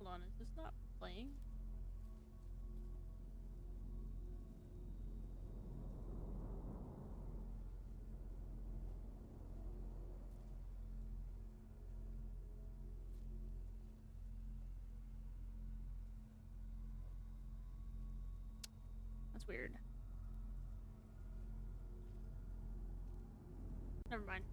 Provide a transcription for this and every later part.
on, is this not playing? That's weird. Never mind.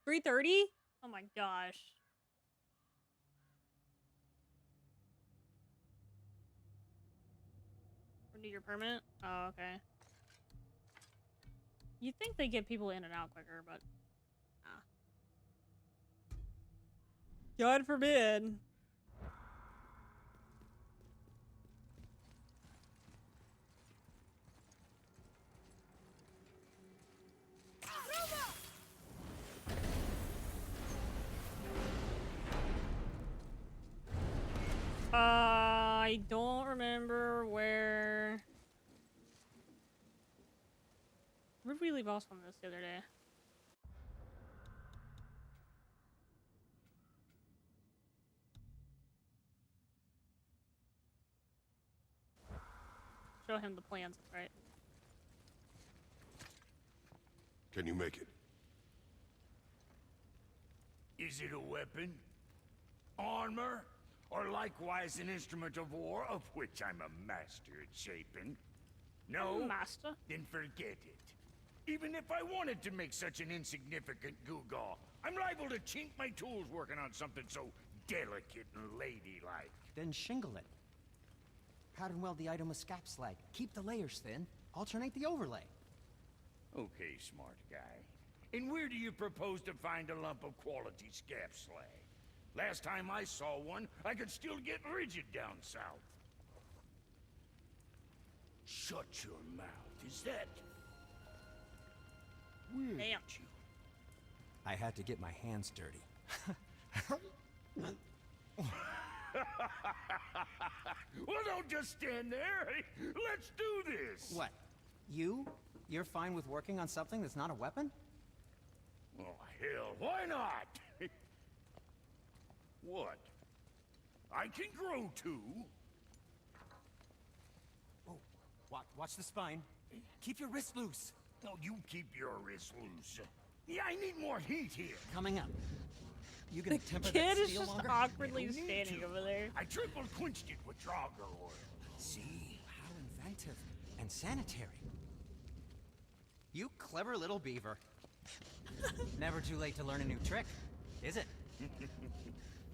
$330? Oh my gosh. Renew your permit? Oh, okay. You'd think they get people in and out quicker, but nah. God forbid. I don't remember where. Where did we leave off on this the other day? Show him the plans, right? Can you make it? Is it a weapon? Armor? Or likewise an instrument of war, of which I'm a master at shaping? No? Master? Then forget it. Even if I wanted to make such an insignificant gewgaw, I'm liable to chink my tools working on something so delicate and ladylike. Then shingle it. Pattern weld the item with scap slag. Keep the layers thin. Alternate the overlay. Okay, smart guy. And where do you propose to find a lump of quality scap slag? Last time I saw one, I could still get rigid down south. Shut your mouth, is that? Where'd Damn. you? I had to get my hands dirty. Well, don't just stand there. Let's do this. What? You're fine with working on something that's not a weapon? Oh, hell, why not? What? I can grow too. Oh, watch the spine. Keep your wrist loose. No, you keep your wrist loose. Yeah, I need more heat here. Coming up. You gonna temper Kid that is steel just longer? awkwardly You need standing to. over there. I triple quenched it with Draugr oil. See? How inventive. And sanitary. You clever little beaver. Never too late to learn a new trick, is it?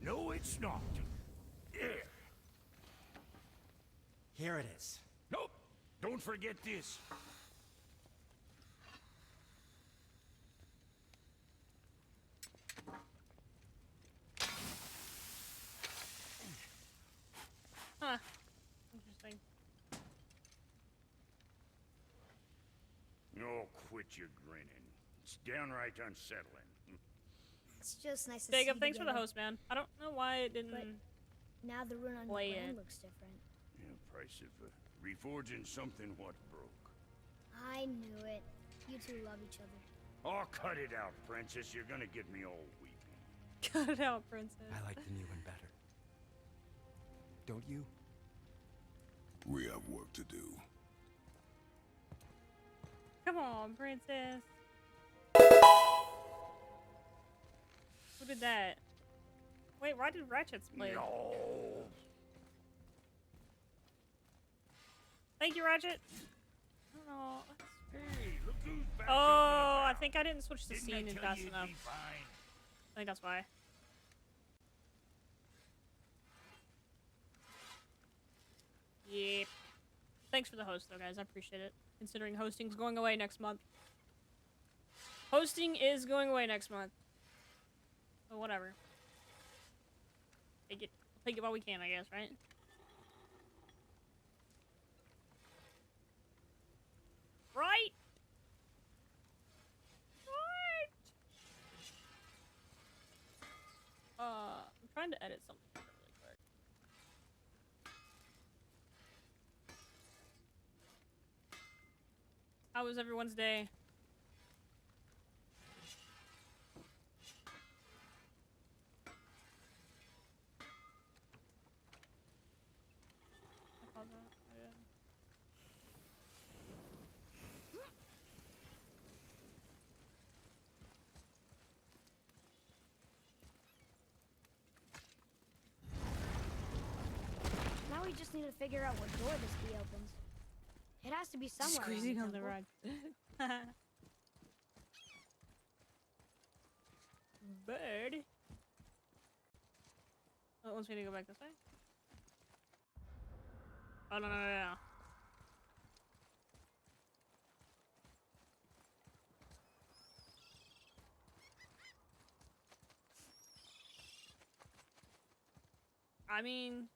No, it's not. There. Here it is. Nope. Don't forget this. Huh. Interesting. Oh, quit your grinning. It's downright unsettling. It's just nice to Jacob, see thanks for the together. host, man. I don't know why it didn't. But now the rune on your Play brain it. looks different. Yeah, price of reforging something what broke. I knew it. You two love each other. Oh, cut it out, princess. You're gonna get me all weepy. Cut it out, princess. I like the new one better. Don't you? We have work to do. Come on, princess. Who did that? Wait, why did Ratchet's play? No. Thank you, Ratchet. Oh, Hey, look who's back. oh, I think I didn't switch the Didn't scene I in tell fast you it'd enough. be fine? I think that's why. Yep. Thanks for the host, though, guys. I appreciate it. Considering hosting's going away next month. Hosting is going away next month. So whatever. Take it while we can, I guess, right? Right? Right? I'm trying to edit something really quick. How was everyone's day? Now we just need to figure out what door this key opens. It has to be somewhere. around Squeezing on the temple. rug. Bird. Oh, it wants me to go back this way? Oh, no, no, no, no. I mean,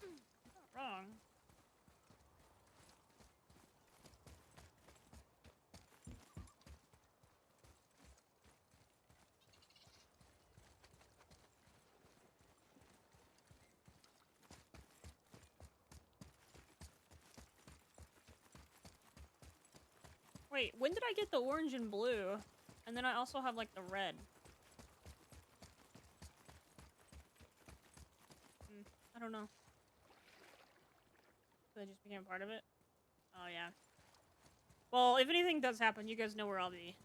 not wrong. Wait, when did I get the orange and blue? And then I also have like the red. I don't know. So I just became part of it? Oh yeah. Well, if anything does happen, you guys know where I'll be.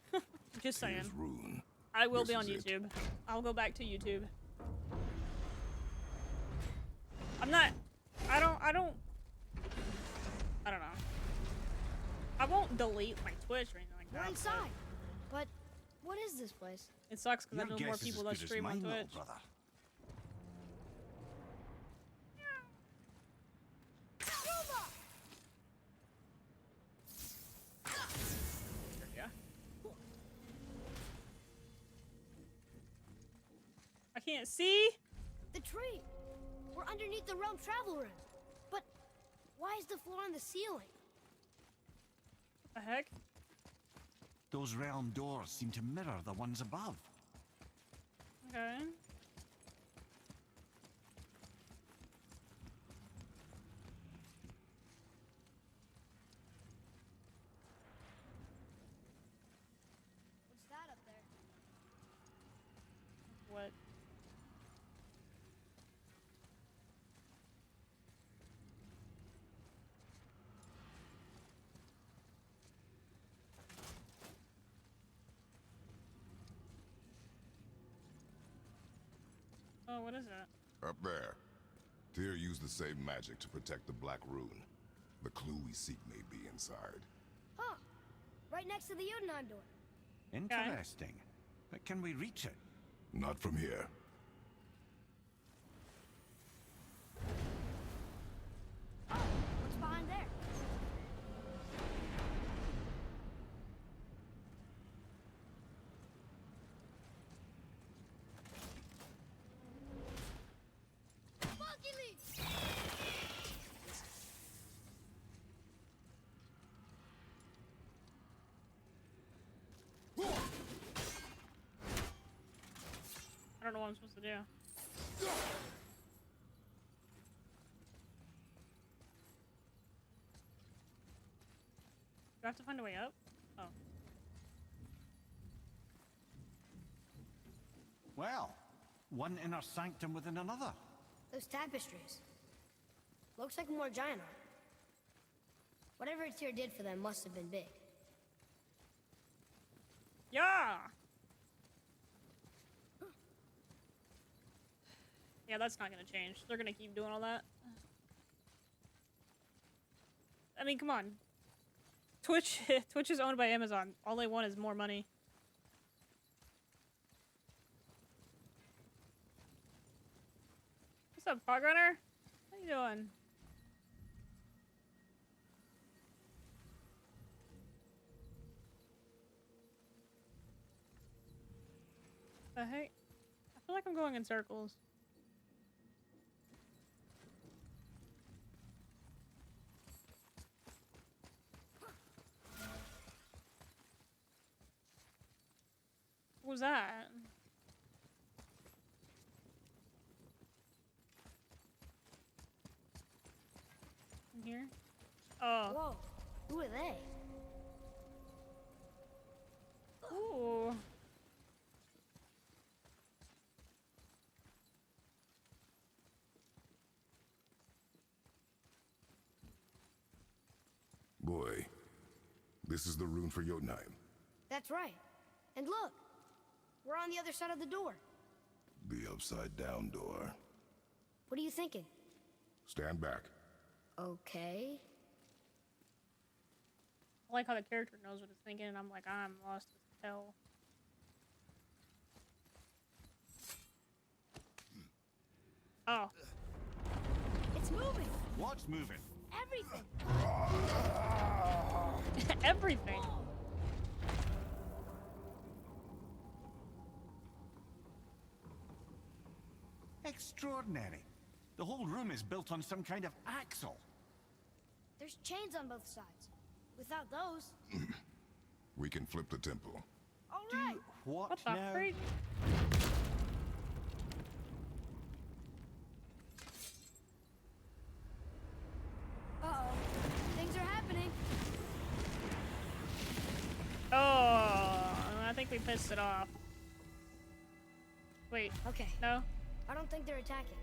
Just saying. Here's Rune. I will be This on is it. YouTube. I'll go back to YouTube. I'm not... I don't know. I won't delete my Twitch or anything like We're that. but inside. But what is this place? It sucks because I Your know more guess is people as that good as stream on mine, little Twitch. brother. Yeah. I can't see. The tree. We're underneath the realm travel room. But why is the floor on the ceiling? What the heck? Those realm doors seem to mirror the ones above. Okay. What's that up there? What? Oh, what is that? Up there. Tyr used the same magic to protect the Black Rune. The clue we seek may be inside. Huh. Right next to the Jotunheim door. Interesting. But can we reach it? Not from here. Oh, what's behind there? I don't know what I'm supposed to do. Do I have to find a way up? Oh. Well, one inner sanctum within another. Those tapestries. Looks like more giant art. Whatever Tyr did for them must have been big. Yeah! Yeah, that's not gonna change. They're gonna keep doing all that. I mean, come on. Twitch is owned by Amazon. All they want is more money. What's up, Fog Runner? How you doing? The heck? I feel like I'm going in circles. What was that? In here? Oh. Whoa, who are they? This is the rune for Jotunheim. That's right. And look, we're on the other side of the door. The upside-down door. What are you thinking? Stand back. Okay. I like how the character knows what it's thinking, and I'm like, I'm lost as hell. Oh. It's moving. What's moving? Everything. Everything. Extraordinary. The whole room is built on some kind of axle. There's chains on both sides. Without those. We can flip the temple. All right. What the now? freak? Uh-oh. Things are happening. Oh, I think we pissed it off. Wait, Okay. no? I don't think they're attacking.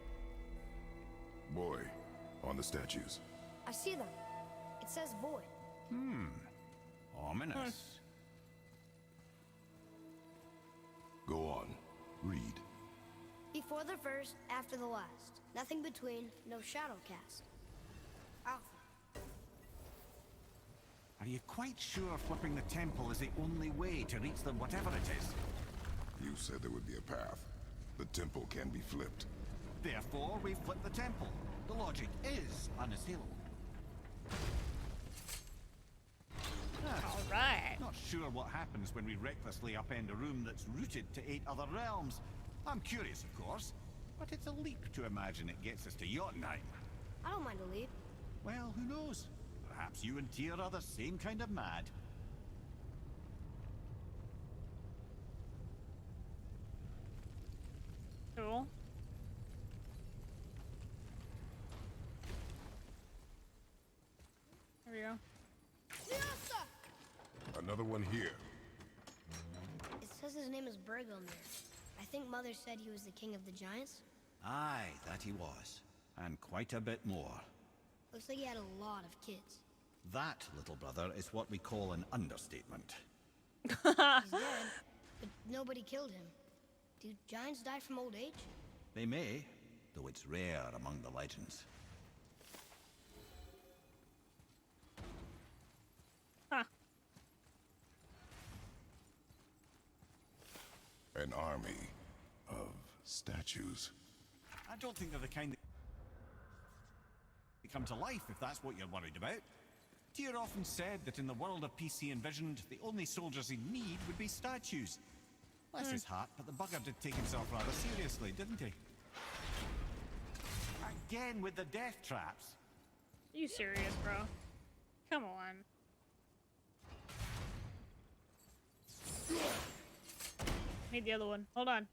Boy, on the statues. I see them. It says void. Ominous. Go on. Read. Before the first, after the last. Nothing between, no shadow cast. Alpha. Are you quite sure flipping the temple is the only way to reach them, whatever it is? You said there would be a path. The temple can be flipped. Therefore, we flip the temple. The logic is unassailable. Alright. Not sure what happens when we recklessly upend a room that's rooted to 8 other realms. I'm curious, of course, but it's a leap to imagine it gets us to Jotunheim. I don't mind a leap. Well, who knows? Perhaps you and Tyr are the same kind of mad. Cool. There we go. Another one here. It says his name is Bergelmir. I think Mother said he was the king of the giants. Aye, that he was. And quite a bit more. Looks like he had a lot of kids. That, little brother, is what we call an understatement. He's dead, but nobody killed him. Do giants die from old age? They may, though it's rare among the legends. Huh. An army of statues. I don't think they're the kind that come to life, if that's what you're worried about. Tyr often said that in the world of peace he envisioned, the only soldiers he'd need would be statues. Bless his heart, but the bugger did take himself rather seriously, didn't he? Again with the death traps. Are you serious, bro? Come on. Need the other one. Hold on.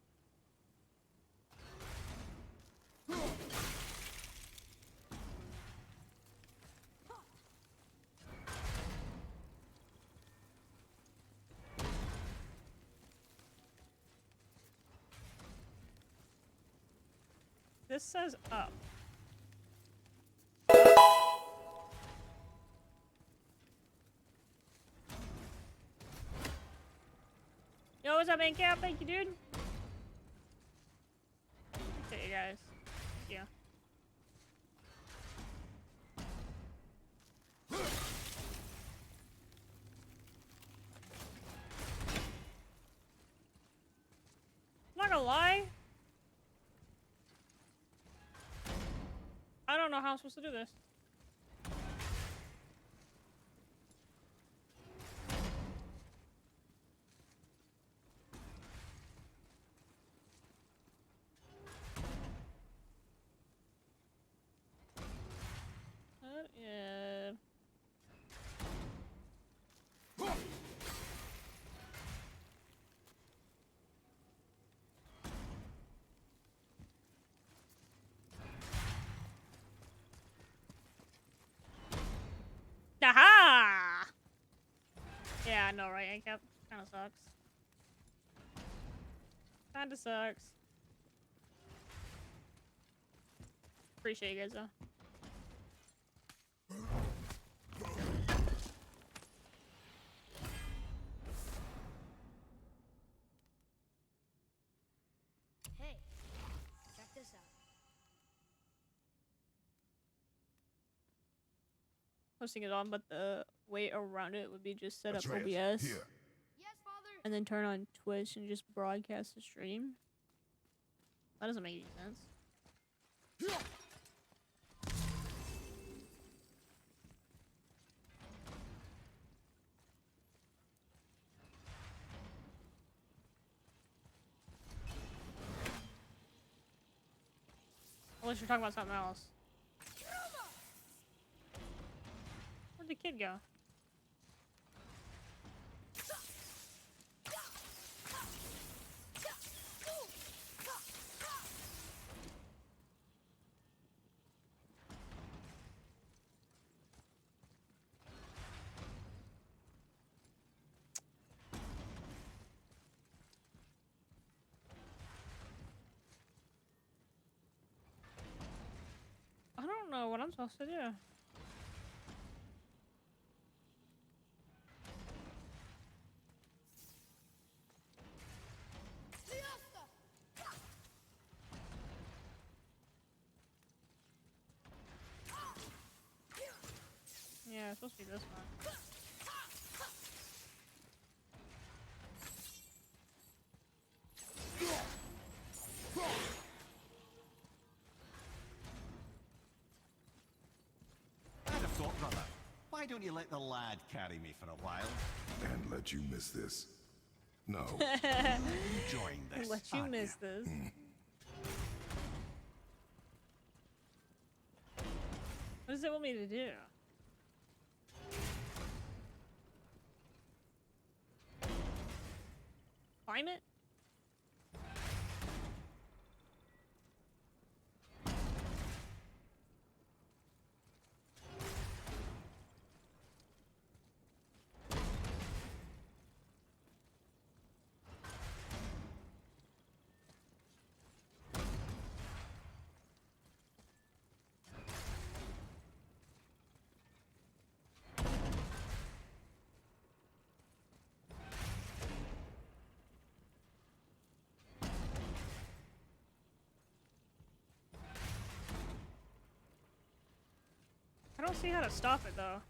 This says up. Yo, what's up, man? Cap? Thank you, dude. Appreciate you guys. Yeah. I'm not gonna lie. I don't know how I'm supposed to do this. Aha! Yeah, I know, right? Ancap kind of sucks. Kinda sucks. Appreciate you guys though. hosting it on, but the way around it would be just set up Atreus, OBS here. Yes, Father. and then turn on Twitch and just broadcast the stream. That doesn't make any sense. Unless you're talking about something else. Where'd the kid go? I don't know what I'm supposed to do. Yeah, it's supposed to be this one. I'd have thought, brother. Why don't you let the lad carry me for a while? And let you miss this. No. Enjoying this. Let you aren't miss this. What does it want me to do? Climb it? I don't see how to stop it though.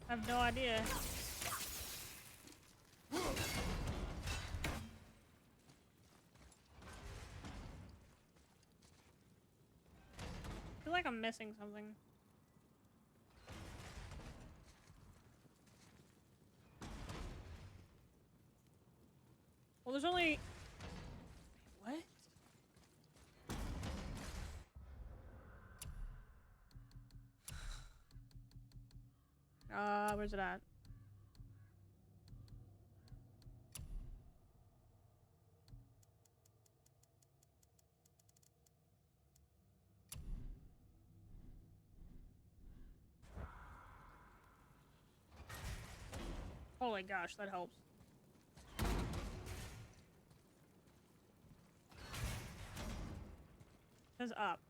I have no idea. I feel like I'm missing something. Well, there's only... What? Where's it at? Holy gosh, that helps. It says up.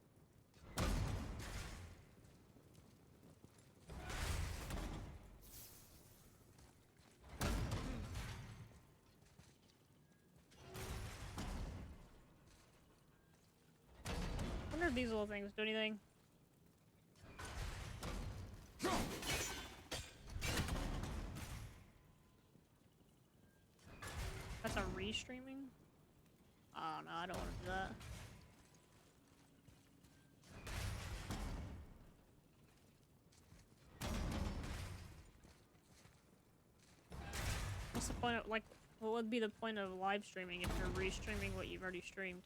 I wonder if these little things do anything. That's a restreaming? Oh no, I don't want to do that. What's the point of, like, what would be the point of live streaming if you're restreaming what you've already streamed?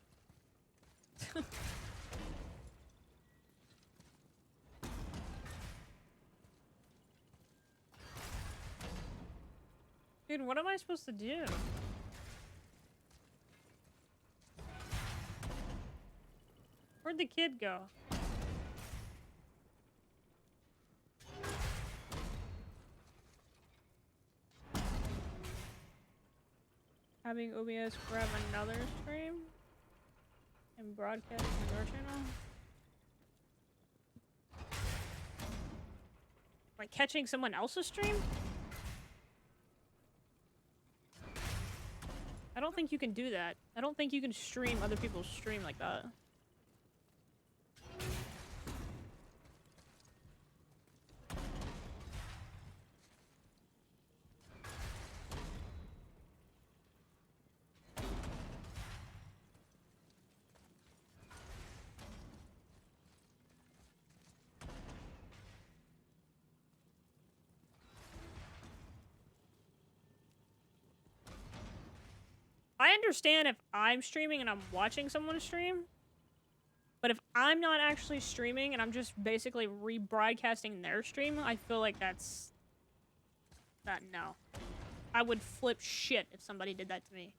Dude, what am I supposed to do? Where'd the kid go? Having OBS grab another stream and broadcast on your channel? Like catching someone else's stream? I don't think you can do that. I don't think you can stream other people's stream like that. I understand if I'm streaming and I'm watching someone stream, but if I'm not actually streaming and I'm just basically rebroadcasting their stream, I feel like that's... no. I would flip shit if somebody did that to me.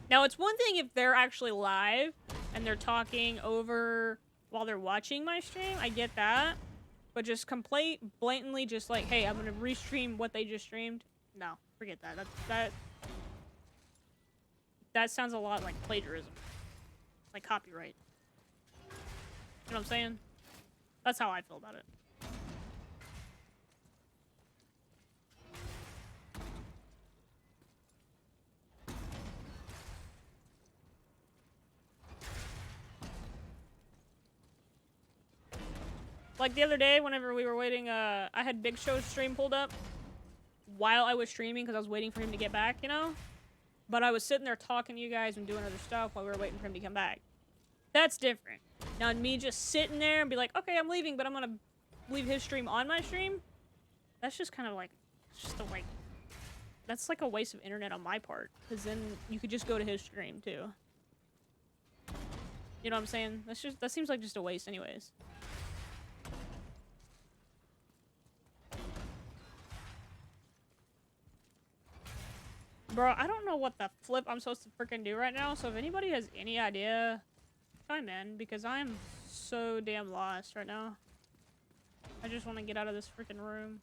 Now, it's one thing if they're actually live and they're talking over while they're watching my stream, I get that. But just blatantly just like, hey, I'm gonna restream what they just streamed. No, forget that. That sounds a lot like plagiarism. Like copyright. You know what I'm saying? That's how I feel about it. Like the other day, whenever we were waiting, I had Big Show's stream pulled up while I was streaming because I was waiting for him to get back, you know? But I was sitting there talking to you guys and doing other stuff while we were waiting for him to come back. That's different. Now, me just sitting there and be like, okay, I'm leaving, but I'm gonna leave his stream on my stream? That's just kind of like, that's like a waste of internet on my part. Because then you could just go to his stream, too. You know what I'm saying? That seems like just a waste anyways. Bro, I don't know what the flip I'm supposed to freaking do right now, so if anybody has any idea, chime in, because I am so damn lost right now. I just want to get out of this freaking room.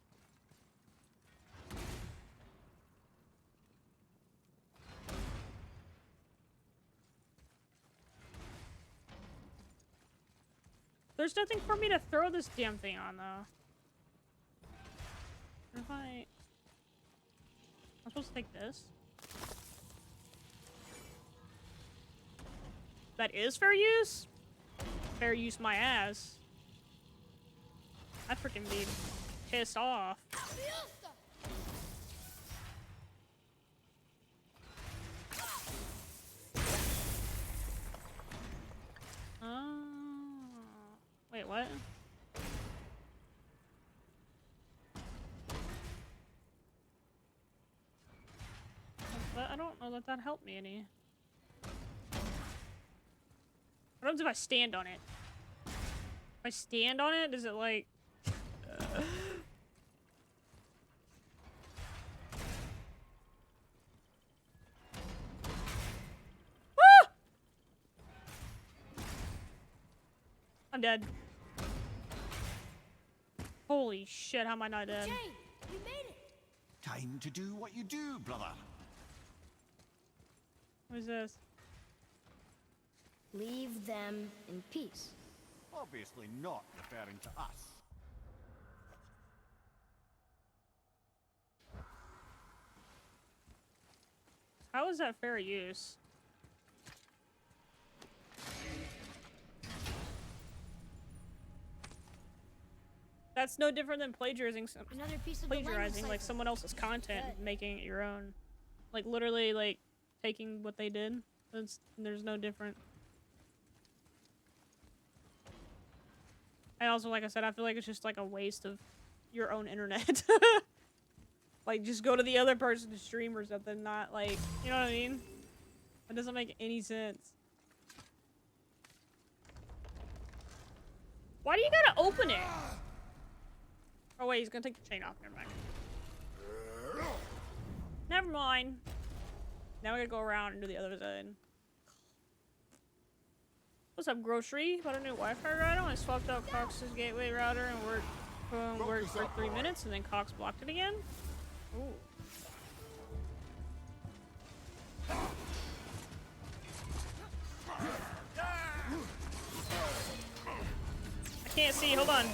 There's nothing for me to throw this damn thing on, though. If I'm supposed to take this? That is fair use? Fair use my ass. I'd freaking be pissed off. Wait, what? I don't know that helped me any. What happens if I stand on it? If I stand on it, does it like... Ah! I'm dead. Holy shit, how am I not dead? Jay, we made it. Time to do what you do, brother. What is this? Leave them in peace. Obviously not referring to us. How is that fair use? That's no different than plagiarizing Another piece of the plagiarizing like cipher. someone else's content and Good. making it your own. Like literally like taking what they did. There's no different. I also, like I said, I feel like it's just like a waste of your own internet. Like just go to the other person's stream or something, not like, you know what I mean? It doesn't make any sense. Why do you gotta open it? Oh wait, he's gonna take the chain off. Never mind. Never mind. Now we gotta go around and do the other side. What's up, grocery? Got a new Wi-Fi router. I swapped out Cox's gateway router and worked for 3 minutes, and then Cox blocked it again. Ooh. I can't see. Hold on.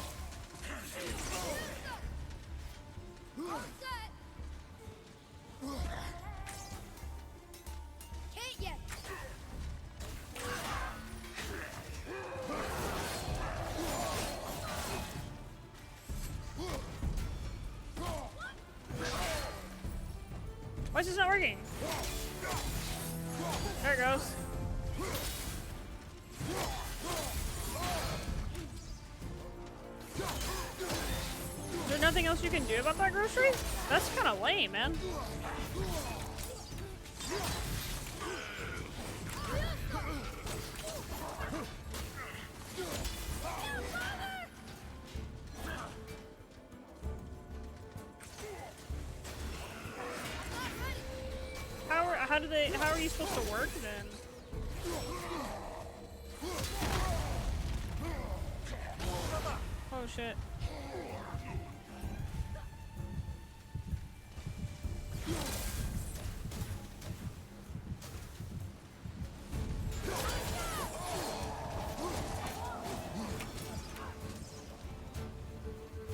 Why is this not working? There it goes. Is there nothing else you can do about that grocery? That's kind of lame, man. How are you supposed to work then? Oh shit.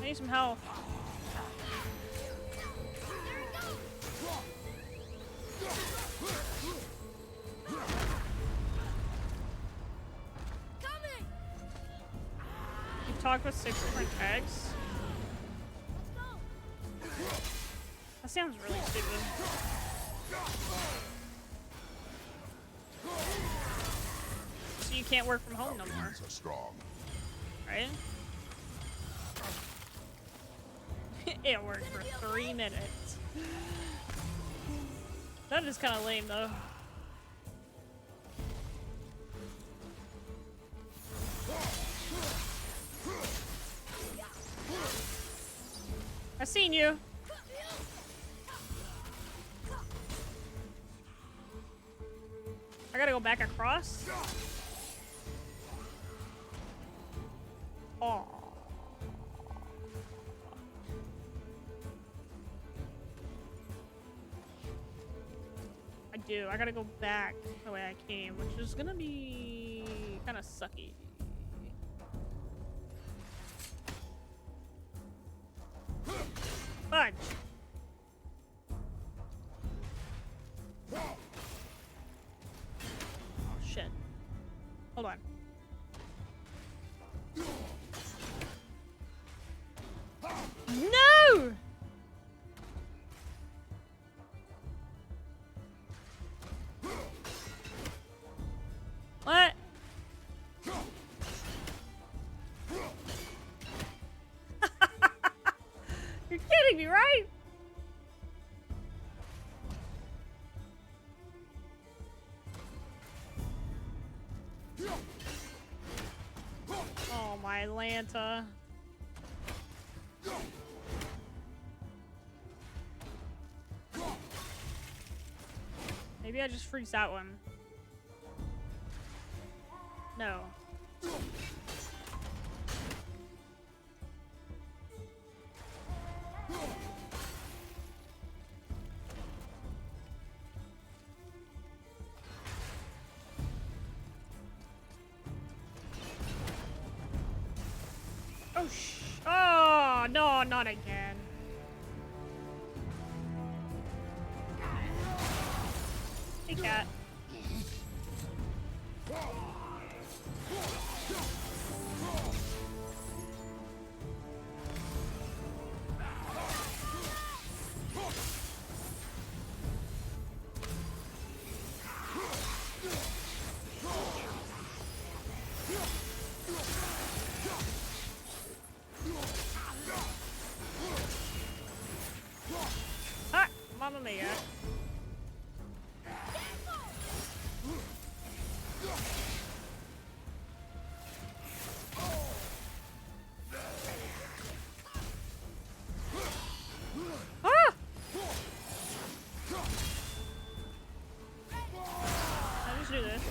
I need some help. You talked with 6 different tags? That sounds really stupid. So you can't work from home no more, These are strong. right? It worked for 3 minutes. That is kind of lame though. I seen you. I gotta go back across. Oh. I do. I gotta go back the way I came, which is gonna be kind of sucky. Fudge. Oh shit. Hold on. No! What? You're kidding me, right? Oh, my Atlanta. Maybe I just freaked that one. No. Oh, oh, no, not again. Hey, cat. Ah, mamma mia. Ah! I'll just do this.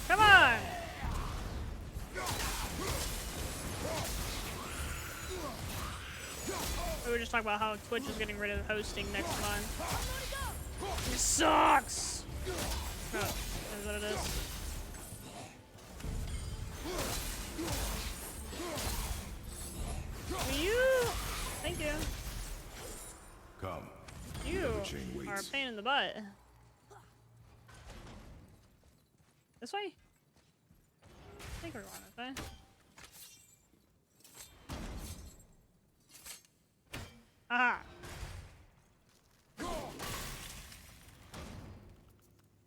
Come on! We were just talking about how Twitch is getting rid of hosting next month. It sucks! Oh, is that what it is? Will you? Thank you. Come. You The chain waits. are a pain in the butt. This way? I think we're going this way. Aha!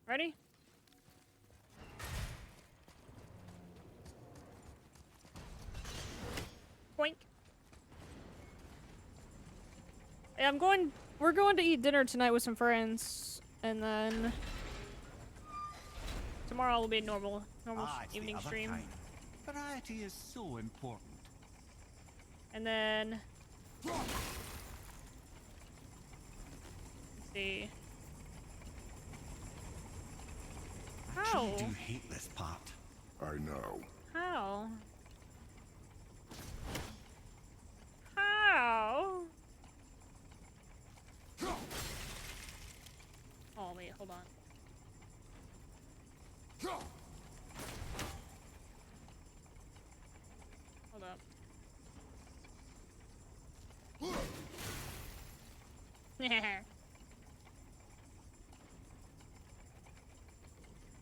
Ready? Boink. Yeah, we're going to eat dinner tonight with some friends, and then tomorrow will be a normal It's the evening other stream. kind. Variety is so important. And then let's see. I How? truly do hate this part. I know. How? How? Oh wait, hold on. Hold up.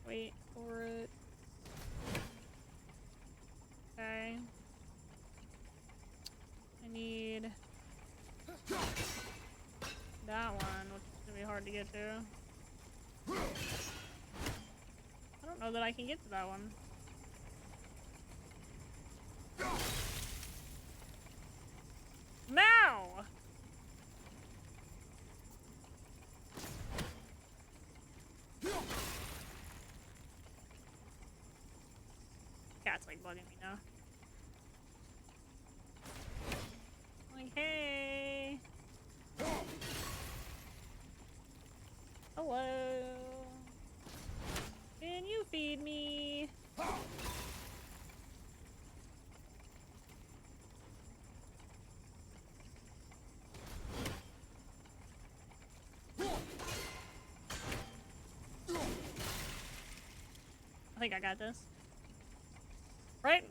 Wait for it. Okay. I need that one, which is gonna be hard to get to. I don't know that I can get to that one. Now! Cat's like bugging me now. Like, hey! Hello! Can you feed me? I think I got this. Right?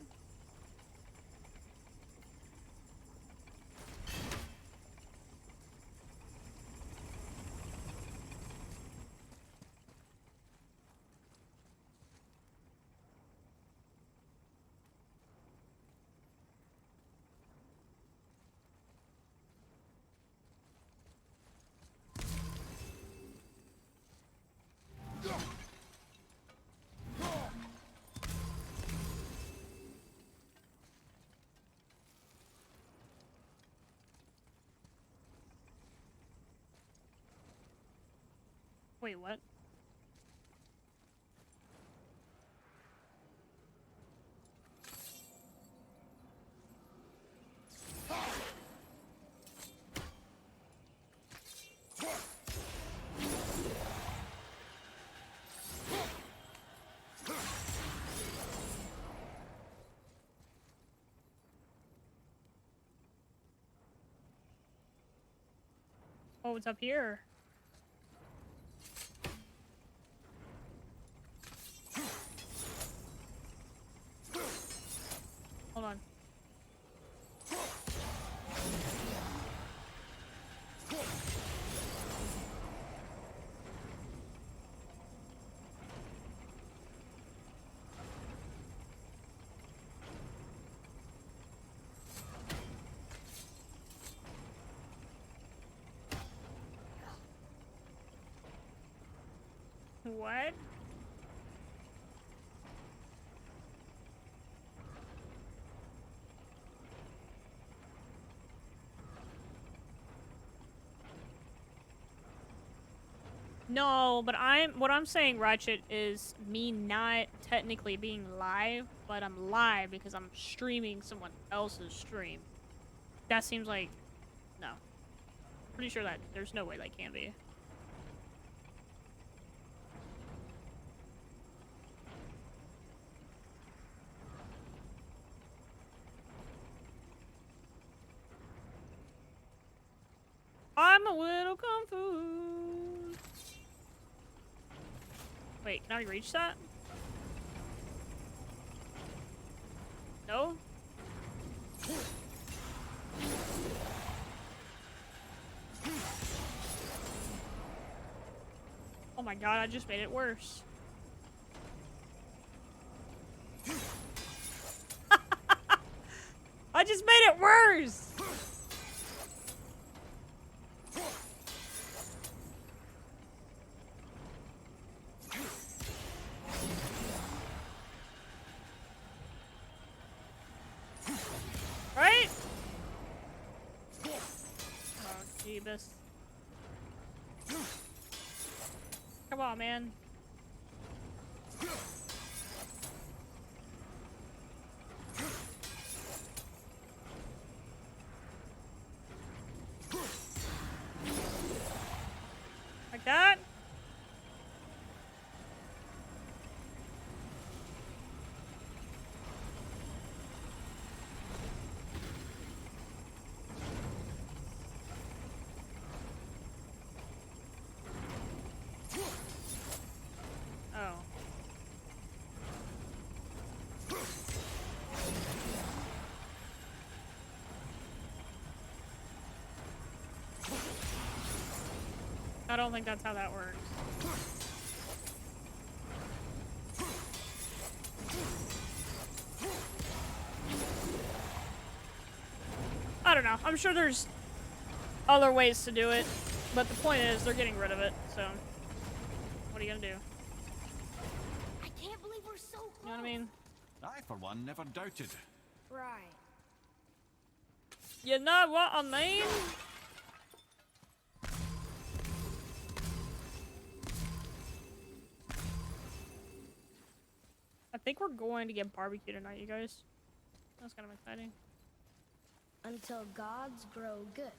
Wait, what? Oh, it's up here. Hold on. What? No, but what I'm saying, Ratchet, is me not technically being live, but I'm live because I'm streaming someone else's stream. That seems like no. Pretty sure that there's no way that can be. I'm a little confused. Wait, can I reach that? No? Oh my god, I just made it worse. I just made it worse! Right? Oh, Jeebus. Come on, man. Like that? Oh. I don't think that's how that works. I don't know. I'm sure there's other ways to do it, but the point is they're getting rid of it, so what are you gonna do? I can't believe we're so close. You know what I mean? I, for one, never doubted. Right. You know what I mean? I think we're going to get barbecue tonight, you guys. That's kind of exciting. Until gods grow good.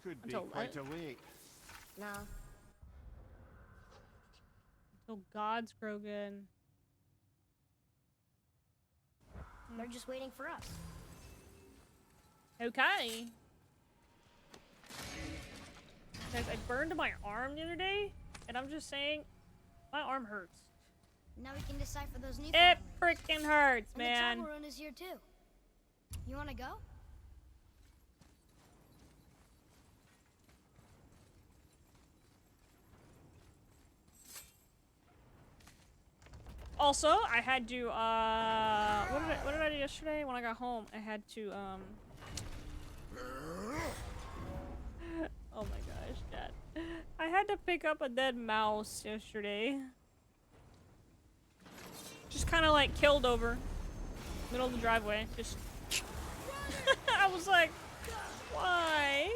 Could be Until quite what? a wait. Nah. Until gods grow good. They're just waiting for us. Okay. Guys, I burned my arm the other day, and I'm just saying, my arm hurts. Now we can decipher those new It freaking hurts, And man. the travel rune is here too. You wanna go? Also, I had to, what did I do yesterday when I got home? I had to, oh my gosh, Dad. I had to pick up a dead mouse yesterday. Just kind of like killed over. Middle of the driveway. Just. I was like, why?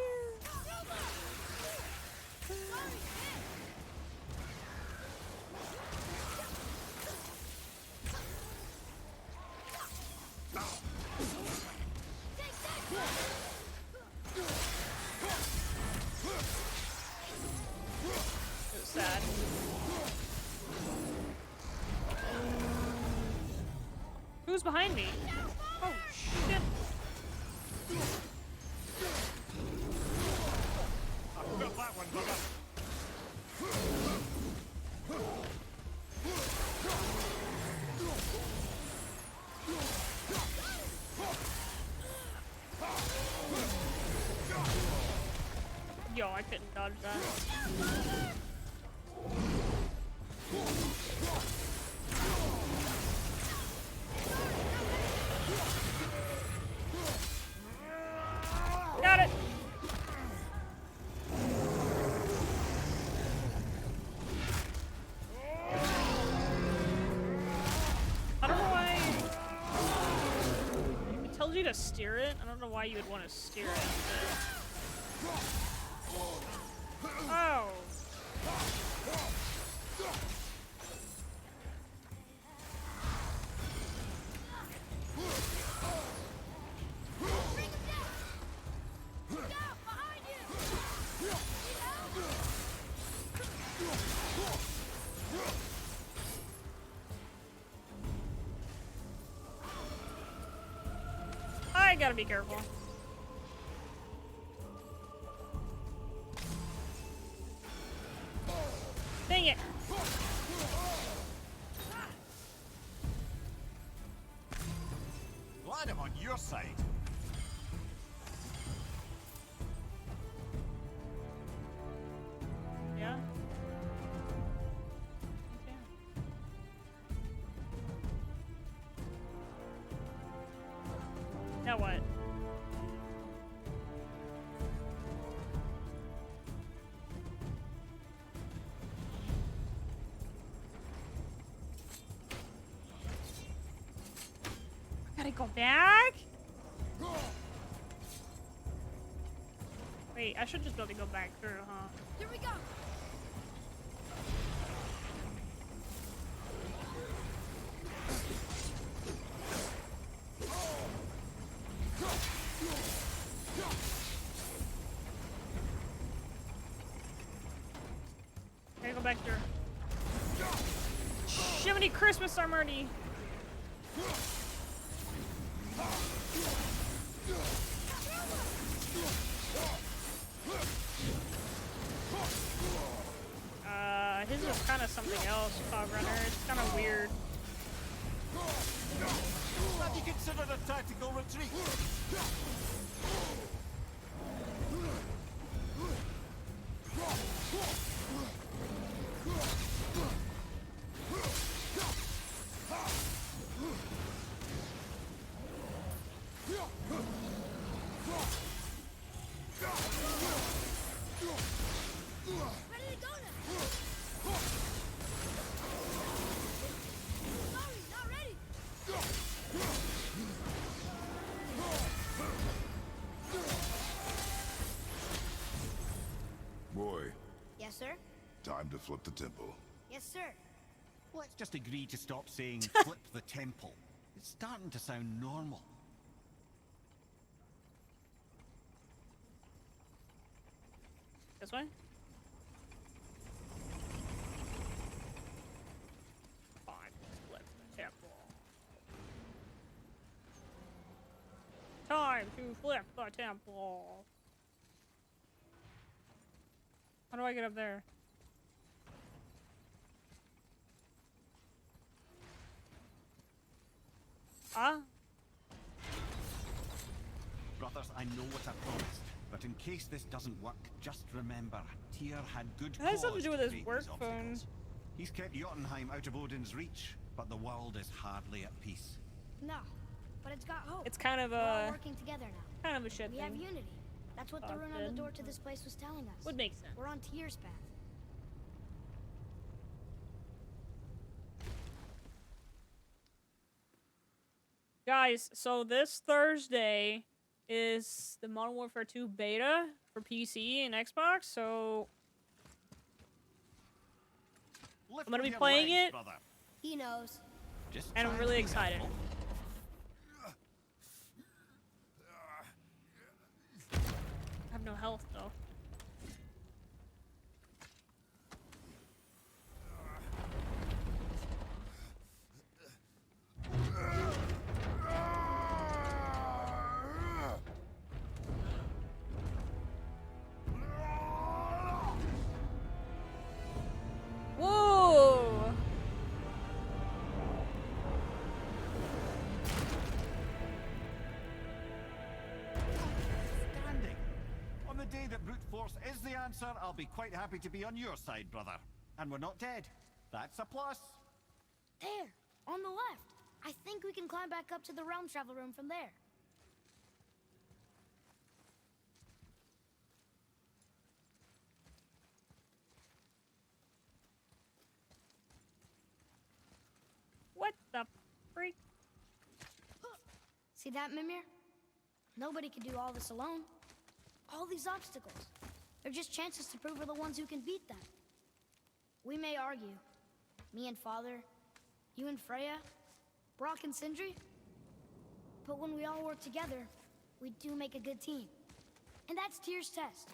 It was sad. Who's behind me? Oh shit. I've got that one, bugger. Yo, I couldn't dodge that. Got it. I don't know why it tells you to steer it. I don't know why you would want to steer it. Oh. I gotta be careful. Dang it. side. Yeah. Okay. Now what? Gotta go back? Wait, I should just be able to go back through, huh? Here we go. Gotta go back through. Shiminy Christmas armorty! His was kind of something else, Fog Runner. It's kind of weird. Have you considered a tactical retreat? Ready to go now. Sorry, not ready. Boy, Yes, sir. time to flip the temple. Yes, sir. Let's just agree to stop saying flip the temple. It's starting to sound normal. This way? Fine, flip the temple. Time to flip the temple. How do I get up there? Ah? Brothers, I know what I promised, but in case this doesn't work, just remember, Tyr had good It has something cause to do with his create work these phone. obstacles. He's kept Jotunheim out of Odin's reach, but the world is hardly at peace. No, but it's got hope. It's kind of We're all a working together now. kind of a shit We have thing. unity. That's what the rune on the door to this place was telling us. Would make sense. We're on Tyr's path. Guys, so this Thursday is the Modern Warfare 2 beta for PC and Xbox, so Lift I'm gonna with be your playing legs, it. brother. He knows. Just And I'm try really be excited. helpful. I have no health though. Whoa! Standing. On the day that brute force is the answer, I'll be quite happy to be on your side, brother. And we're not dead. That's a plus. There, on the left. I think we can climb back up to the realm travel room from there. What the freak? See that, Mimir? Nobody can do all this alone. All these obstacles. They're just chances to prove we're the ones who can beat them. We may argue. Me and Father, you and Freya, Brock and Sindri. But when we all work together, we do make a good team. And that's Tyr's test.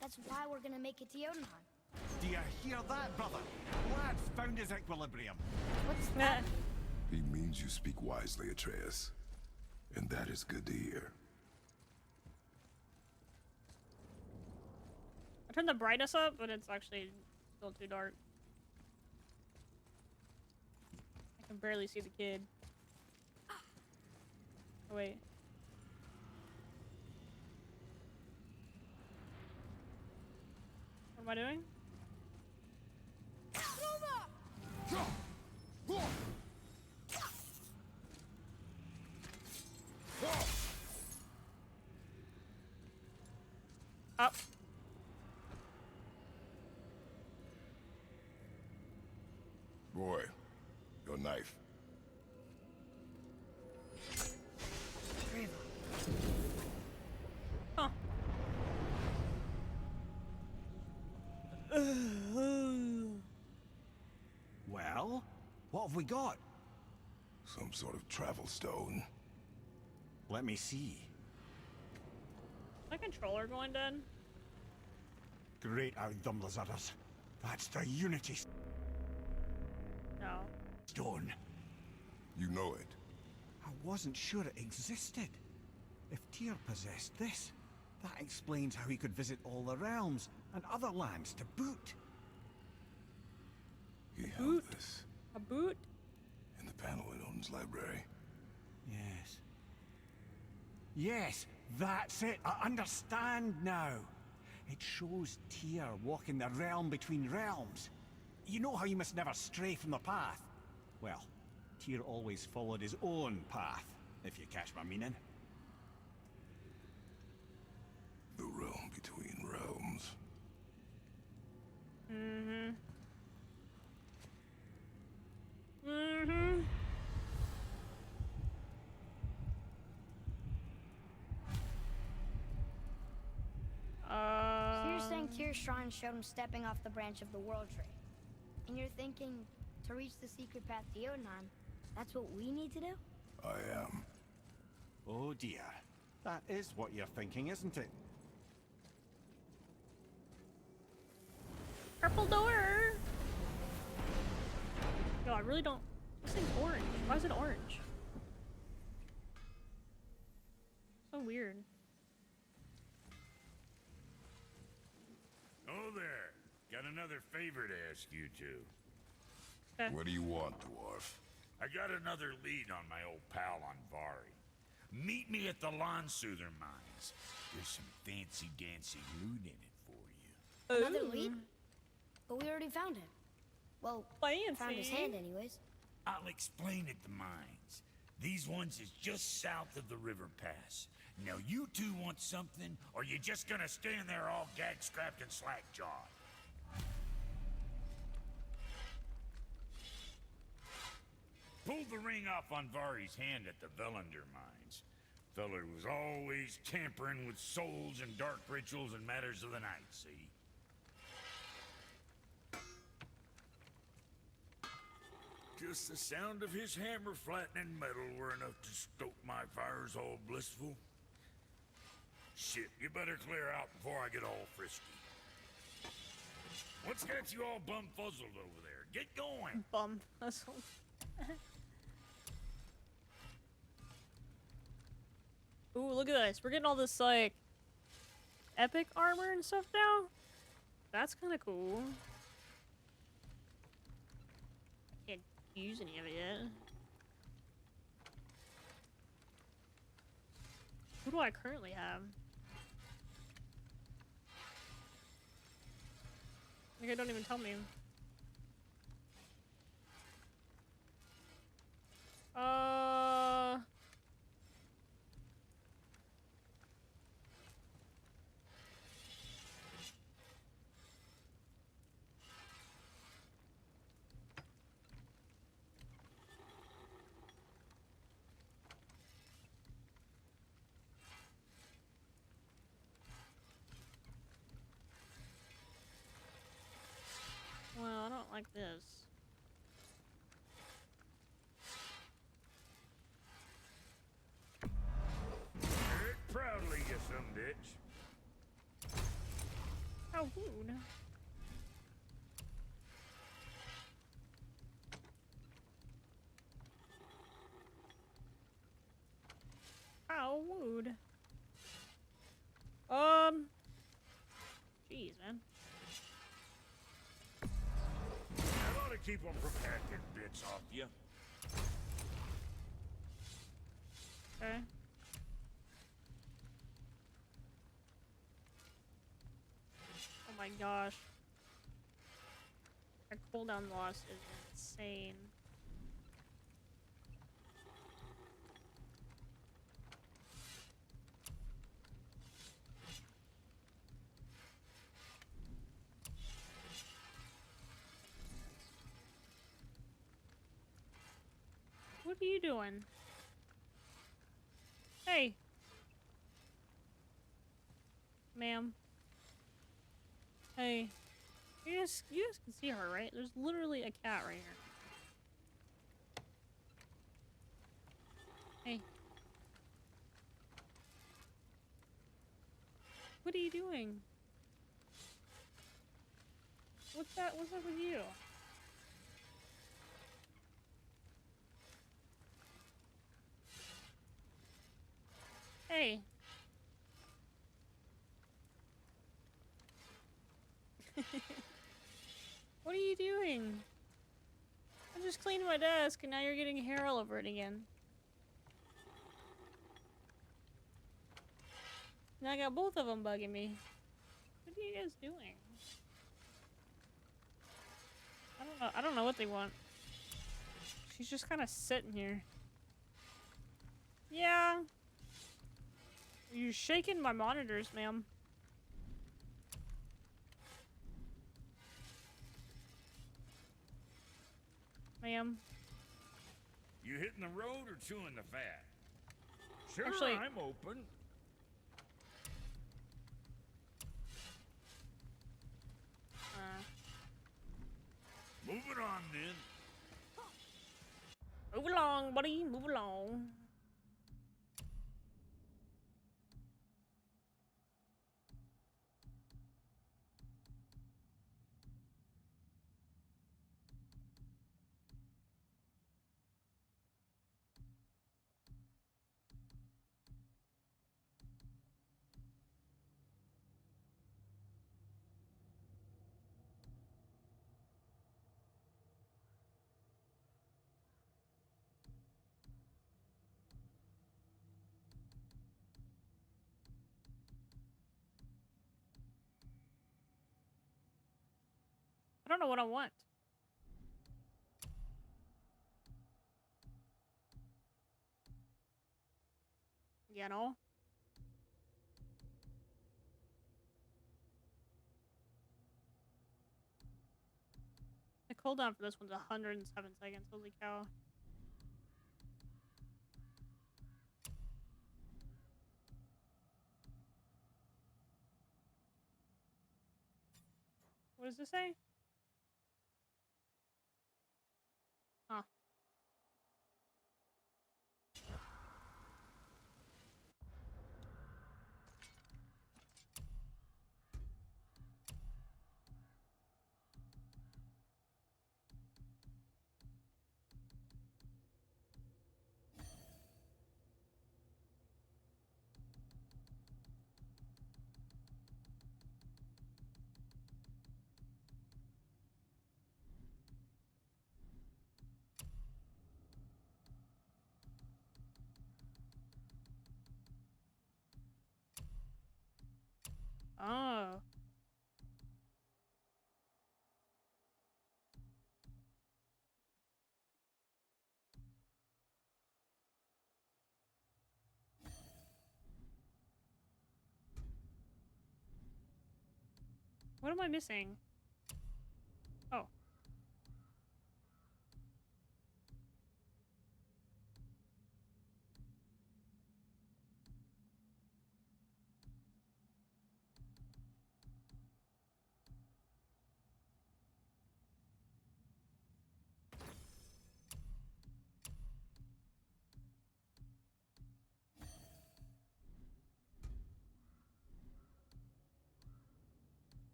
That's why we're gonna make it to Jotunheim. Do you hear that, brother? Lad's found his equilibrium. What's that? He means you speak wisely, Atreus. And that is good to hear. I turned the brightness up, but it's actually still too dark. I can barely see the kid. Oh, wait. am I doing? Up. Boy, your knife. Huh. Well, what have we got? Some sort of travel stone. Let me see. My controller going dead? Great out them lizards. That's the Unity No. Stone. You know it. I wasn't sure it existed. If Tyr possessed this, that explains how he could visit all the realms and other lands to boot. He held Boot? this A boot? in the panel in Odin's library. Yes. Yes, that's it. I understand now. It shows Tyr walking the realm between realms. You know how you must never stray from the path? Well, Tyr always followed his own path, if you catch my meaning. The realm between realms. Mm-hmm. Mm-hmm. So you're saying Tyr's shrine showed him stepping off the branch of the World Tree. And you're thinking, to reach the secret path to Jotunheim, that's what we need to do? I am. Oh dear. That is what you're thinking, isn't it? Purple door! Yo, I really don't... This thing's orange. Why is it orange? So weird. Oh there. Got another favor to ask you two. Okay. What do you want, dwarf? I got another lead on my old pal Anvari. Meet me at the Lawn Soother mines. There's some fancy-dancy loot in it for you. Another lead? But we already found him. Well, found his hand anyways. I'll explain at the mines. These ones is just south of the river pass. Now you two want something, or you just gonna stand there all gag-scrapped and slack-jawed? Pulled the ring off Anvari's hand at the Velander mines. Feller was always tampering with souls and dark rituals and matters of the night, see? Just the sound of his hammer flattening metal were enough to stoke my fires all blissful. Shit, you better clear out before I get all frisky. What's got you all bum-fuzzled over there? Get going! Bum. That's Ooh, look at this. We're getting all this, like, epic armor and stuff now. That's kind of cool. Can't use any of it yet. Who do I currently have? Like, it don't even tell me. Well, I don't like this. Proudly, you some bitch. How rude. How rude. Jeez, man. That ought to keep them from hacking bits off you. Okay. Oh my gosh. cooldown loss is insane. What are you doing? Hey. Ma'am. Hey. You guys can see her, right? There's literally a cat right here. Hey. What are you doing? What's up with you? Hey. What are you doing? I just cleaned my desk and now you're getting hair all over it again. Now I got both of them bugging me. What are you guys doing? I don't know what they want. She's just kind of sitting here. Yeah. You're shaking my monitors, ma'am. Ma'am. You hitting the road or chewing the fat? Sure, Actually, I'm open. Move it on, then. Move along, buddy. Move along. I don't know what I want. You know? The cooldown for this one's 107 seconds. Holy cow. What does this say? Huh. Oh. What am I missing? Oh.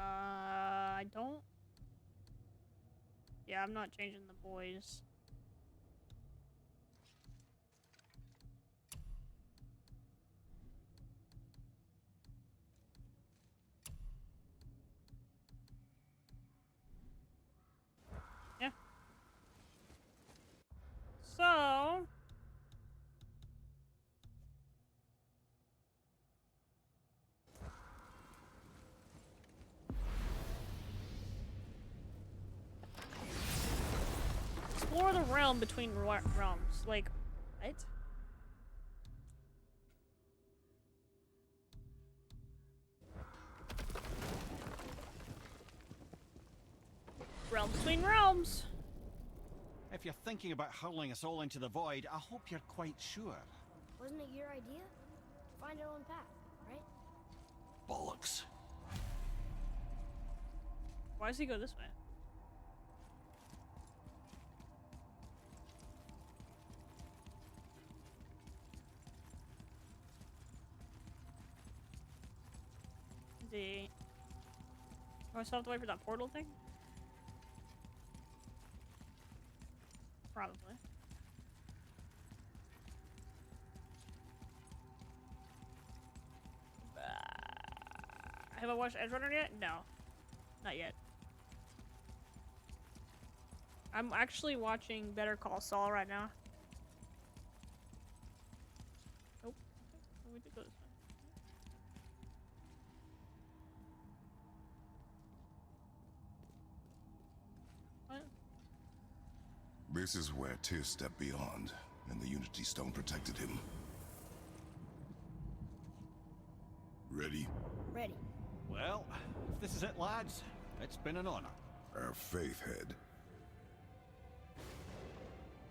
I don't. Yeah, I'm not changing the boys. Yeah. So. explore the realm between realms. Like, what? Realm between realms. If you're thinking about hurling us all into the void, I hope you're quite sure. Wasn't it your idea? Find our own path, right? Bollocks. Why does he go this way? Do I still have to wait for that portal thing? Probably. Have I watched Edge Runner yet? No. Not yet. I'm actually watching Better Call Saul right now. Nope. Oh, we did go this way. What? This is where Tyr stepped beyond, and the Unity Stone protected him. Ready? Ready. Well, if this is it, lads, it's been an honor. Our faith head.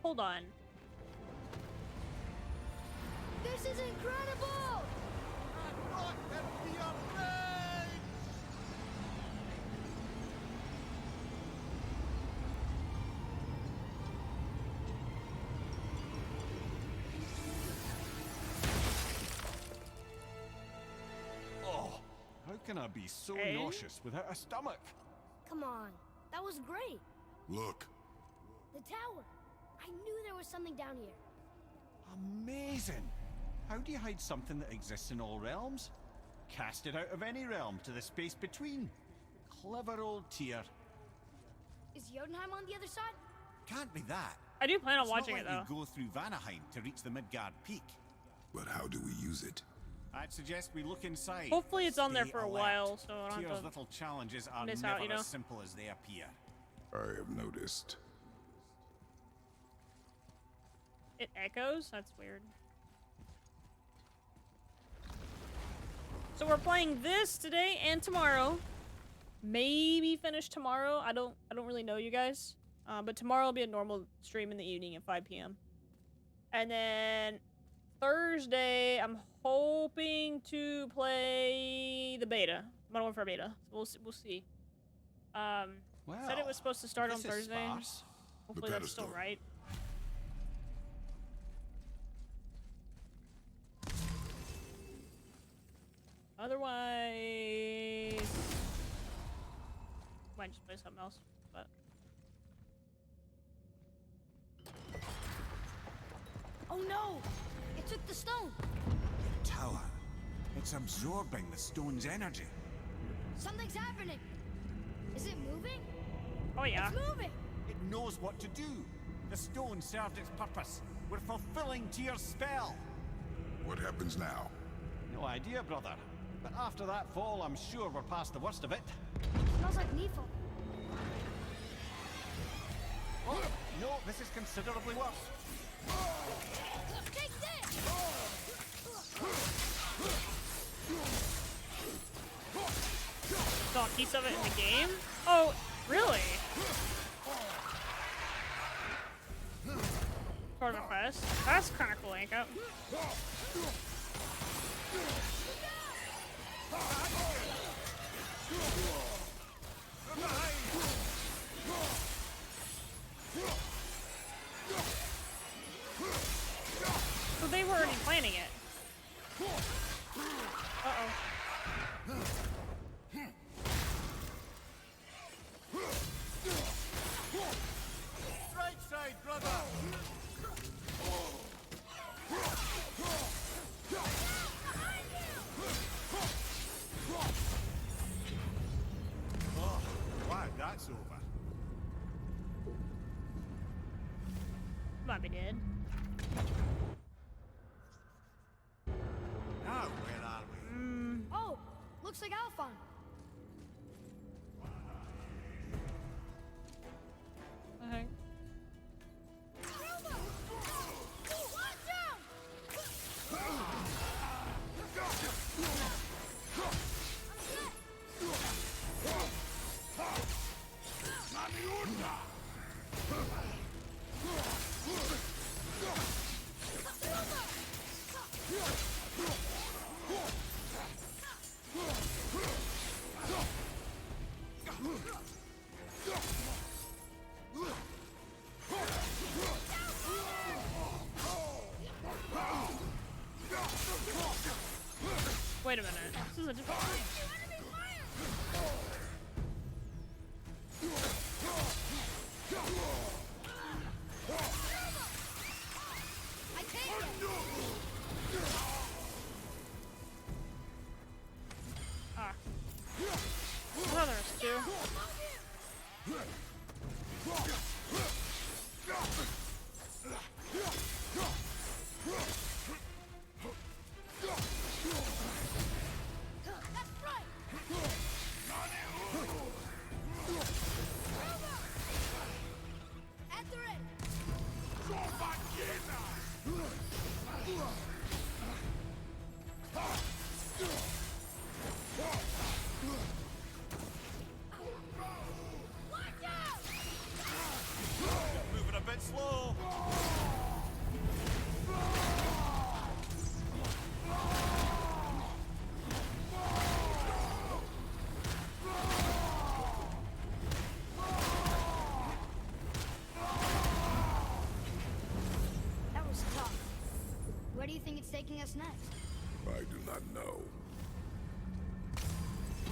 Hold on. This is incredible! Oh, how can I be so Eh? nauseous without a stomach? Come on. That was great. Look. The tower. I knew there was something down here. Amazing! How do you hide something that exists in all realms? Cast it out of any realm to the space between. Clever old Tyr. Is Jotunheim on the other side? Can't be that. I do plan on It's watching not it like though. you go through Vanaheim to reach the Midgard Peak. But how do we use it? I'd suggest we look inside. Hopefully it's on there Stay for a alert. while, so I don't Tyr's have to little challenges are miss never out, you know? as simple as they appear. I have noticed. It echoes? That's weird. So we're playing this today and tomorrow. Maybe finish tomorrow. I don't really know, you guys. But tomorrow will be a normal stream in the evening at 5 p.m. And then Thursday, I'm hoping to play the beta. Modern Warfare beta. We'll see. Said it was supposed to start on this is Thursday. sparse. Hopefully that's still pedestal. right. Otherwise, might just play something else. But Oh no! It took the stone! Tower. It's absorbing the stone's energy. Something's happening! Is it moving? oh yeah, It's moving! It knows what to do. The stone served its purpose. We're fulfilling Tyr's spell. What happens now? No idea, brother. But after that fall, I'm sure we're past the worst of it. Smells like Nephil. Oh, no, this is considerably worse. Take this! saw a piece of it in the game. Oh, really? Part of a quest. That's kind of cool, Anko. So they were already planning it. Uh-oh. Right side, brother! Oh, glad that's over. Might be dead. Now, where are we? Oh! Looks like Alphon. Okay. a different one. I take it! Ah. I thought there was two. That's right! At the ready! Watch out! Moving a bit slow. That was tough. Where do you think it's taking us next? I do not know.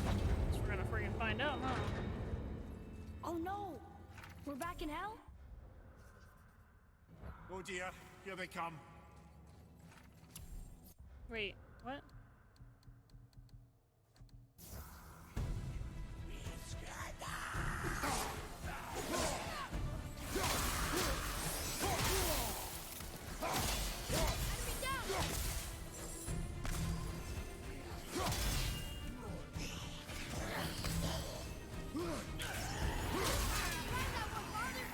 Guess we're gonna freaking find out, huh? Oh no! We're back in hell? Oh dear, here they come. Wait, what? Enemy down! Find that one farther!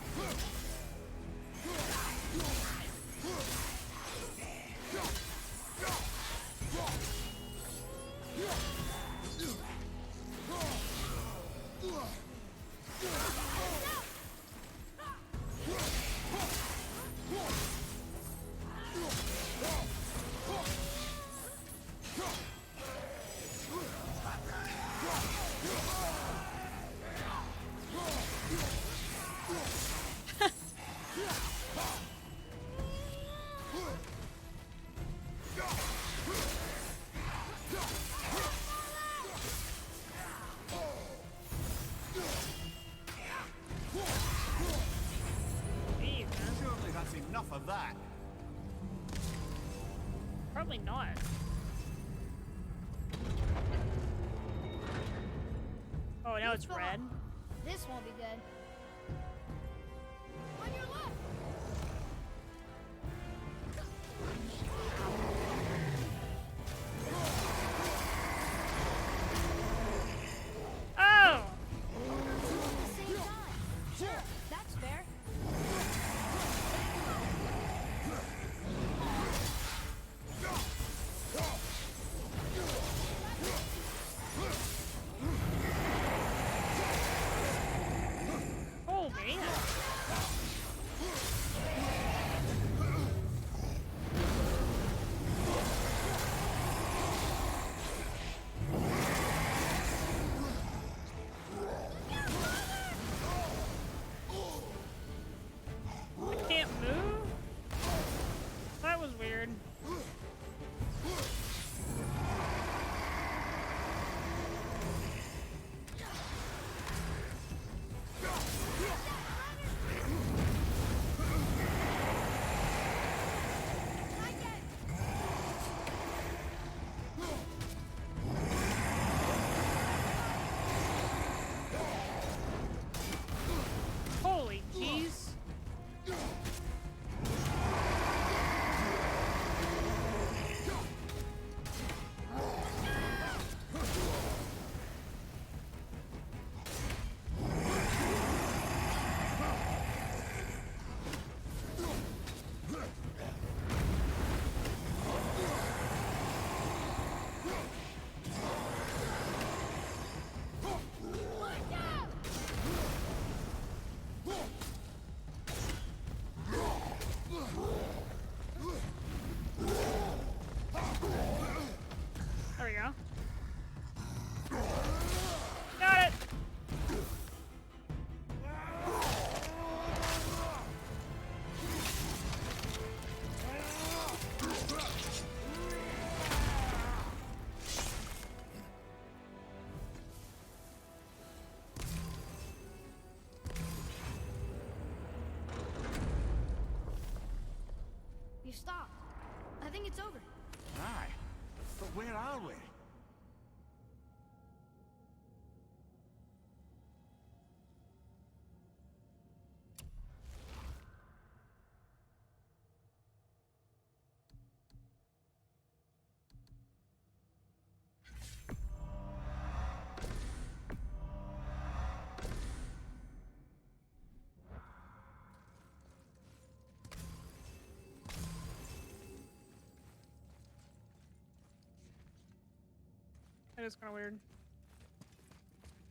Eve, man. Surely that's enough of that. Probably not. Oh, now it's red. This won't be good. On your left! Oh! At the same time. Sure, that's fair. think it's over. Aye. But where are we? That is kind of weird.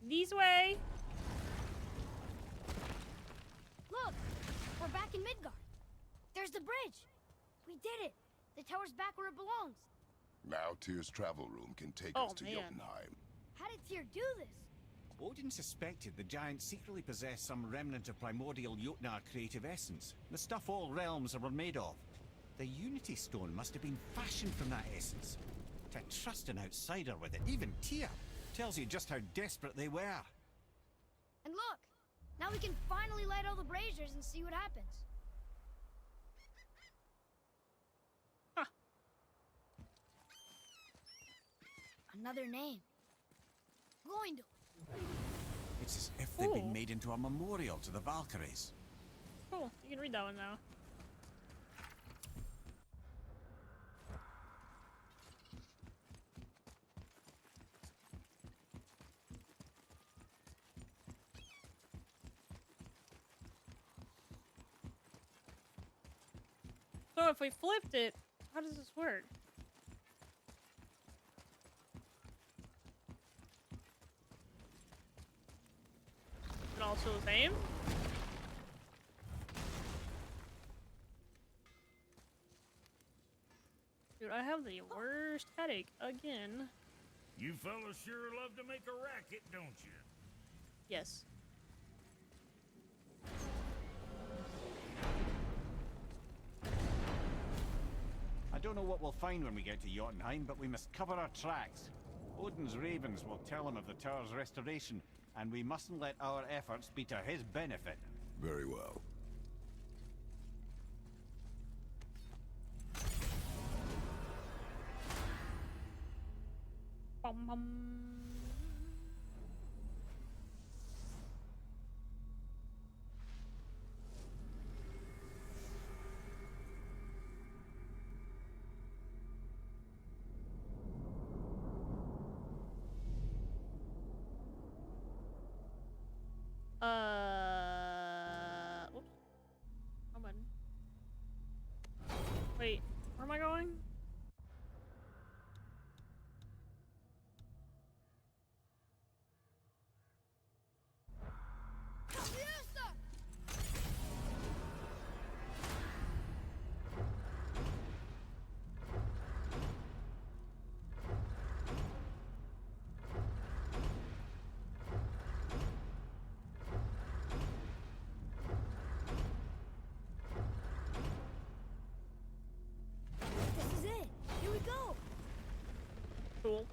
This way. Look, we're back in Midgard. There's the bridge. We did it. The tower's back where it belongs. Now Tyr's travel room can take Oh, us to man. Jotunheim. How did Tyr do this? Odin suspected the giant secretly possessed some remnant of primordial Jotnar creative essence, the stuff all realms were made of. The Unity Stone must have been fashioned from that essence. To trust an outsider with it, even Tyr, tells you just how desperate they were. And look, now we can finally light all the braziers and see what happens. Huh. Another name. Gloindor. It's as if they've been Ooh. made into a memorial to the Valkyries. Cool. You can read that one now. So if we flipped it, how does this work? It also the same? Dude, I have the worst headache again. You fellas sure love to make a racket, don't you? Yes. I don't know what we'll find when we get to Jotunheim, but we must cover our tracks. Odin's ravens will tell him of the tower's restoration, and we mustn't let our efforts be to his benefit. Very well. Bum, bum. Oops. Wrong button. Wait, where am I going? This is it. Here we go. Cool.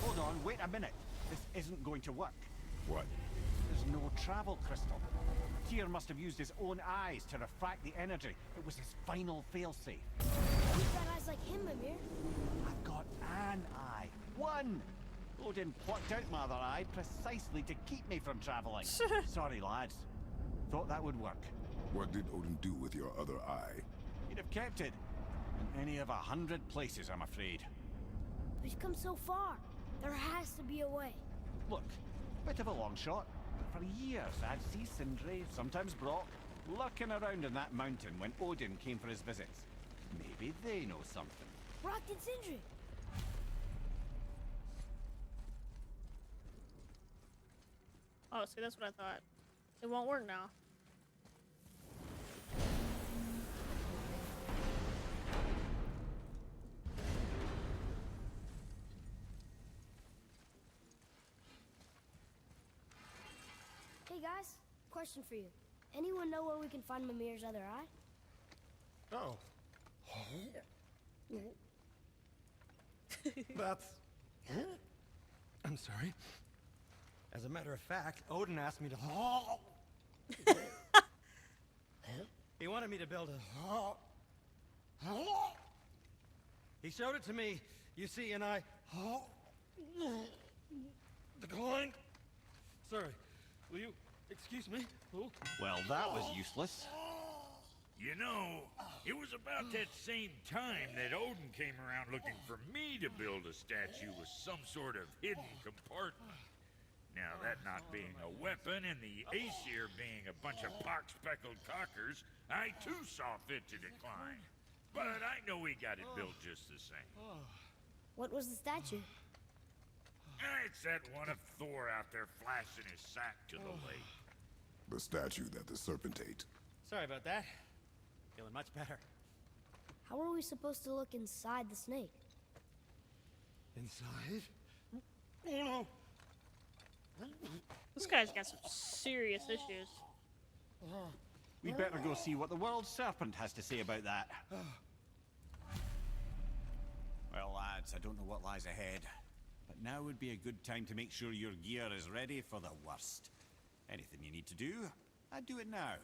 Hold on, wait a minute. This isn't going to work. What? There's no travel crystal. Tyr must have used his own eyes to refract the energy. It was his final failsafe. You've got eyes like him, Mimir. I've got an eye. One! Odin plucked out my other eye precisely to keep me from traveling. Sorry, lads. Thought that would work. What did Odin do with your other eye? He'd have kept it. In any of 100 places, I'm afraid. We've come so far. There has to be a way. Look, bit of a long shot. For years, I'd see Sindri, sometimes Brock, lurking around in that mountain when Odin came for his visits. Maybe they know something. Brock and Sindri. Oh, see, that's what I thought. It won't work now. Hey guys, question for you. Anyone know where we can find Mimir's other eye? Oh. That's... I'm sorry. As a matter of fact, Odin asked me to... He wanted me to build a... He showed it to me, you see, and I... declined. Sorry. Will you excuse me? Oh. Well, that was useless. You know, it was about that same time that Odin came around looking for me to build a statue with some sort of hidden compartment. Now, that not being a weapon and the Aesir being a bunch of pox-speckled cockers, I too saw fit to decline. But I know we got it built just the same. What was the statue? It's that one of Thor out there flashing his sack to the lake. The statue that the serpent ate. Sorry about that. Feeling much better. How are we supposed to look inside the snake? Inside? Oh no! This guy's got some serious issues. We'd better go see what the world serpent has to say about that. Well, lads, I don't know what lies ahead, but now would be a good time to make sure your gear is ready for the worst. Anything you need to do, I'd do it now.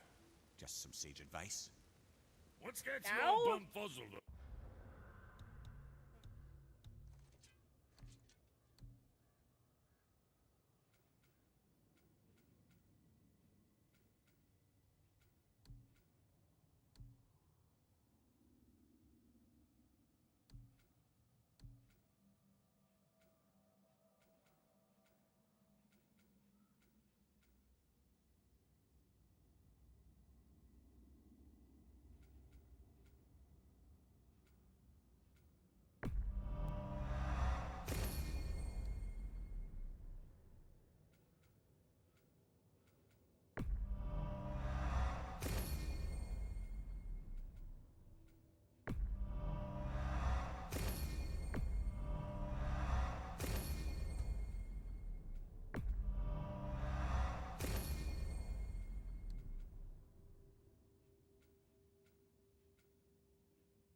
Just some sage advice. What's got you Ow. all bumfuzzled?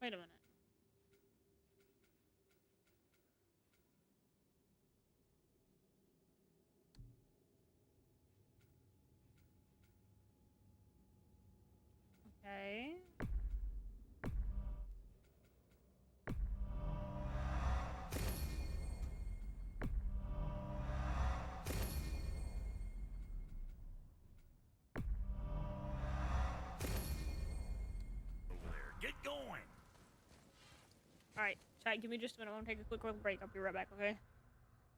Wait a minute. Okay. Over there. Get going! Alright, chat, give me just a minute. I'm gonna take a quick little break. I'll be right back, okay?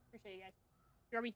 Appreciate you guys. Jeremy.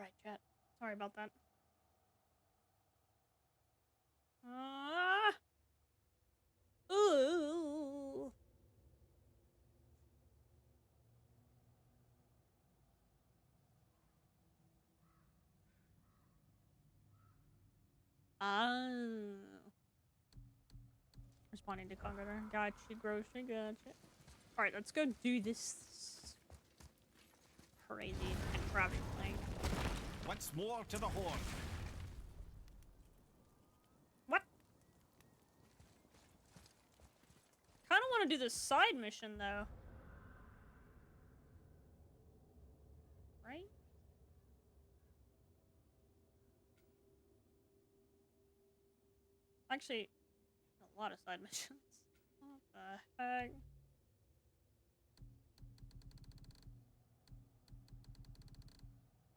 Alright, chat. Sorry about that. Ah! Ooh! Oh. Responding to Conqueror. Gotcha, Grocery, gotcha. Alright, let's go do this crazy and crowded thing. Once more to the horn. What? Kinda wanna do this side mission though. Right? Actually, a lot of side missions. What the heck?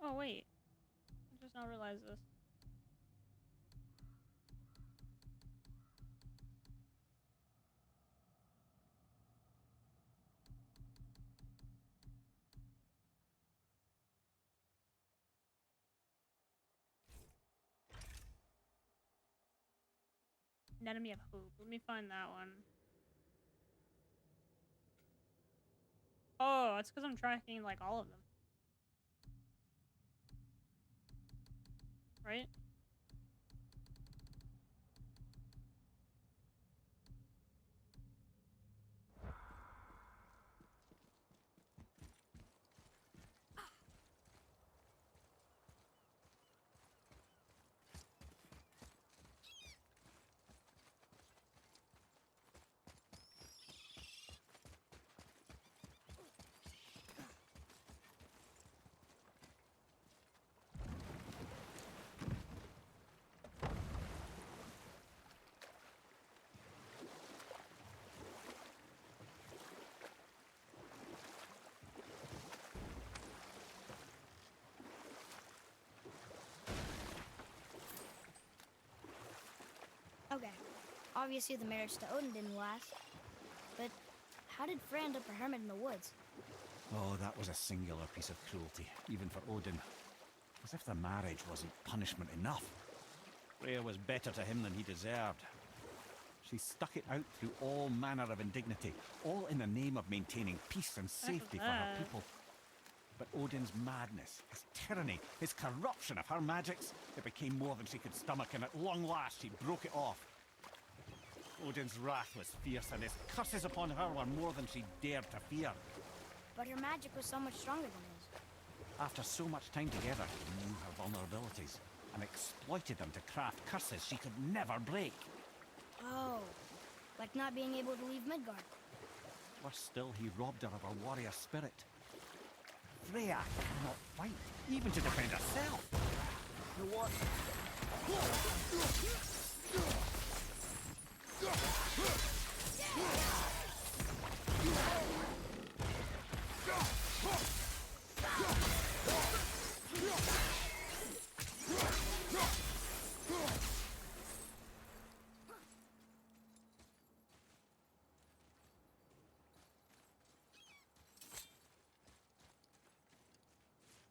Oh wait, I just now realized this. An enemy of hope. Let me find that one. Oh, it's because I'm tracking like all of them. Right? Okay, obviously the marriage to Odin didn't last. But how did Frey end up a hermit in the woods? Oh, that was a singular piece of cruelty, even for Odin. As if the marriage wasn't punishment enough. Freya was better to him than he deserved. She stuck it out through all manner of indignity, all in the name of maintaining peace and safety for her people. But Odin's madness, his tyranny, his corruption of her magics, it became more than she could stomach, and at long last she broke it off. Odin's wrath was fierce, and his curses upon her were more than she dared to fear. But her magic was so much stronger than his. After so much time together, he knew her vulnerabilities, and exploited them to craft curses she could never break. Oh, like not being able to leave Midgard. Worse still, he robbed her of her warrior spirit. Freya cannot fight, even to defend herself. What?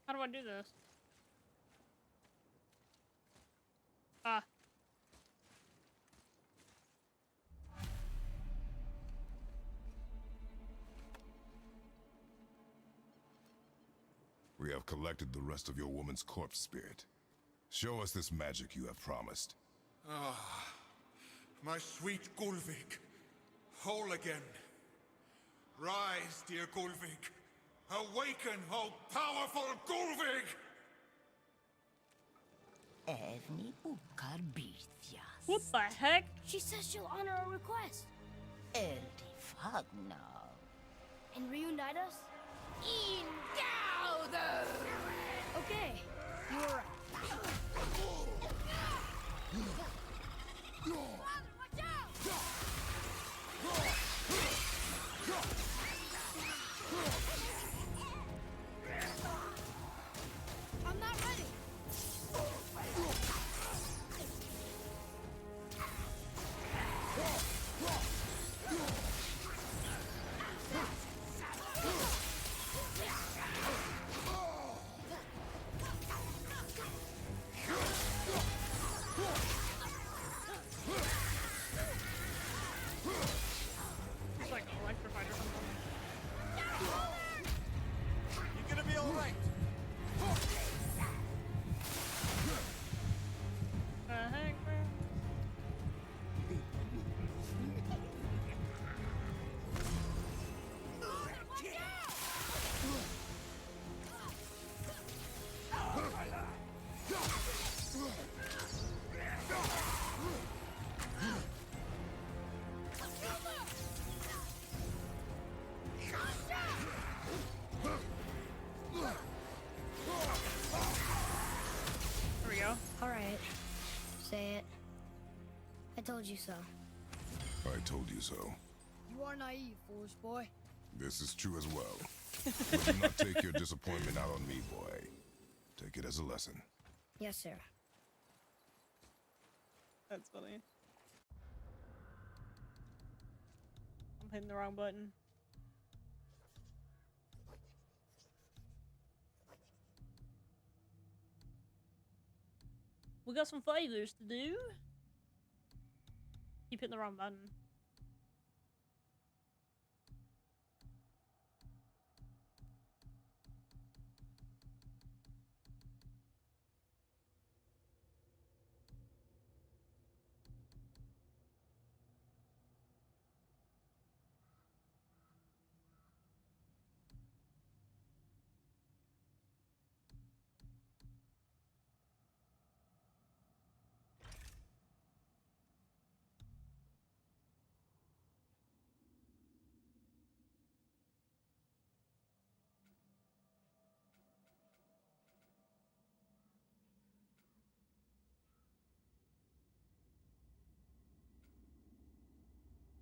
How do I do this? Ah. We have collected the rest of your woman's corpse spirit. Show us this magic you have promised. Ah, my sweet Gulvik, whole again. Rise, dear Gulvik. Awaken, oh powerful Gulvik! Evni ukar bitjas. What the heck? She says she'll honor our request. Eldi fagna. And reunite us? In gauder! Okay, you were right. I'm not ready. told you so. I told you so. You are naive, foolish boy. This is true as well. But do not take your disappointment out on me, boy. Take it as a lesson. Yes, sir. That's funny. I'm hitting the wrong button. We got some favors to do. Keep hitting the wrong button.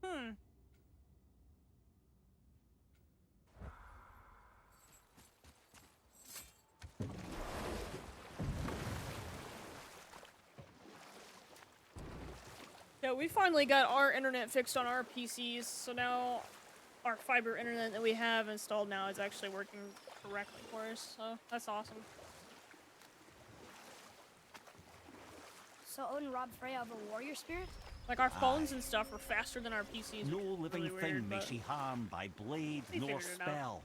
Hmm. Yeah, we finally got our internet fixed on our PCs, so now our fiber internet that we have installed now is actually working correctly for us, so that's awesome. So Odin robbed Freya of a warrior spirit? Like, our phones and stuff are faster than our PCs. No which is living really thing weird, may but she harm by blade we nor figured it out. spell.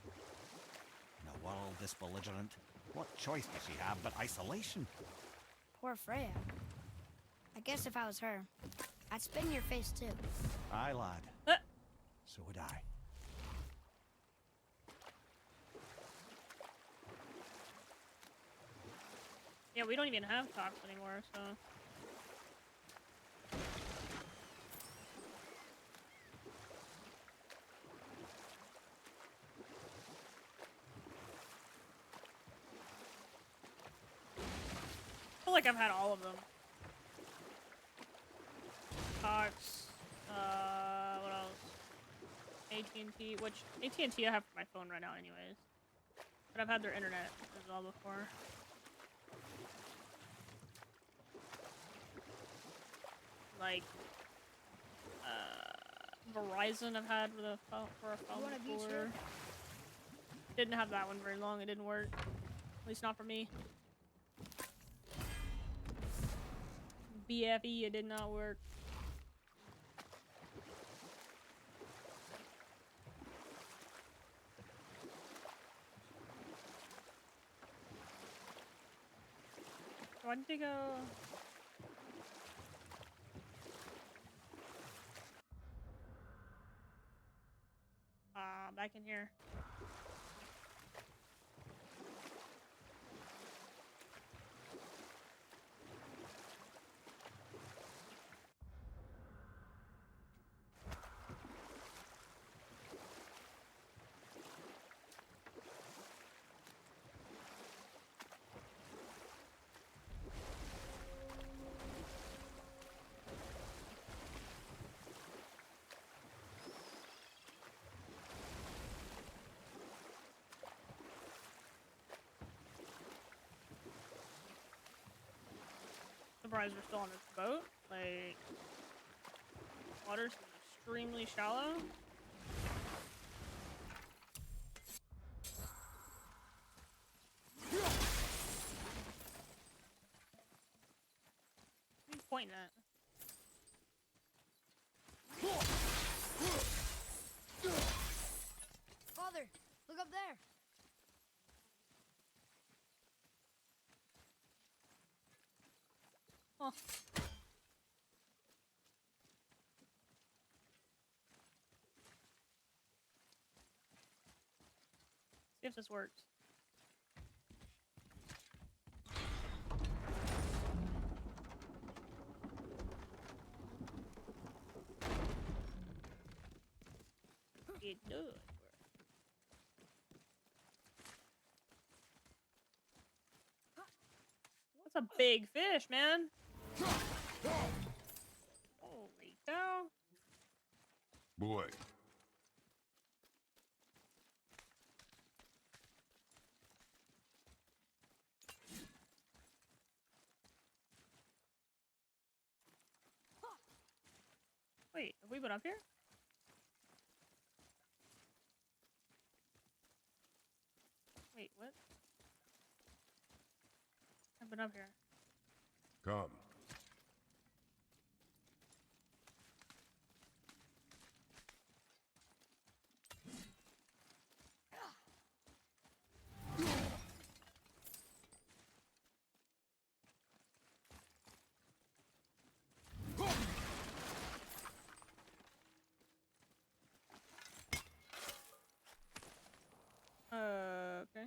In a world this belligerent, what choice does she have but isolation? Poor Freya. I guess if I was her, I'd spit in your face too. Aye, lad. Uh, So would I. yeah, we don't even have talks anymore, so... I feel like I've had all of them. Cox, what else? AT&T, which AT&T I have for my phone right now anyways. But I've had their internet as well before. Like, Verizon I've had with a phone, for a phone want a beach before. here? Didn't have that one very long, it didn't work. At least not for me. BFE, it did not work. Why did they go? Back in here. Surprised we're still on this boat. Like, water's extremely shallow. What are you pointing at? Father, look up there. Oh. See if this works. It does work. That's a big fish, man. Holy Boy. Wait, have we been up here? Wait, what? I've been up here. Come. Okay.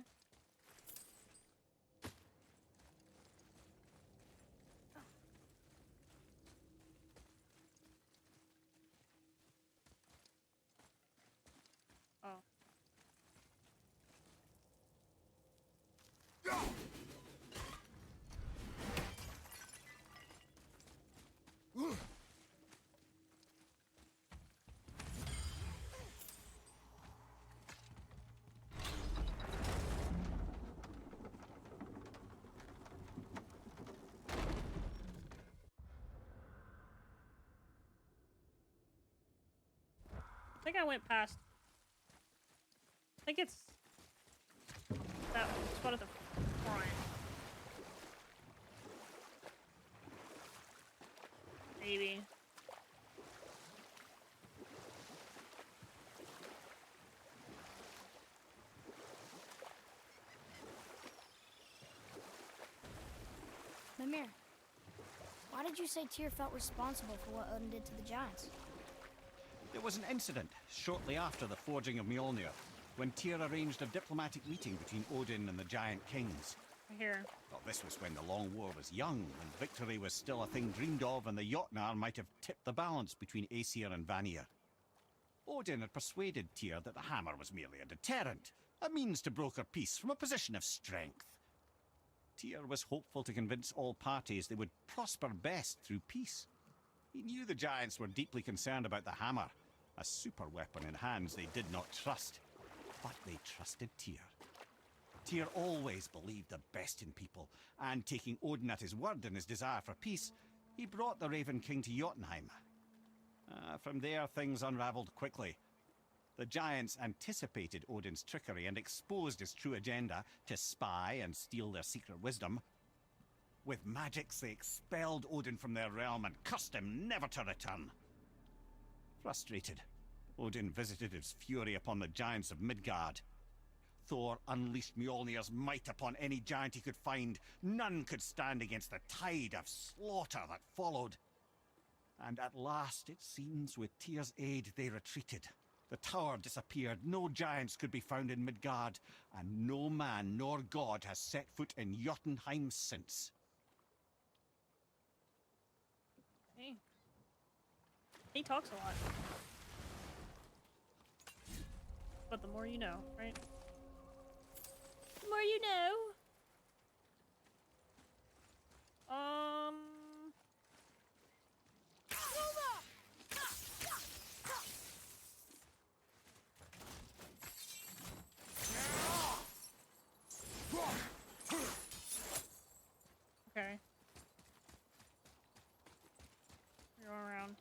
Oh. I think I went past. I think it's that spot at the front. Maybe. Mimir, why did you say Tyr felt responsible for what Odin did to the giants? There was an incident shortly after the forging of Mjolnir, when Tyr arranged a diplomatic meeting between Odin and the giant kings. Here. Well, this was when the Long War was young, when victory was still a thing dreamed of, and the Jotnar might have tipped the balance between Aesir and Vanir. Odin had persuaded Tyr that the hammer was merely a deterrent, a means to broker peace from a position of strength. Tyr was hopeful to convince all parties they would prosper best through peace. He knew the giants were deeply concerned about the hammer, a super weapon in hands they did not trust. But they trusted Tyr. Tyr always believed the best in people, and taking Odin at his word in his desire for peace, he brought the Raven King to Jotunheim. From there, things unraveled quickly. The giants anticipated Odin's trickery and exposed his true agenda to spy and steal their secret wisdom. With magics, they expelled Odin from their realm and cursed him never to return. Frustrated, Odin visited his fury upon the giants of Midgard. Thor unleashed Mjolnir's might upon any giant he could find. None could stand against the tide of slaughter that followed. And at last, it seems, with Tyr's aid, they retreated. The tower disappeared, no giants could be found in Midgard, and no man nor god has set foot in Jotunheim since. Hey. He talks a lot. But the more you know, right? The more you know. Okay. Go around.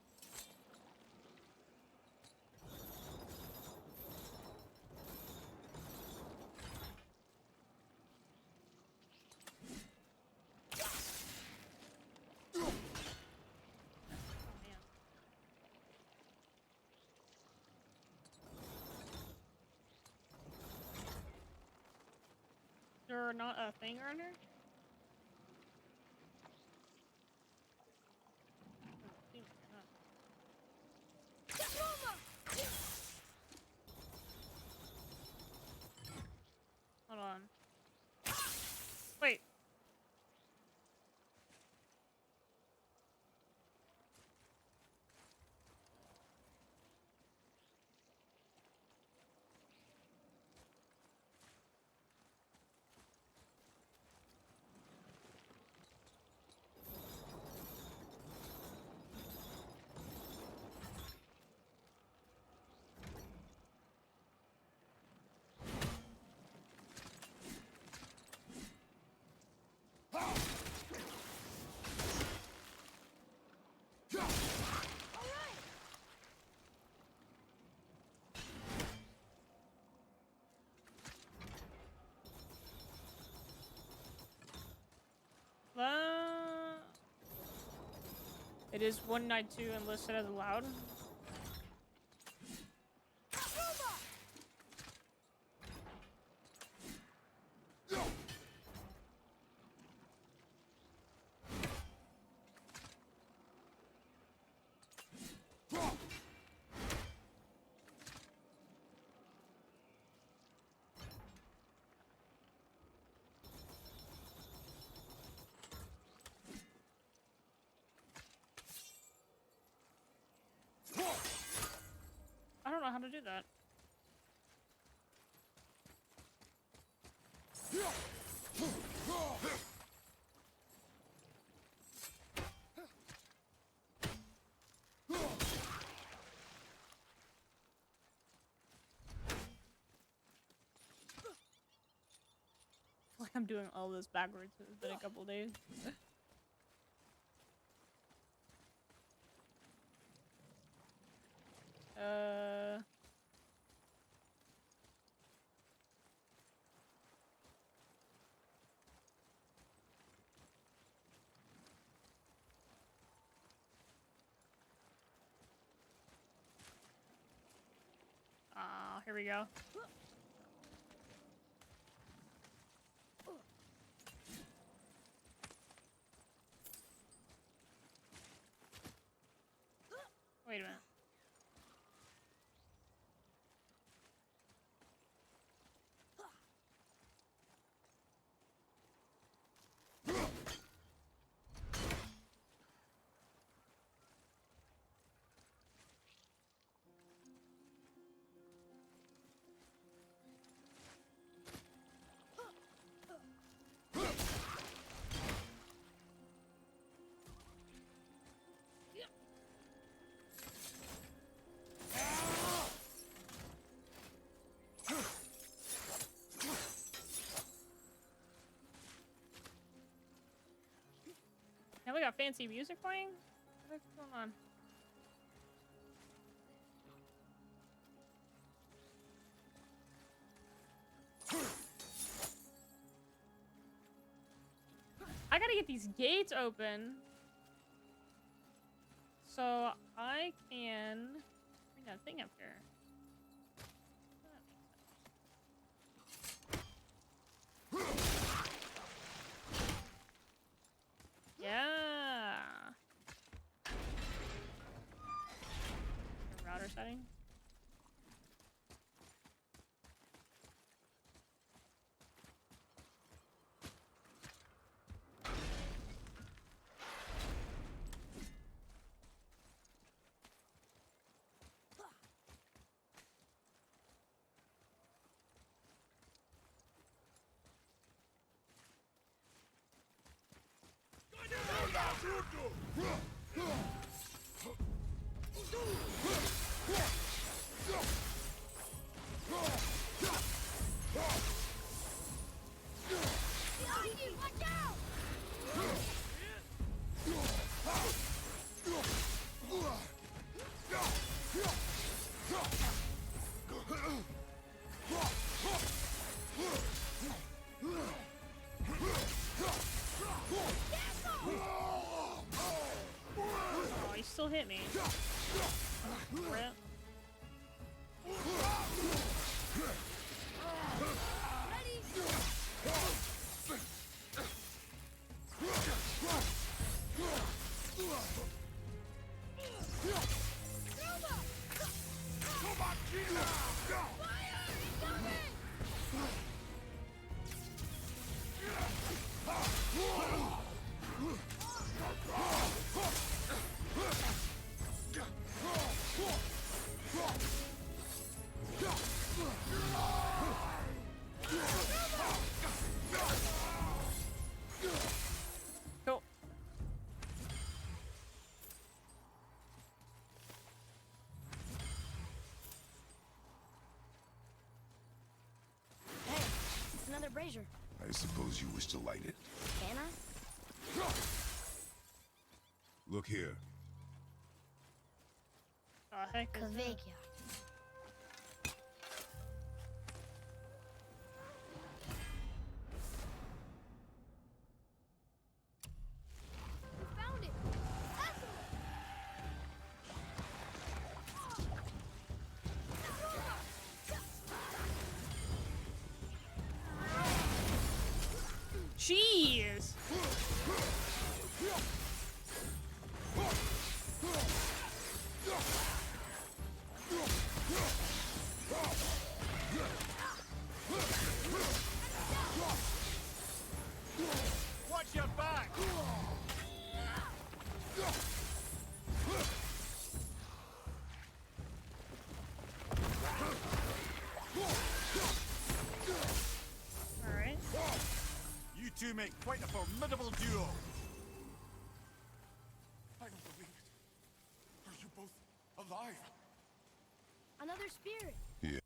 There not a thing around here? Hold on. Wait. It is 192 and listed as allowed. I don't know how to do that. Like I'm doing all this backwards. It's been a couple days. Here we go. Wait a minute. Now we got fancy music playing? What's going on? I gotta get these gates open so I can bring that thing up here. Yeah. Router setting. Oh, he still hit me. Rip. Cool. Hey, it's another brazier. I suppose you wish to light it. Can I? Look here. Heck is that? Kavekya. We found it! Excellent! Alright. You two make quite a formidable duo. I don't believe it. Are you both alive? Another spirit. Yeah.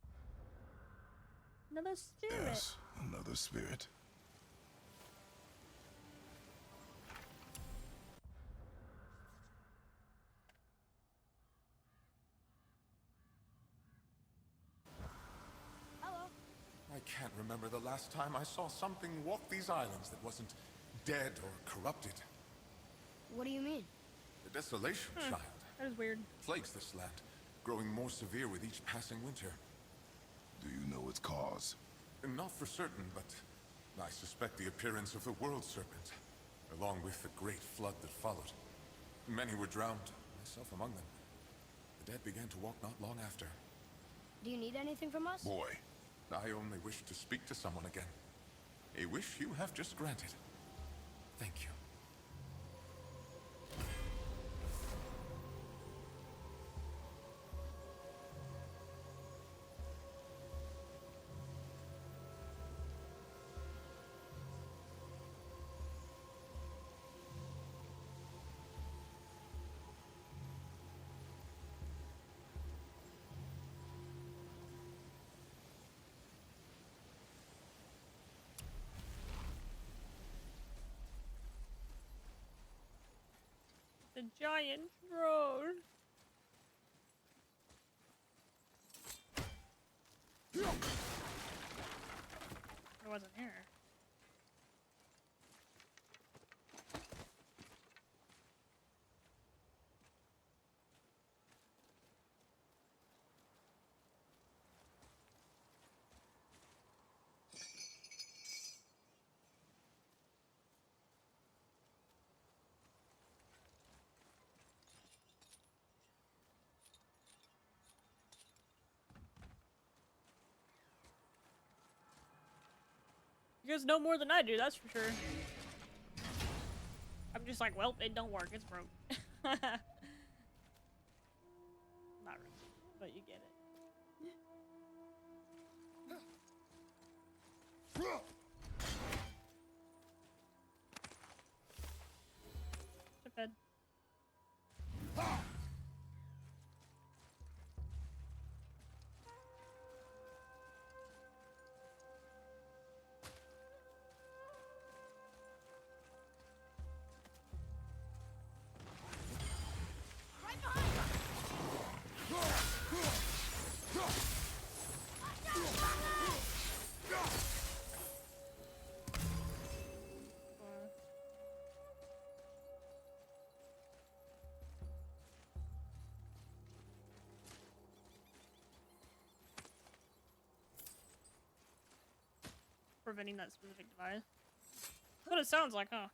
Another spirit. Yes, another spirit. Hello. I can't remember the last time I saw something walk these islands that wasn't dead or corrupted. What do you mean? The desolation, child, That was weird. plagues this land, growing more severe with each passing winter. Do you know its cause? Not for certain, but I suspect the appearance of the World Serpent, along with the great flood that followed. Many were drowned, myself among them. The dead began to walk not long after. Do you need anything from us? Boy, I only wish to speak to someone again. A wish you have just granted. Thank you. The giant drone. It wasn't here. You guys know more than I do, that's for sure. I'm just like, well, it don't work, it's broke. Not really, but you get it. To bed. Preventing that specific device. That's what it sounds like, huh?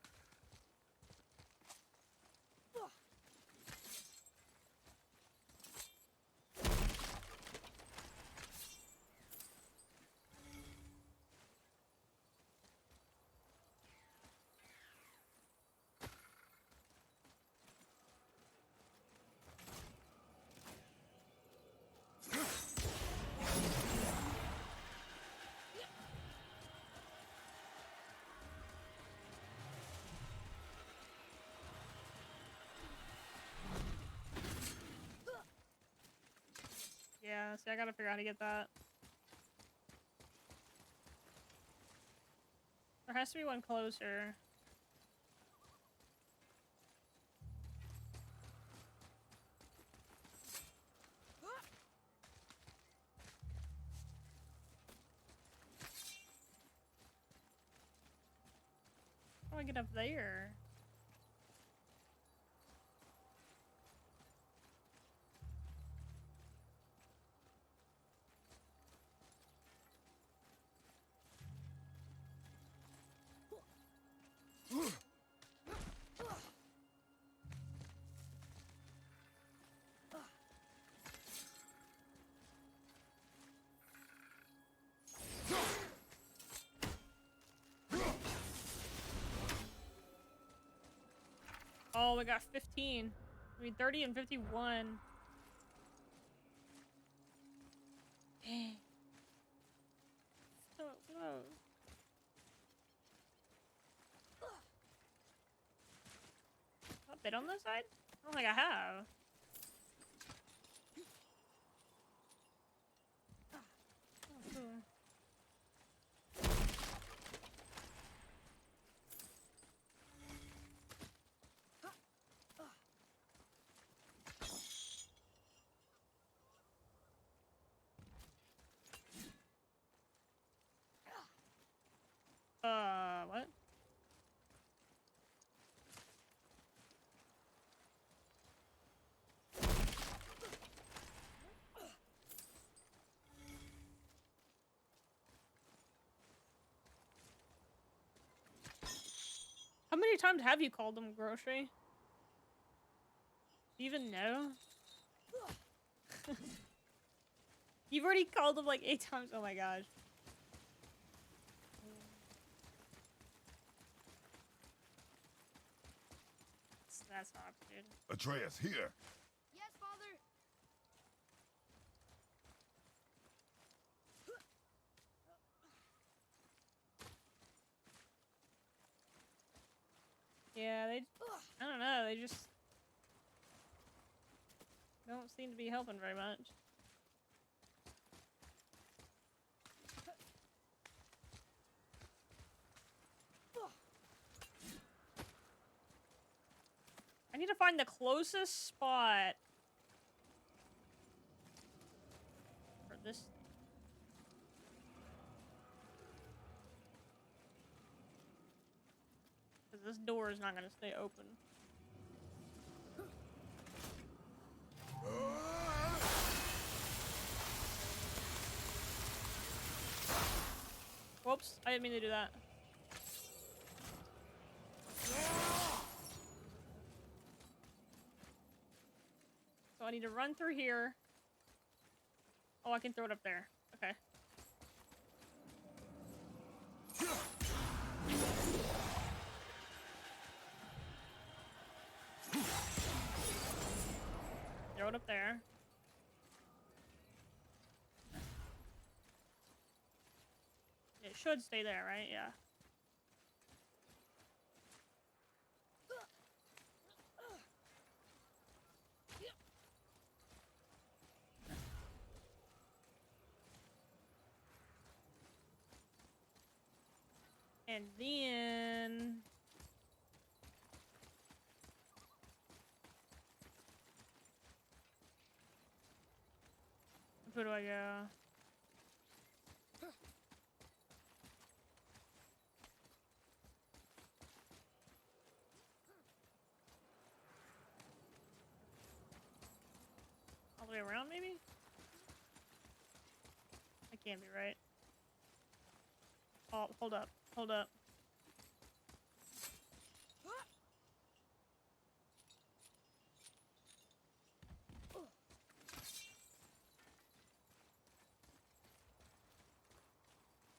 Yeah, see, I gotta figure out how to get that. There has to be one closer. How do I get up there? Oh, we got 15. I mean, 30 and 51. Dang. Oh. Have I been on this side? I don't think I have. Oh, cool. What? How many times have you called them grocery? Do you even know? You've already called them like 8 times. Oh my gosh. That's not good. Atreus, here. Yes, Father. Yeah, I don't know, they just don't seem to be helping very much. I need to find the closest spot for this. Because this door is not going to stay open. Whoops, I didn't mean to do that. So I need to run through here. Oh, I can throw it up there. Okay. Throw it up there. It should stay there, right? Yeah. And then... where do I go? All the way around, maybe? That can't be right. Oh, hold up. Hold up.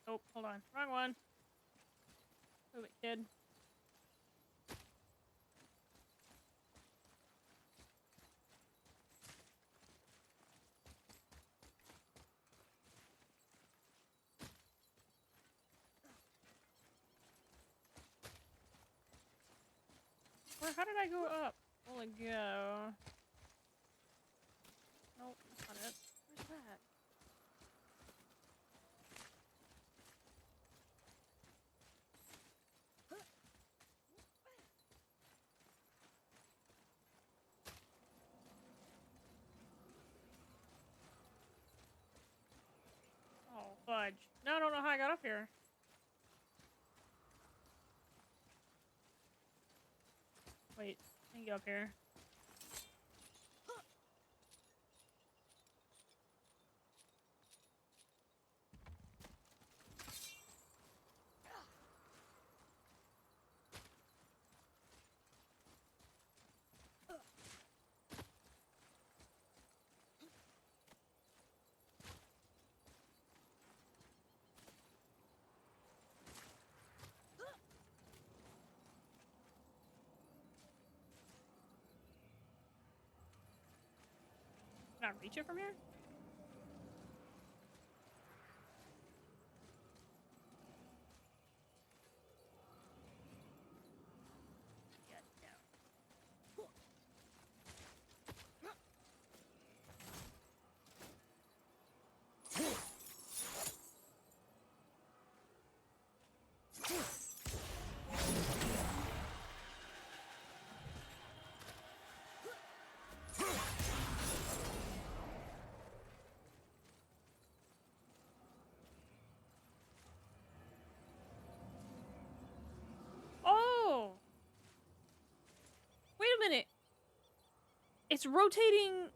Oh, hold on. Wrong one. Move it, kid. How did I go up? Holy go. Nope, that's not it. Where's that? Oh, fudge. Now I don't know how I got up here. Wait, I can get up here. Can I reach it from here? It's rotating.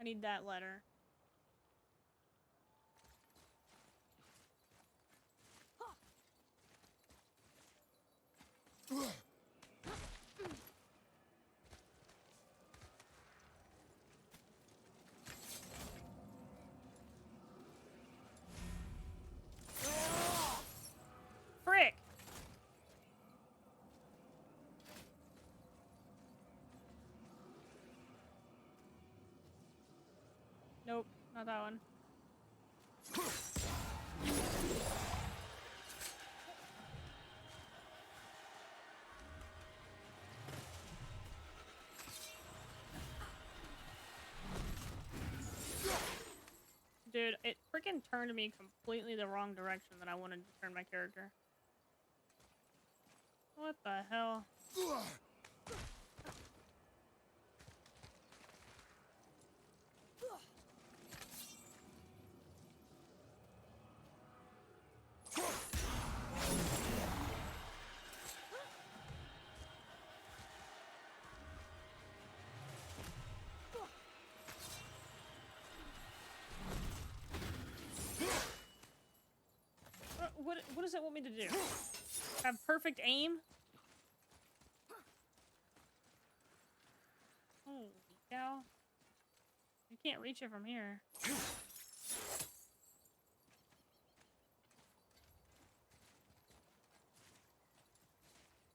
I need that letter. Frick! Nope, not that one. Dude, it freaking turned me completely the wrong direction that I wanted to turn my character. What the hell? What does it want me to do? Have perfect aim? Holy cow. You can't reach it from here.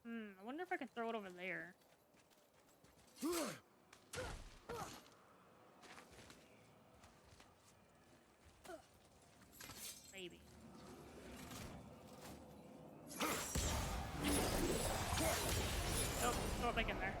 I wonder if I can throw it over there. Maybe. Nope, throw it back in there.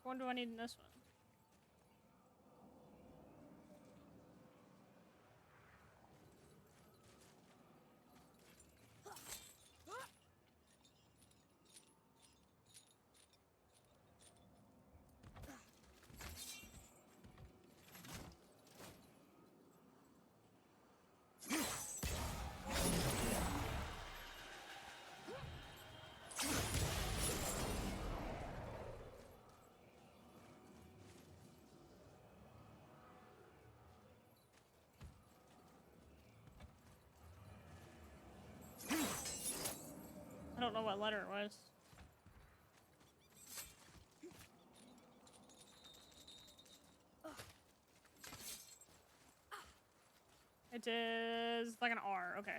What do I need in this one? I don't know what letter it was. It is like an R, okay.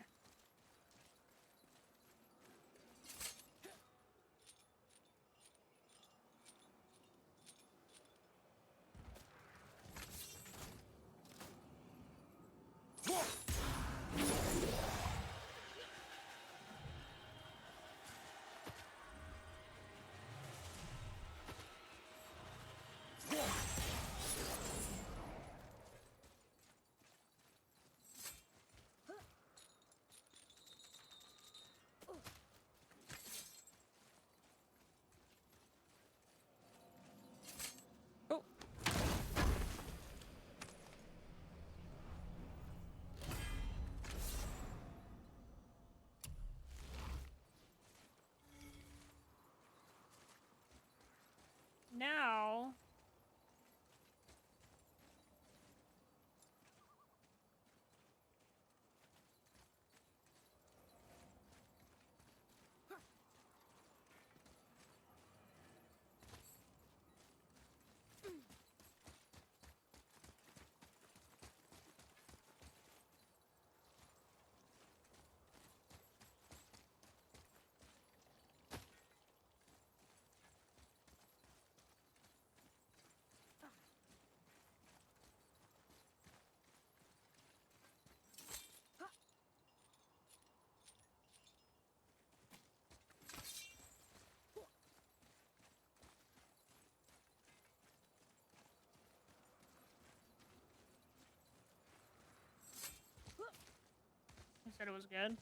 said it was good.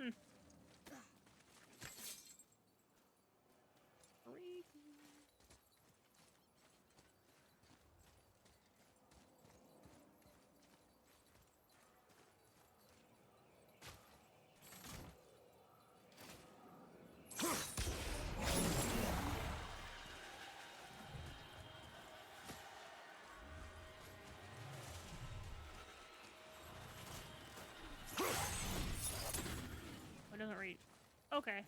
Hmm. It doesn't reach. Okay.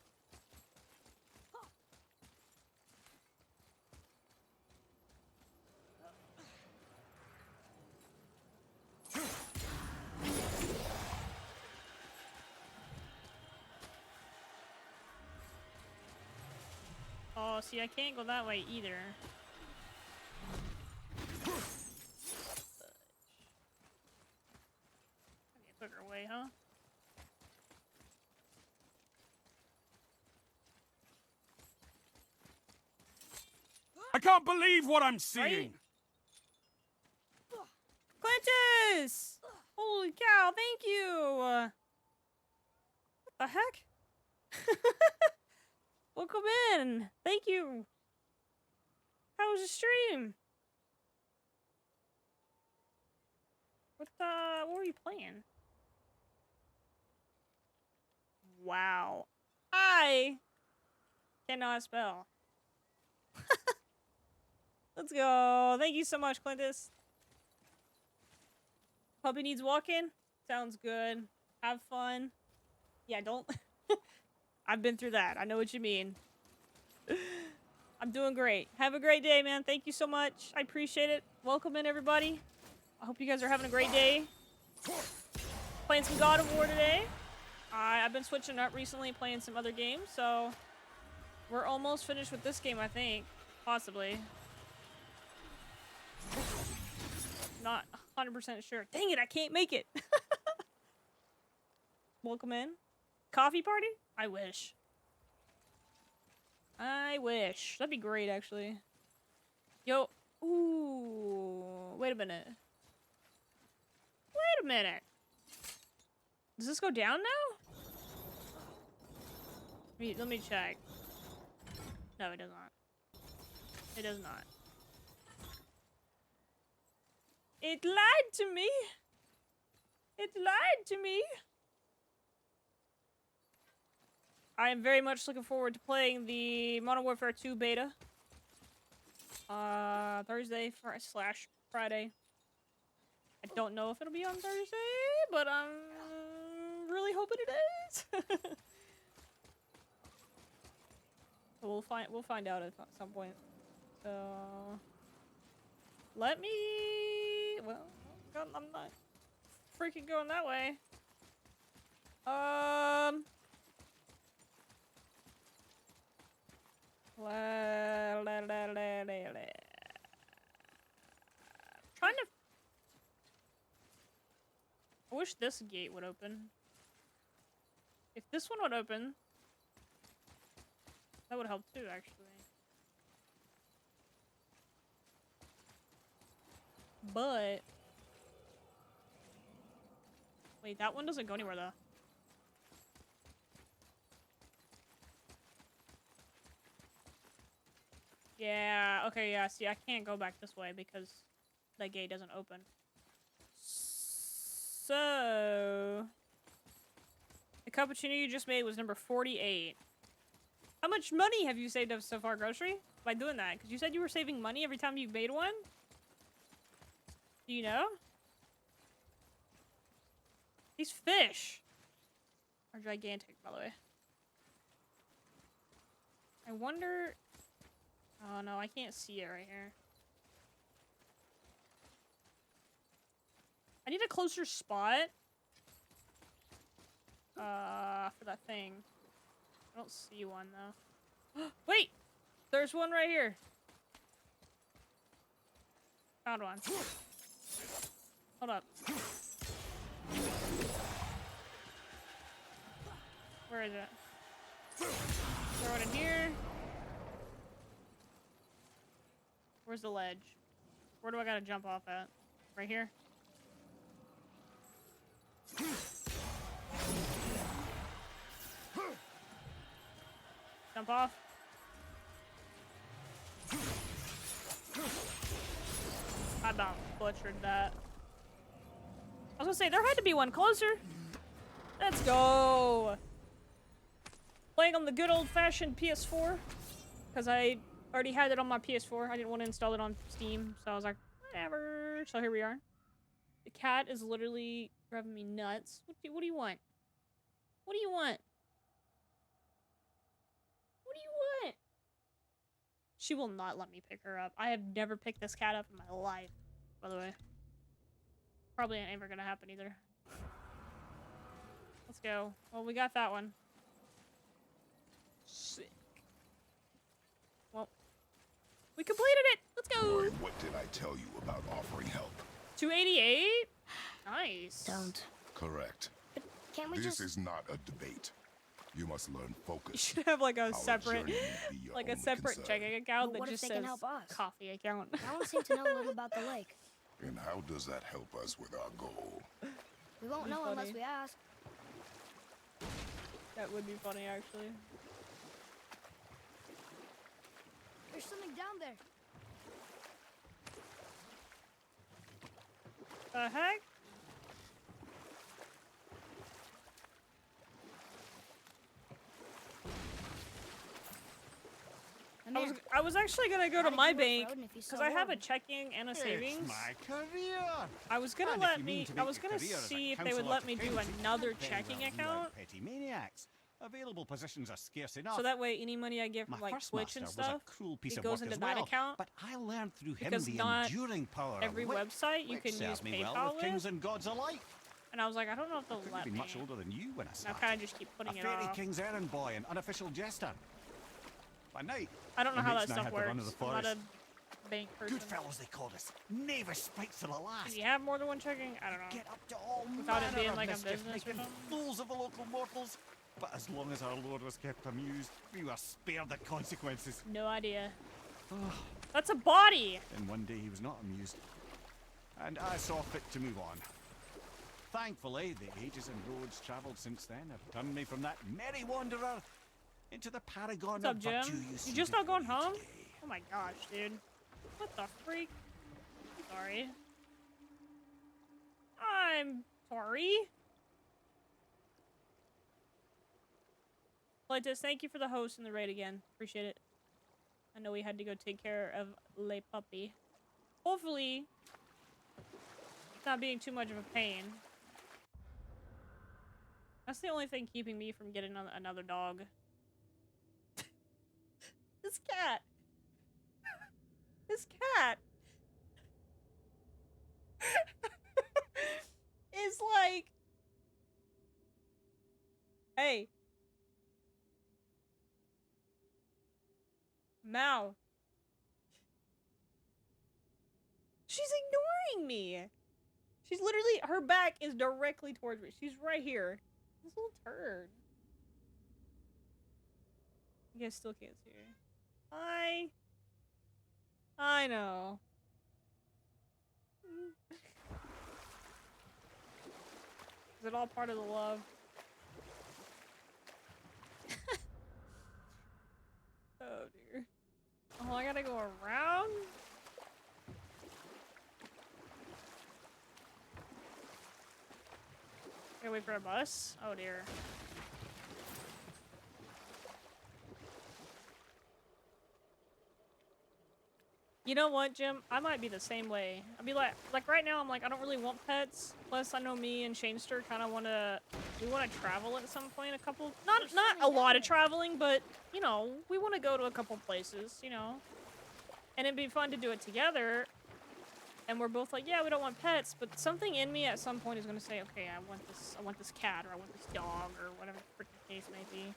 Oh, see, I can't go that way either. Maybe a quicker way, huh? I can't believe what I'm seeing! Quintus! Holy cow, thank you! What the heck? Welcome in! Thank you! How was the stream? What were you playing? Wow. I cannot spell. Let's go. Thank you so much, Clintus. Puppy needs walking? Sounds good. Have fun. Yeah, don't... I've been through that. I know what you mean. I'm doing great. Have a great day, man. Thank you so much. I appreciate it. Welcome in, everybody. I hope you guys are having a great day. Playing some God of War today. I've been switching up recently, playing some other games, so... We're almost finished with this game, I think. Possibly. Not 100% sure. Dang it, I can't make it. Welcome in. Coffee party? I wish. I wish. That'd be great, actually. Yo. Ooh. Wait a minute. Wait a minute. Does this go down now? Let me check. No, it does not. It does not. It lied to me. It lied to me. I am very much looking forward to playing the Modern Warfare 2 beta. Thursday slash Friday. I don't know if it'll be on Thursday, but I'm really hoping it is. So we'll find out at some point. So let me. Well, I'm not freaking going that way. Trying to. I wish this gate would open. If this one would open, that would help too, actually. But wait, that one doesn't go anywhere though. Yeah, okay, yeah, see, I can't go back this way because that gate doesn't open. So the cappuccino you just made was number 48. How much money have you saved up so far, Grocery, by doing that? Because you said you were saving money every time you made one? Do you know? These fish are gigantic, by the way. I wonder... Oh no, I can't see it right here. I need a closer spot. For that thing. I don't see one though. Wait! There's one right here. Found one. Hold up. Where is it? Throw it in here. Where's the ledge? Where do I gotta jump off at? Right here? Jump off. I about butchered that. I was gonna say, there had to be one closer. Let's go. Playing on the good old-fashioned PS4. Because I already had it on my PS4. I didn't want to install it on Steam. So I was like, whatever. So here we are. The cat is literally driving me nuts. What do you want? What do you want? What do you want? She will not let me pick her up. I have never picked this cat up in my life, by the way. Probably ain't ever gonna happen either. Let's go. Well, we got that one. Sick. Well, we completed it! Let's go! Lord, what did I tell you about offering help? 288? Nice. Don't. Correct. But can't we This just... is not a debate. You must learn You focus. should have like a Our separate, journey need be your like a only separate concern. checking account But that what if just they says can help us? coffee account. I want to seem to know a little about the lake. And how does that help us with our goal? We won't know unless we ask. That would be funny, actually. There's something down there. The heck? I was actually gonna go to my bank because I have a checking and a savings. It's my career. I was gonna And if let you mean me. to I make was a gonna career as a see if they would counsellor let to me do creditors, another then checking we'll rule account, out petty maniacs. Available positions are scarce enough. so that way any money I get My from like first Twitch master and was stuff, a cruel piece it of goes work into as that well, account. but I learned through him Because the not enduring power every of wit, website you which can served use me well PayPal with kings with. and gods alike. And I was like, I don't know if they'll Couldn't let be me. much older than you when I And I started. kind of just keep A putting it fairy off. king's errand boy, an unofficial jester. By night, I don't know my how mates that and I stuff had the run of works. the I'm not a forest. bank person. Good fellows, they called us. Never spikes to the last. Do you have more than one checking? I don't know. Get up to all Without it manner being of like a mischief, business or making something? fools of the local mortals. But as long as our lord was kept amused, we were spared the consequences. No idea. That's a body! Then one day he was not amused, and I saw fit to move on. Thankfully, the ages and roads travelled since then have turned me from that merry wanderer into the paragon What's up, of Jim? virtue You see just not before going you home? today. Oh my gosh, dude. What the freak? I'm sorry. I'm sorry. Playtest, thank you for the host and the raid again. Appreciate it. I know we had to go take care of Le Puppy. Hopefully, it's not being too much of a pain. That's the only thing keeping me from getting another dog. This cat. This cat. is like... Hey. Mao. She's ignoring me. She's literally, her back is directly towards me. She's right here. This little turd. You guys still can't see her. Hi. I know. Is it all part of the love? Oh dear. Oh, I gotta go around? Gotta wait for a bus? Oh dear. You know what, Jim? I might be the same way. I'd be like right now I'm like, I don't really want pets. Plus I know me and Shanester kinda we wanna travel at some point, not a lot of traveling, but you know, we wanna go to a couple places, you know. And it'd be fun to do it together. And we're both like, yeah, we don't want pets, but something in me at some point is gonna say, okay, I want this cat, or I want this dog, or whatever the freaking case may be.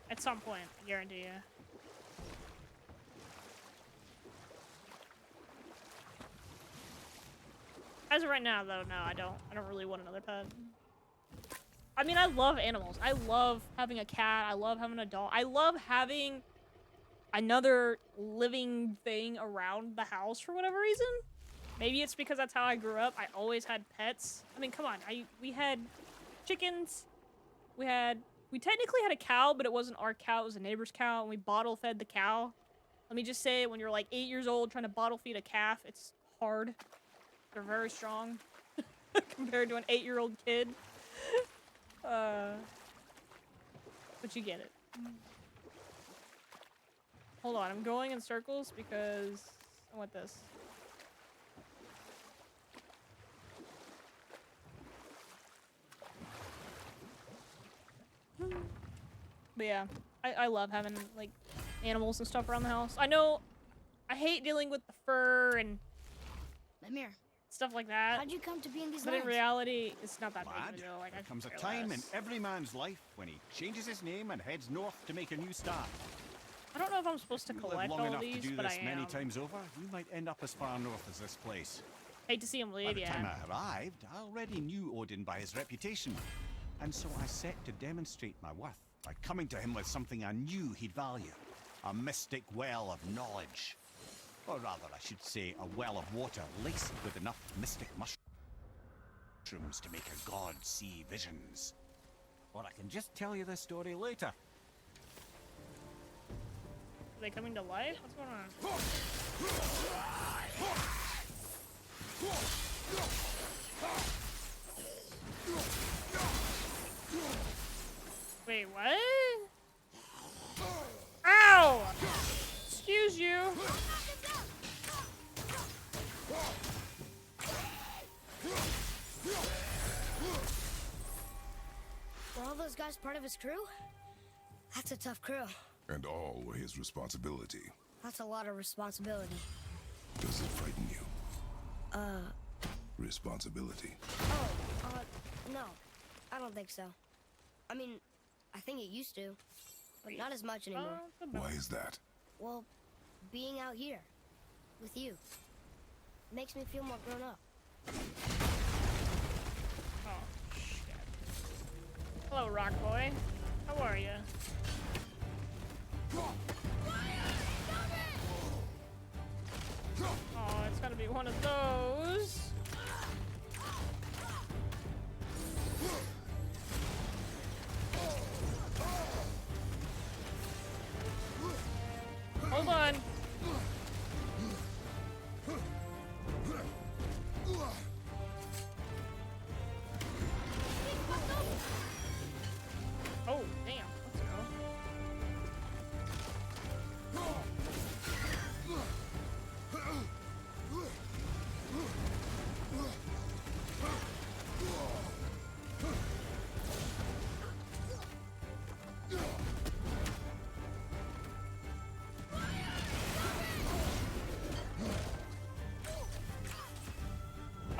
At some point, I guarantee you. As of right now, though, no, I don't. I don't really want another pet. I mean, I love animals. I love having a cat. I love having a dog. I love having another living thing around the house for whatever reason. Maybe it's because that's how I grew up. I always had pets. I mean, come on. We had chickens. We had We technically had a cow, but it wasn't our cow, it was a neighbor's cow, and we bottle fed the cow. Let me just say, when you're like 8 years old trying to bottle feed a calf, it's hard. They're very strong compared to an 8-year-old kid. But you get it. Hold on, I'm going in circles because I want this. But yeah, I love having like animals and stuff around the house. I know I hate dealing with the fur and Lemire, stuff like that. how'd you come to be in these But in lands? reality, it's not that big Lad, of a deal. Like, there I comes a could care time in less. every man's life when he changes his name and heads north to make a new start. I don't know if I'm supposed to If you live collect long all enough these, to do but this I many am. times over, you might end up as far north as this place. Hate to see him By leave, the yeah. time I arrived, I already knew Odin by his reputation, and so I set to demonstrate my worth by coming to him with something I knew he'd value. A mystic well of knowledge. Or rather, I should say, a well of water laced with enough mystic mushrooms to make a god see visions. Or I can just tell you this story later. Are they coming to life? What's going on? Wait, what? Ow! Excuse you. Were all those guys part of his crew? That's a tough crew. And all were his responsibility. That's a lot of responsibility. Does it frighten you? Responsibility. No. I don't think so. I mean, I think it used to, but not as much anymore. Why is that? Well, being out here with you makes me feel more grown up. Oh, shit. Hello, Rock Boy. How are you? Oh, it's gotta be one of those. Hold on. Oh, damn. Let's go.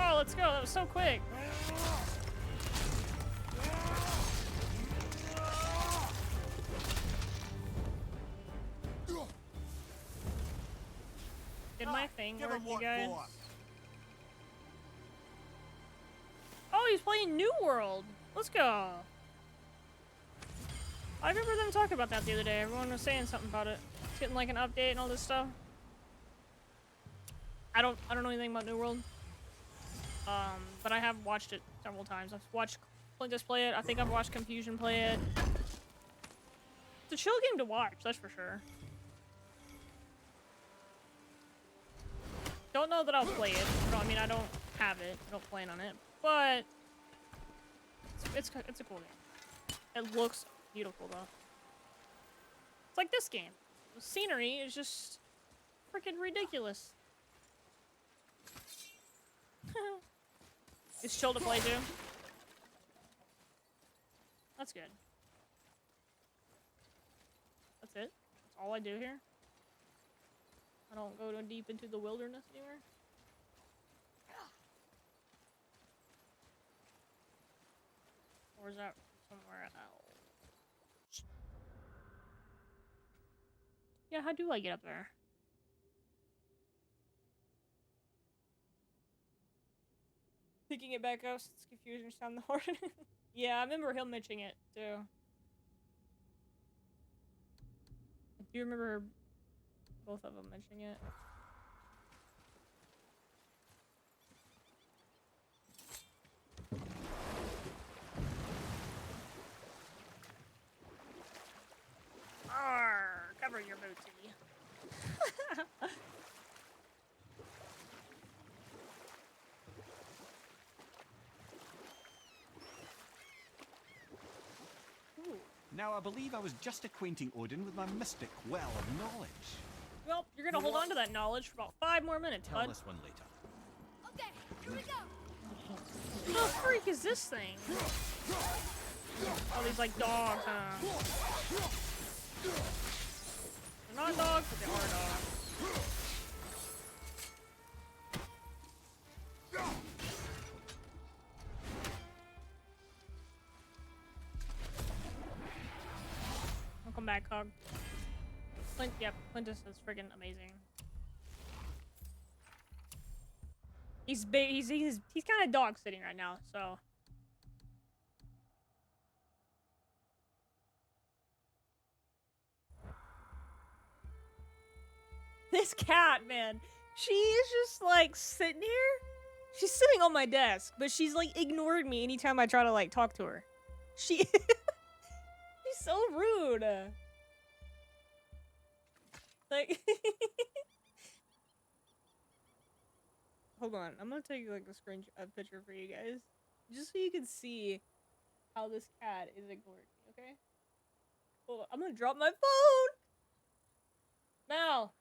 Oh, let's go. That was so quick. Did my thing Give work, him you what guys? for. Oh, he's playing New World. Let's go. I remember them talking about that the other day. Everyone was saying something about it. It's getting like an update and all this stuff. I don't know anything about New World. But I have watched it several times. I've watched Clintus play it. I think I've watched Confusion play it. It's a chill game to watch, that's for sure. Don't know that I'll play it. I mean, I don't have it. I don't plan on it. But it's a cool game. It looks beautiful though. It's like this game. The scenery is just freaking ridiculous. It's chill to play too. That's good. That's it. That's all I do here. I don't go too deep into the wilderness anywhere. Or is that somewhere else? Yeah, how do I get up there? Picking it back up since confusion sound the hard. Yeah, I remember him mentioning it too. I do remember both of them mentioning it. Now, I believe I was just acquainting Odin with my mystic well of knowledge. Well, you're gonna hold on to that knowledge for about 5 more minutes, Tell bud. this one later. Okay, here we go. What the freak is this thing? Oh, these like dogs, huh? They're not dogs, but they are dogs. Welcome back, Hog. Clint, yep, Clintus is friggin' amazing. He's big. He's kind of dog sitting right now, so. This cat, man, she is just like sitting here. She's sitting on my desk, but she's like ignored me anytime I try to like talk to her. She's so rude. Like, hold on, I'm gonna take like a picture for you guys, just so you can see how this cat is ignoring me. Okay, hold on, I'm gonna drop my phone. Mal.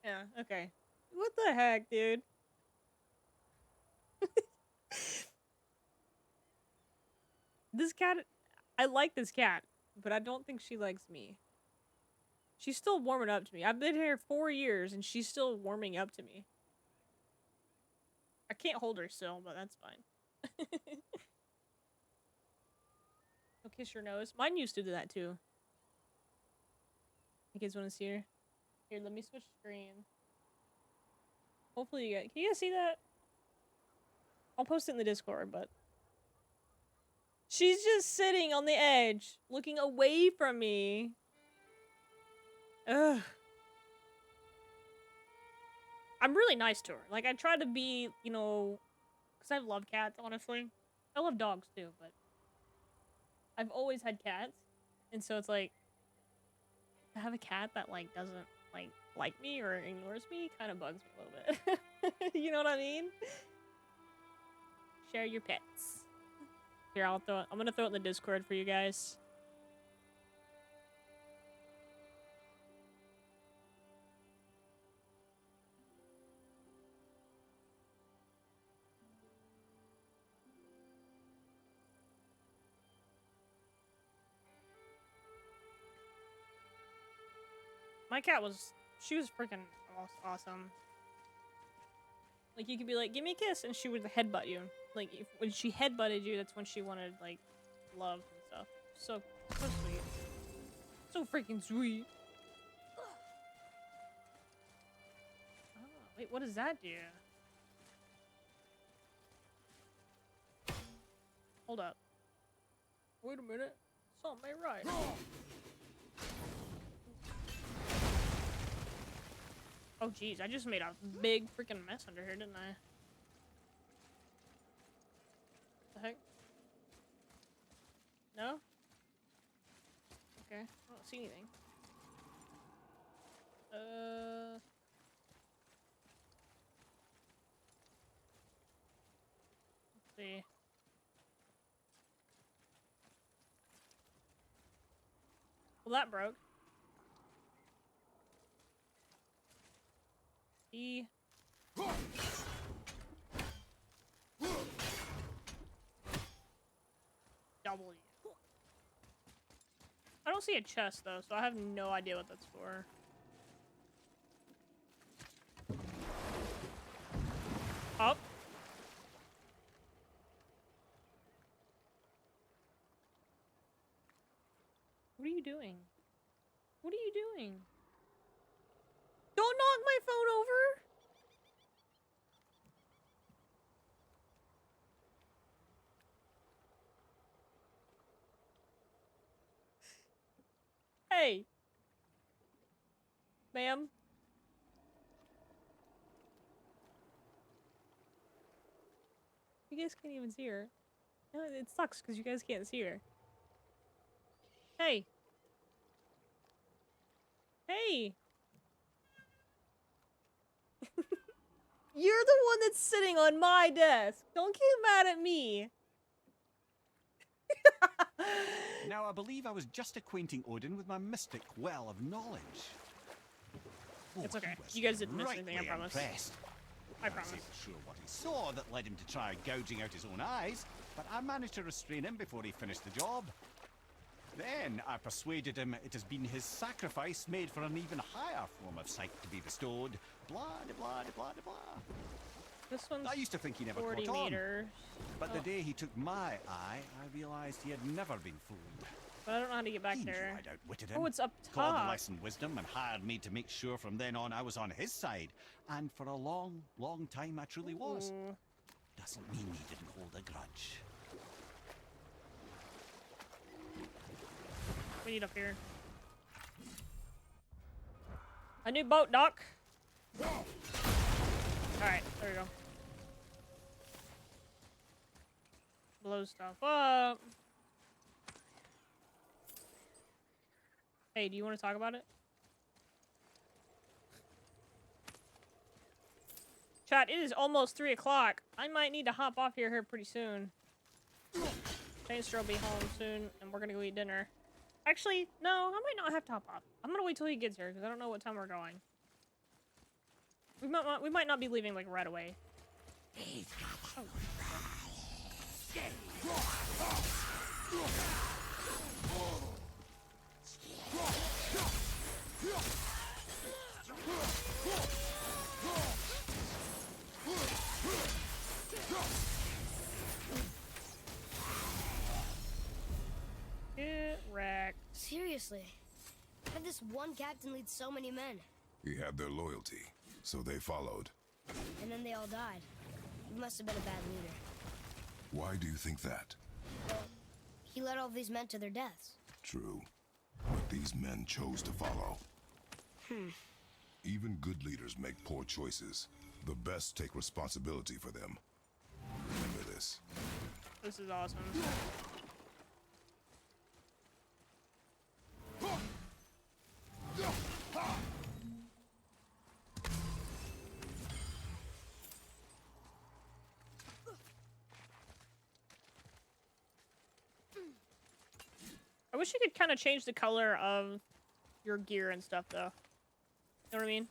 Yeah. Okay. What the heck, dude? This cat, I like this cat, but I don't think she likes me. She's still warming up to me. I've been here 4 years and she's still warming up to me. I can't hold her still, but that's fine. I'll kiss your nose. Mine used to do that too. You guys want to see her? Here, let me switch screen. Hopefully you guys, can you guys see that? I'll post it in the Discord, but she's just sitting on the edge, looking away from me. Ugh. I'm really nice to her. Like, I try to be, you know, because I love cats, honestly. I love dogs, too, but I've always had cats. And so it's like, to have a cat that, like, doesn't, like me or ignores me kind of bugs me a little bit. You know what I mean? Share your pets. Here, I'm gonna throw it in the Discord for you guys. My cat she was freaking awesome. Like, you could be like, give me a kiss, and she would headbutt you. Like, when she headbutted you, that's when she wanted, like, love and stuff. So sweet. So freaking sweet. Oh, wait, what does that do? Hold up. Wait a minute. Something ain't right. Oh, jeez, I just made a big freaking mess under here, didn't I? The heck? No? Okay, I don't see anything. Let's see. Well, that broke. E. W. I don't see a chest though, so I have no idea what that's for. Up. What are you doing? What are you doing? Don't knock my phone over! Hey! Ma'am? You guys can't even see her. No, it sucks because you guys can't see her. Hey! Hey! You're the one that's sitting on my desk. Don't get mad at me. Now, I believe I was just acquainting Odin with my mystic well of knowledge. Oh, It's okay. he was You guys didn't miss anything, I rightly promise. impressed. I Can't say promise. for sure what he saw that led him to try gouging out his own eyes, but I managed to restrain him before he finished the job. Then I persuaded him it has been his sacrifice made for an even higher form of sight to be bestowed. Blah, de blah, de blah, de blah. This one's I used to think he never 40 caught on. meters. But the day he took my eye, I realized he had never been fooled. But I don't know how to get back He knew there. I'd outwitted him. Oh, it's up Called the top. lesson wisdom and hired me to make sure from then on I was on his side. And for a long, long time I truly was. Ooh. Doesn't mean he didn't hold a grudge. We need up here. A new boat, Doc. Alright, there we go. Blow stuff up. Hey, do you want to talk about it? Chat, it is almost 3 o'clock. I might need to hop off here pretty soon. Chainster will be home soon, and we're gonna go eat dinner. Actually, no, I might not have to hop off. I'm gonna wait till he gets here, because I don't know what time we're going. We might not be leaving, like, right away. Oh. Get wrecked. Seriously. How did this one captain lead so many men? He had their loyalty, so they followed. And then they all died. He must have been a bad leader. Why do you think that? He led all these men to their deaths. True. But these men chose to follow. Even good leaders make poor choices. The best take responsibility for them. Remember this. This is awesome. I wish you could kind of change the color of your gear and stuff, though. You know what I mean?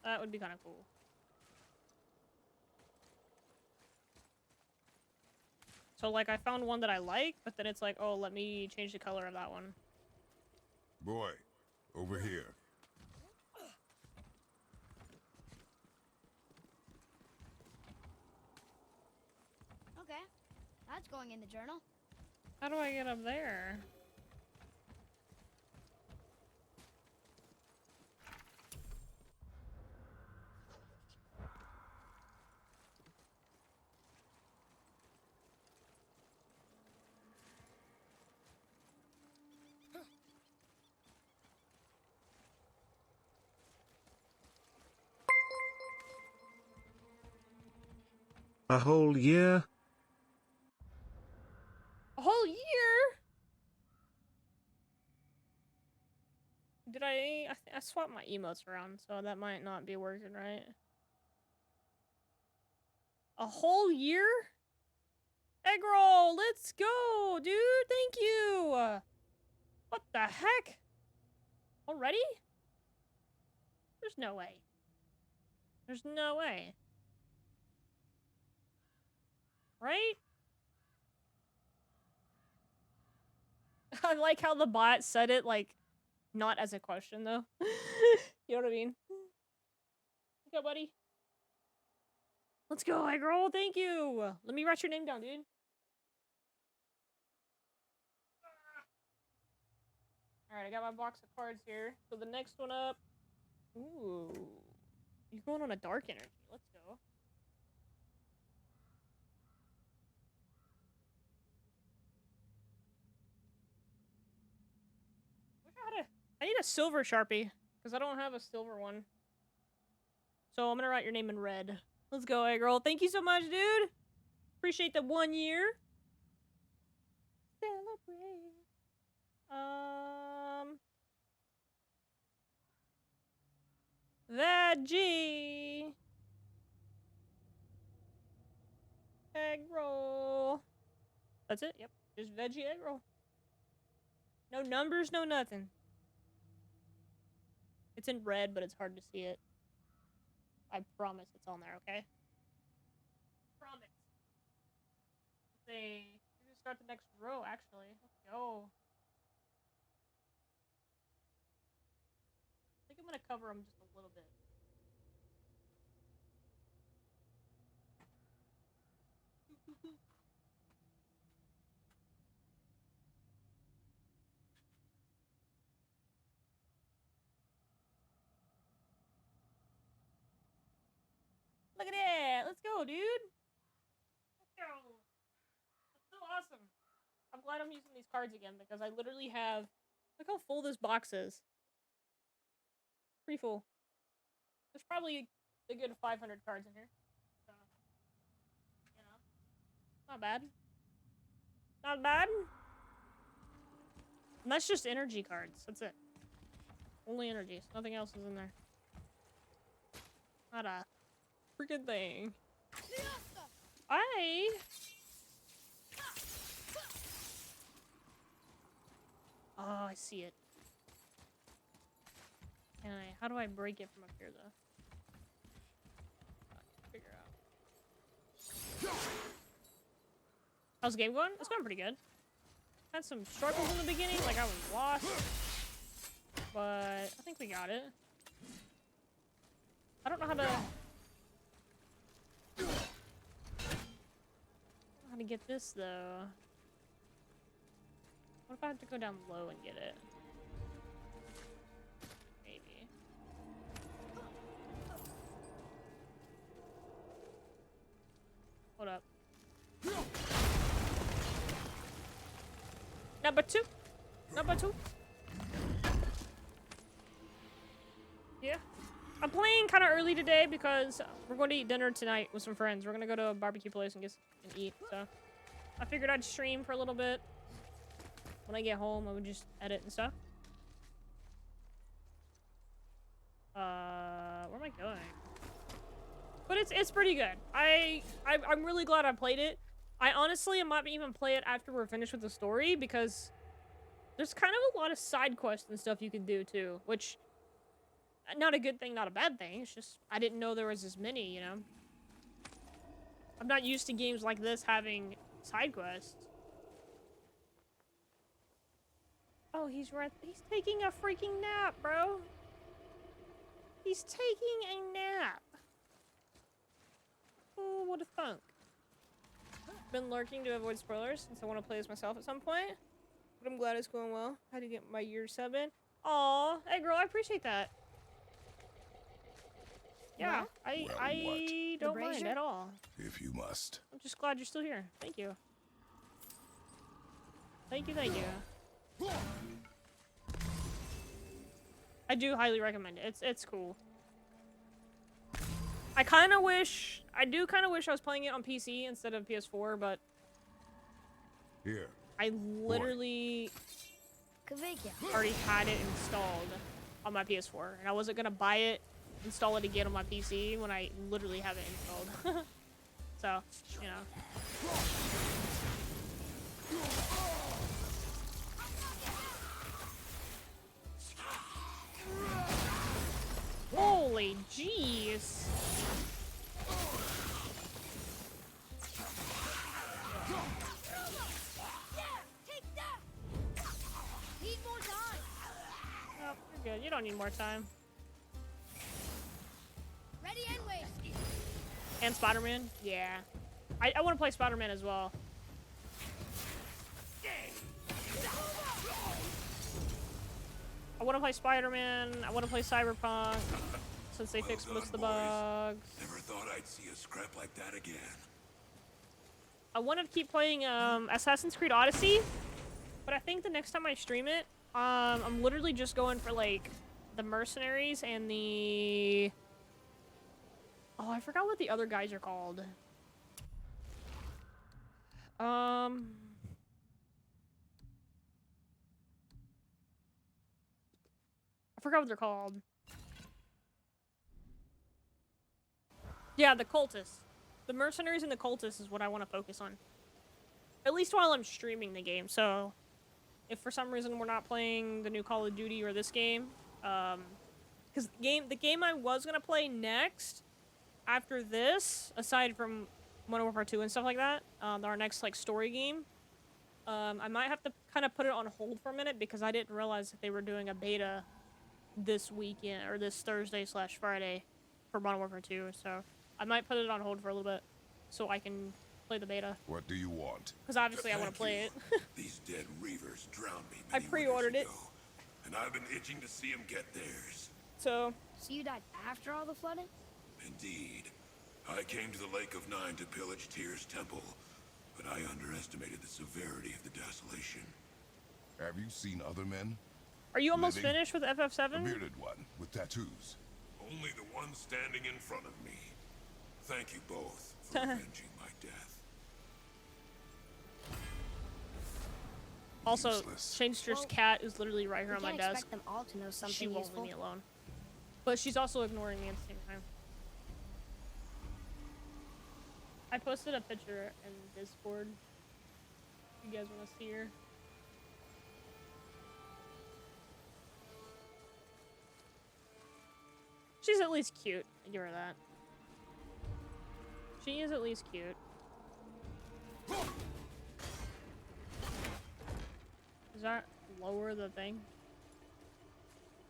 That would be kind of cool. So, like, I found one that I like, but then it's like, oh, let me change the color of that one. Boy, over here. Okay. That's going in the journal. How do I get up there? A whole year? A whole year? Did I swapped my emotes around, so that might not be working right. A whole year? Egg roll, let's go, dude. Thank you. What the heck? Already? There's no way. There's no way. Right? I like how the bot said it, like, not as a question, though. You know what I mean? Let's go, buddy. Let's go, egg roll. Thank you. Let me write your name down, dude. Alright, I got my box of cards here. So the next one up. Ooh. You're going on a dark energy. Let's go. I need a silver Sharpie, because I don't have a silver one. So I'm gonna write your name in red. Let's go, egg roll. Thank you so much, dude. Appreciate the 1 year. Celebrate. Veggie. Egg roll. That's it? Yep. Just veggie egg roll. No numbers, no nothing. It's in red, but it's hard to see it. I promise it's on there, okay? Promise. We're gonna start the next row, actually. Let's go. I think I'm gonna cover them just a little bit. Look at that! Let's go, dude! Let's go! That's so awesome! I'm glad I'm using these cards again because I literally have... Look how full this box is. Pretty full. There's probably a good 500 cards in here. So, you know. Not bad. Not bad. And that's just energy cards. That's it. Only energies. Nothing else is in there. Not a freaking thing. Oh, I see it. How do I break it from up here, though? Figure out. How's the game going? It's going pretty good. Had some struggles in the beginning, like I was lost. But I think we got it. I don't know how to... how to get this, though. What if I have to go down low and get it? Maybe. Hold up. Number two. Number two. Yeah. I'm playing kind of early today because we're going to eat dinner tonight with some friends. We're going to go to a barbecue place and eat. So I figured I'd stream for a little bit. When I get home, I would just edit and stuff. Where am I going? But it's pretty good. I'm really glad I played it. I honestly might even play it after we're finished with the story because there's kind of a lot of side quests and stuff you can do too, which not a good thing, not a bad thing. It's just I didn't know there was as many, you know. I'm not used to games like this having side quests. Oh, he's taking a freaking nap, bro. He's taking a nap. Oh, what a thunk. Been lurking to avoid spoilers since I want to play this myself at some point. But I'm glad it's going well. How to get my year 7? Aw, hey girl, I appreciate that. Yeah, I don't mind at all. If you must. I'm just glad you're still here. Thank you. Thank you, thank you. I do highly recommend it. It's cool. I do kind of wish I was playing it on PC instead of PS4, but here. I literally already had it installed on my PS4, and I wasn't gonna buy it, install it again on my PC when I literally have it installed. So, you know. Holy jeez. Need more time. Oh, you're good. You don't need more time. Ready and wait. And Spider-Man? Yeah. I want to play Spider-Man as well. I want to play Spider-Man. I want to play Cyberpunk. Since they fixed most of the bugs. Never thought I'd see a scrap like that again. I want to keep playing Assassin's Creed Odyssey. But I think the next time I stream it, I'm literally just going for like the mercenaries and the... Oh, I forgot what the other guys are called. I forgot what they're called. Yeah, the cultists. The mercenaries and the cultists is what I want to focus on. At least while I'm streaming the game, so... if for some reason we're not playing the new Call of Duty or this game, because the game I was gonna play next after this, aside from Modern Warfare 2 and stuff like that, our next like story game, I might have to kind of put it on hold for a minute because I didn't realize that they were doing a beta this weekend or this Thursday/Friday for Modern Warfare 2. So I might put it on hold for a little bit so I can play the beta. What do you want? Because obviously I want to play it. These dead reavers drowned me I many pre-ordered winters it. ago, and I've been itching to see them get theirs. So you died after all the flooding? Indeed. I came to the Lake of Nine to pillage Tyr's temple, but I underestimated the severity of the desolation. Have you seen other men? Are you almost Living? finished with A FF7? bearded one with tattoos. Only the one standing in front of me. Thank you both for avenging my death. Also, Useless. Shanester's cat is literally right here We on my can't desk. expect them all to know something She won't useful. leave me alone. But she's also ignoring me at the same time. I posted a picture in Discord. If you guys want to see her. She's at least cute. I give her that. She is at least cute. Does that lower the thing?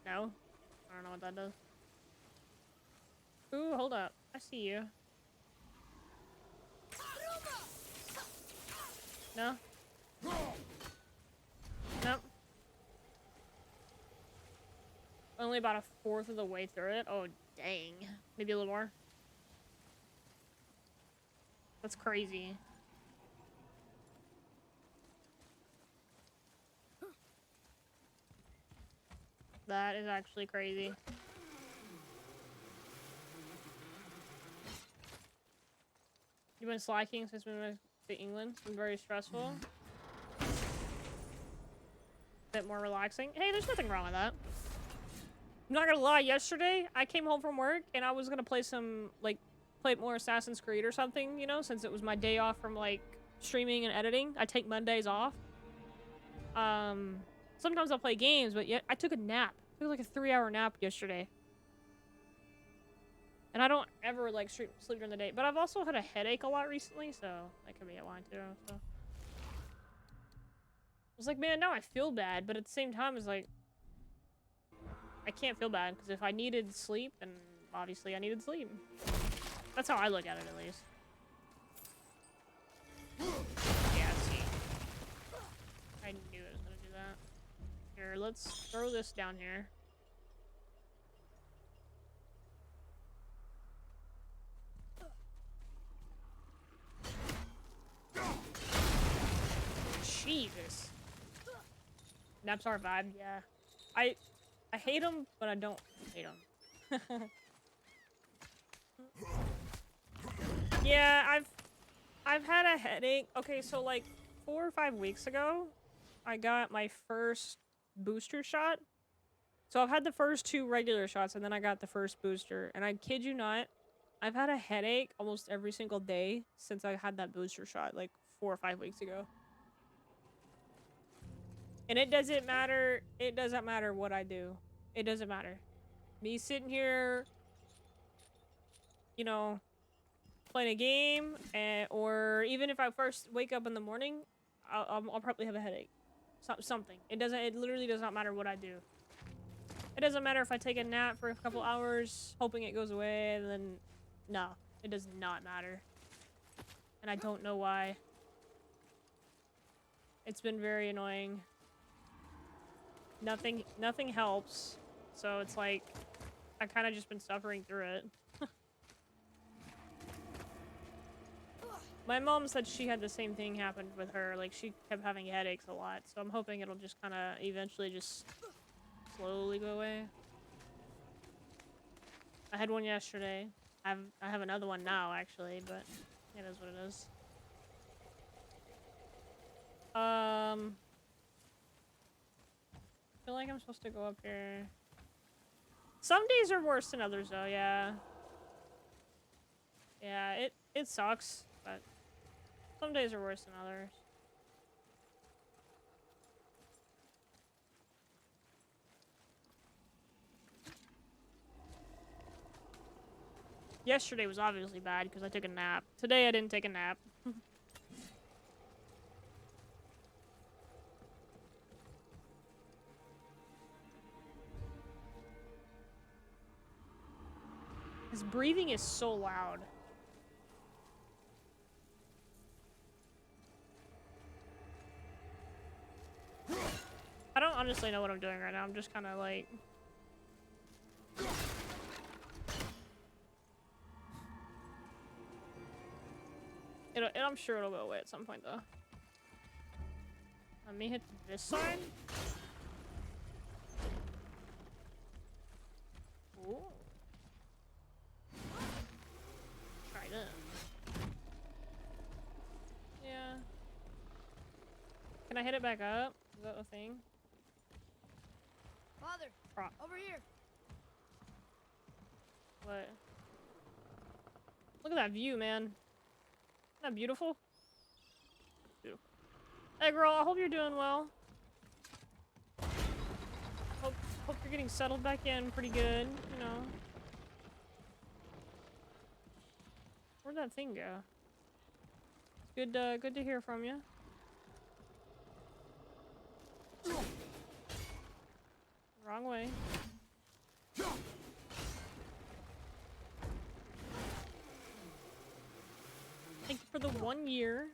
No? I don't know what that does. Ooh, hold up. I see you. No? Nope. Only about a fourth of the way through it? Oh, dang. Maybe a little more. That's crazy. That is actually crazy. You've been slacking since we went to England. It's been very stressful. Bit more relaxing. Hey, there's nothing wrong with that. I'm not gonna lie, yesterday I came home from work and I was gonna play some, like, play more Assassin's Creed or something, you know, since it was my day off from, like, streaming and editing. I take Mondays off. Sometimes I'll play games, but yet I took a nap. I took like a 3-hour nap yesterday. And I don't ever like sleep during the day, but I've also had a headache a lot recently, so that could be a line too. So I was like, man, now I feel bad, but at the same time, it's like I can't feel bad because if I needed sleep, then obviously I needed sleep. That's how I look at it, at least. Yeah, see. I knew it was gonna do that. Here, let's throw this down here. Jesus. Naps are a vibe, yeah. I hate them, but I don't hate them. Yeah, I've had a headache. Okay, so like 4 or 5 weeks ago, I got my first booster shot. So I've had the first 2 regular shots, and then I got the first booster. And I kid you not, I've had a headache almost every single day since I had that booster shot, like 4 or 5 weeks ago. And it doesn't matter. It doesn't matter what I do. It doesn't matter. Me sitting here, you know, playing a game, or even if I first wake up in the morning, I'll probably have a headache. Something. It literally does not matter what I do. It doesn't matter if I take a nap for a couple hours, hoping it goes away, and then, no. It does not matter. And I don't know why. It's been very annoying. Nothing helps. So it's like, I kind of just been suffering through it. My mom said she had the same thing happen with her. Like, she kept having headaches a lot. So I'm hoping it'll just kind of eventually just slowly go away. I had one yesterday. I have another one now, actually, but it is what it is. I feel like I'm supposed to go up here. Some days are worse than others, though, yeah. Yeah, it sucks, but some days are worse than others. Yesterday was obviously bad because I took a nap. Today I didn't take a nap. His breathing is so loud. I don't honestly know what I'm doing right now. I'm just kind of like... I'm sure it'll go away at some point, though. Let me hit this side. Ooh. Try this. Yeah. Can I hit it back up? Is that a thing? Father, over here. What? Look at that view, man. Isn't that beautiful? Beautiful. Hey, girl, I hope you're doing well. Hope you're getting settled back in pretty good, you know. Where'd that thing go? Good to hear from you. Wrong way. Thank you for the 1 year.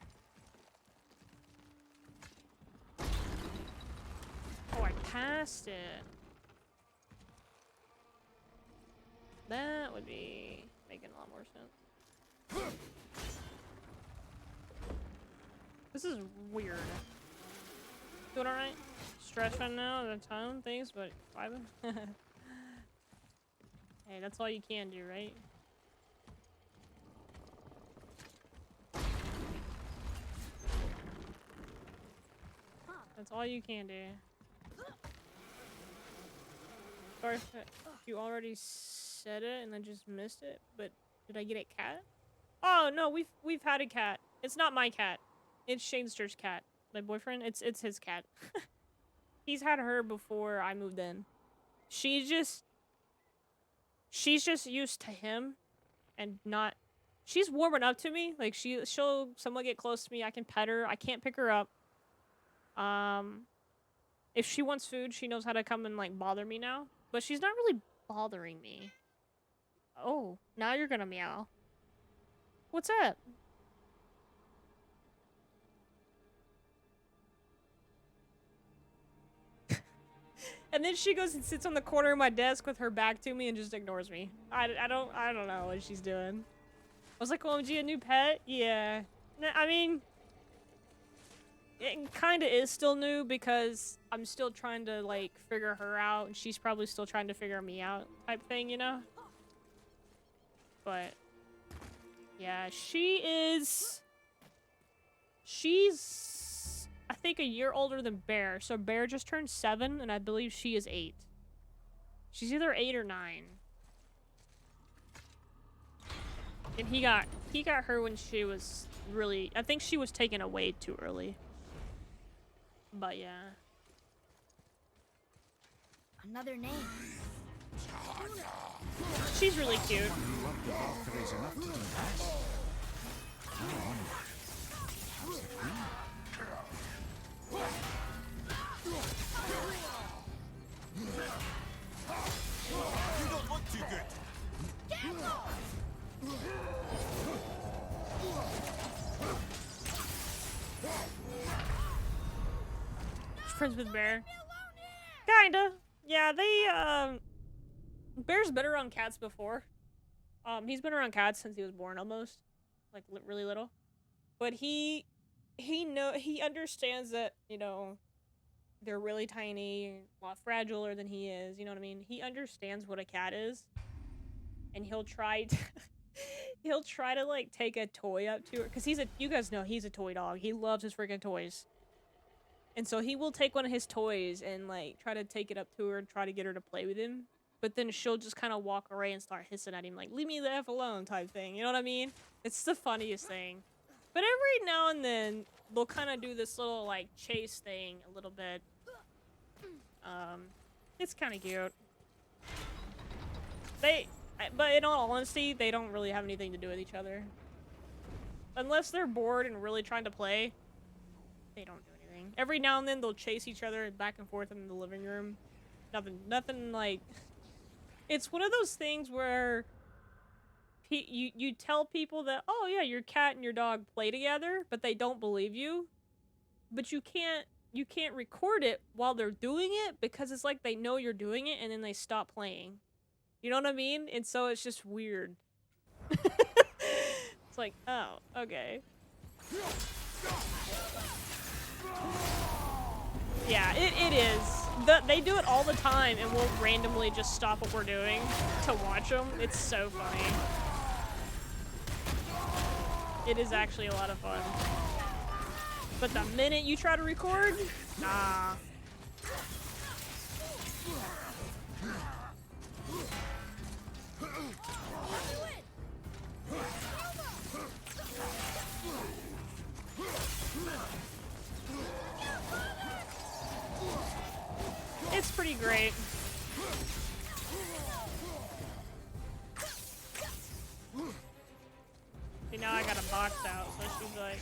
Oh, I passed it. That would be making a lot more sense. This is weird. Doing alright? Stressed right now at a ton, things, but vibing. Hey, that's all you can do, right? That's all you can do. Sorry if you already said it and then just missed it, but did I get a cat? Oh no, we've had a cat. It's not my cat. It's Shanster's cat. My boyfriend. It's his cat. He's had her before I moved in. She's just used to him and not. She's warming up to me. Like she'll somewhat get close to me. I can pet her. I can't pick her up. If she wants food, she knows how to come and like bother me now. But she's not really bothering me. Oh, now you're gonna meow. What's up? And then she goes and sits on the corner of my desk with her back to me and just ignores me. I don't know what she's doing. I was like, OMG, a new pet? Yeah. I mean, it kind of is still new because I'm still trying to, like, figure her out, and she's probably still trying to figure me out type thing, you know? But, yeah, she's, I think, a year older than Bear. So Bear just turned 7, and I believe she is 8. She's either 8 or 9. And he got her when she was really, I think she was taken away too early. But yeah. Another name. She's really cute. You don't look too good. Friends with Bear. Kinda. Yeah, they, Bear's been around cats before. He's been around cats since he was born almost. Like, really little. But he understands that, you know, they're really tiny, a lot fragiler than he is, you know what I mean? He understands what a cat is. And he'll try to, like, take a toy up to her. Because you guys know he's a toy dog. He loves his freaking toys. And so he will take one of his toys and, like, try to take it up to her and try to get her to play with him. But then she'll just kind of walk away and start hissing at him, like, leave me the F alone type thing. You know what I mean? It's the funniest thing. But every now and then, they'll kind of do this little, like, chase thing a little bit. It's kind of cute. But in all honesty, they don't really have anything to do with each other. Unless they're bored and really trying to play, they don't do anything. Every now and then they'll chase each other back and forth in the living room. Nothing like... It's one of those things where you tell people that, oh yeah, your cat and your dog play together, but they don't believe you. But you can't record it while they're doing it because it's like they know you're doing it and then they stop playing. You know what I mean? And so it's just weird. It's like, oh, okay. Yeah, it is. They do it all the time, and we'll randomly just stop what we're doing to watch them. It's so funny. It is actually a lot of fun. But the minute you try to record, nah. It's pretty great. See, now I got a box out, so she's like...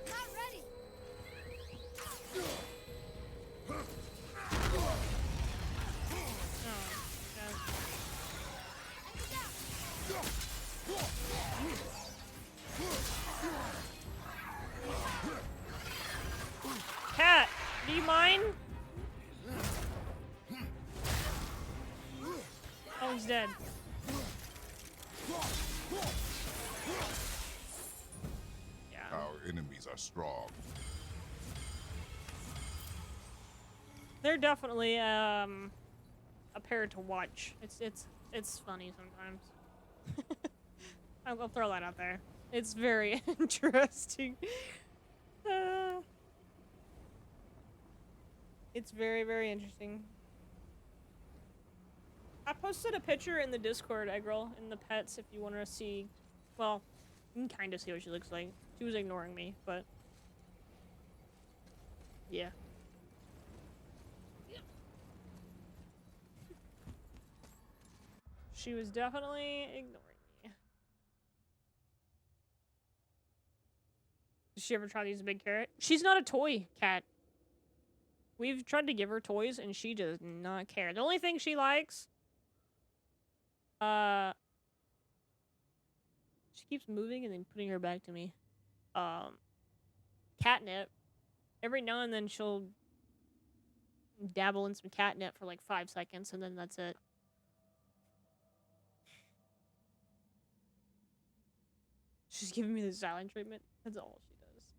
Not ready. Cat, do you mind? Oh, he's dead. Yeah. Our enemies are strong. They're definitely a pair to watch. It's funny sometimes. I'll throw that out there. It's very interesting. It's very, very interesting. I posted a picture in the Discord, Eggrel, in the pets, if you want to see. Well, you can kind of see what she looks like. She was ignoring me, but yeah. She was definitely ignoring me. Did she ever try to use a big carrot? She's not a toy cat. We've tried to give her toys and she does not care. The only thing she likes, she keeps moving and then putting her back to me. Catnip. Every now and then she'll dabble in some catnip for like 5 seconds and then that's it. She's giving me the silent treatment. That's all she does.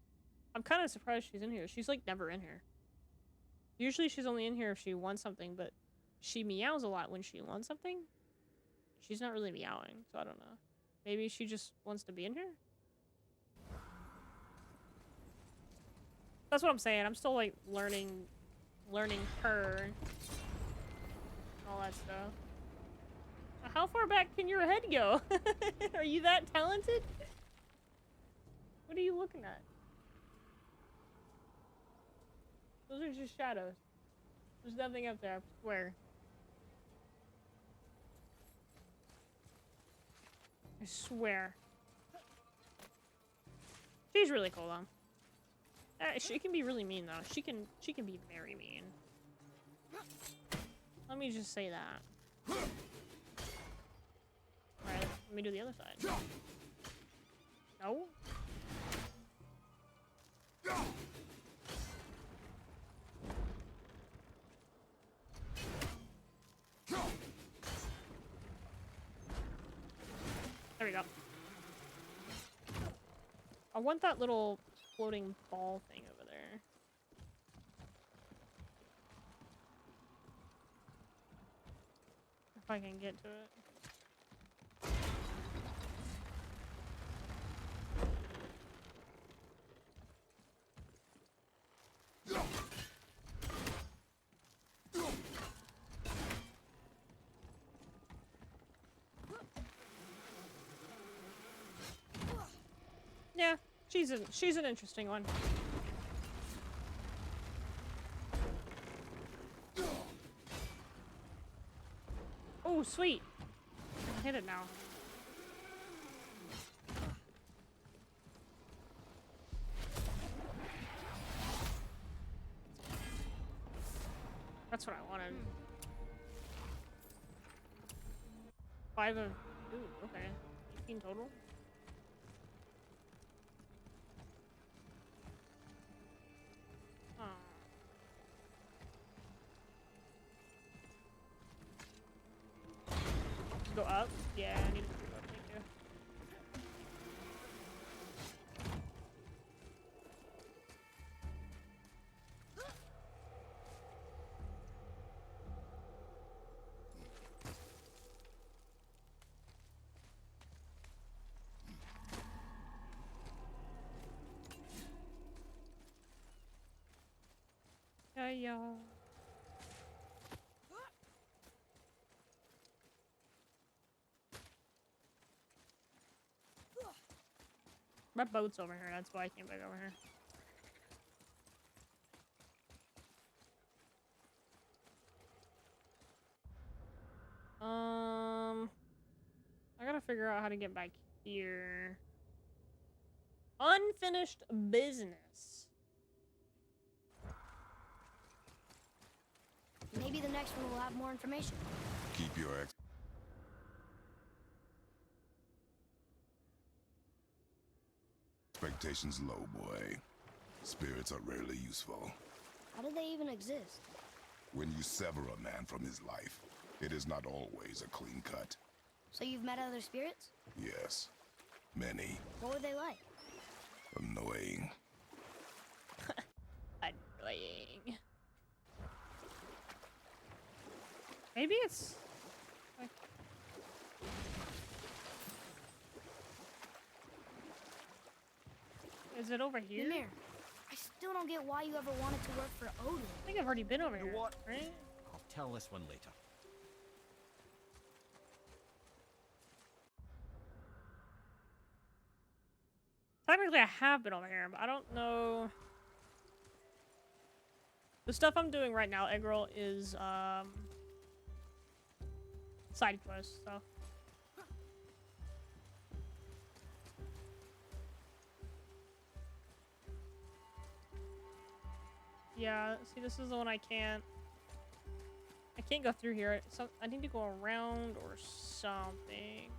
I'm kind of surprised she's in here. She's like never in here. Usually she's only in here if she wants something, but she meows a lot when she wants something. She's not really meowing, so I don't know. Maybe she just wants to be in here? That's what I'm saying. I'm still like learning her and all that stuff. How far back can your head go? Are you that talented? What are you looking at? Those are just shadows. There's nothing up there, I swear. I swear. She's really cool though. She can be really mean though. She can be very mean. Let me just say that. Alright, let me do the other side. No? There we go. I want that little floating ball thing over there. If I can get to it. Yeah, she's an interesting one. Oh, Oh, sweet. I hit it now. That's what I wanted. 5 of... Ooh, okay. 18 total? Oh. Go up? Yeah, I need to go up. Thank you. Yeah. My boat's over here, that's why I came back over here. I gotta figure out how to get back here. Unfinished business. Maybe the next one will have more information. Keep your expectations low, boy. Spirits are rarely useful. How do they even exist? When you sever a man from his life, it is not always a clean cut. So you've met other spirits? Yes, many. What were they like? Annoying. Annoying. Maybe it's... like... Is it over here? Mimir, I still don't get why you ever wanted to work for Odin. I think I've already been over here, what? right? I'll tell this one later. Technically, I have been over here, but I don't know... The stuff I'm doing right now, Eggroll, is, side quest stuff. Yeah, see, this is the one I can't go through here. So I need to go around or something.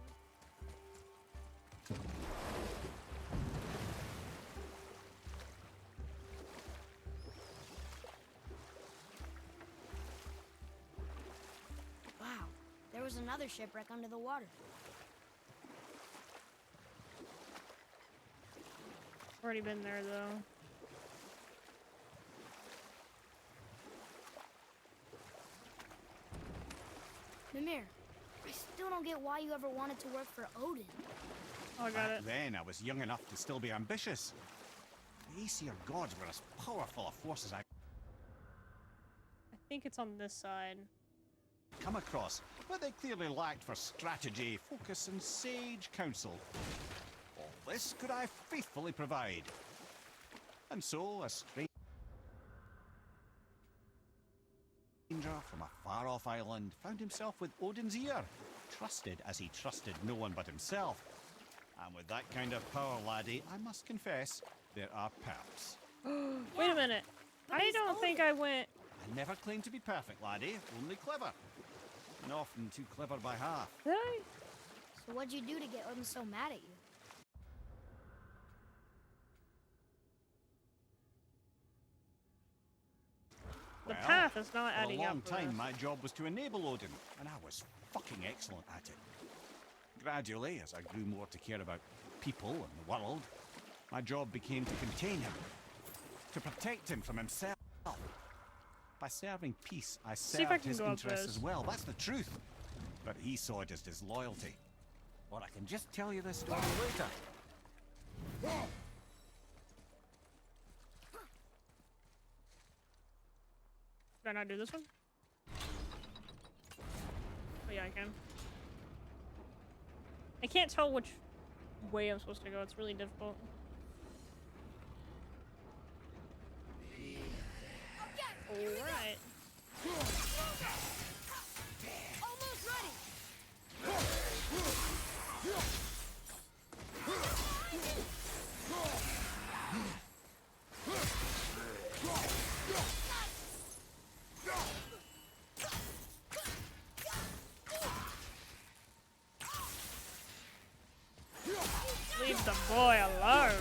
Wow, there was another shipwreck under the water. Already been there, though. Mimir, I still don't get why you ever wanted to work for Odin. Oh, I got it. Then I was young enough to still be ambitious. The Aesir gods were as powerful a force as I think it's on this side. come across, but they clearly lacked for strategy, focus, and sage counsel. All this could I faithfully provide. And so, a stranger from a far-off island found himself with Odin's ear, trusted as he trusted no one but himself. And with that kind of power, laddie, I must confess, there are perks. Wait a minute. I don't think I went... I never claimed to be perfect, laddie, only clever. And often too clever by half. Did I? So what'd you do to get Odin so mad at you? The Well, path is not for adding a up. long for time, this. my job was to enable Odin, and I was fucking excellent at it. Gradually, as I grew more to care about people and the world, my job became to contain him, to protect him from himself. By serving peace, I if I served can his go up interests this. as well. That's the truth. But he saw it as disloyalty. Or I can just tell you this story later. Did I not do this one? Oh yeah, I can. I can't tell which way I'm supposed to go. It's really difficult. Alright. Almost ready! Leave the boy alone.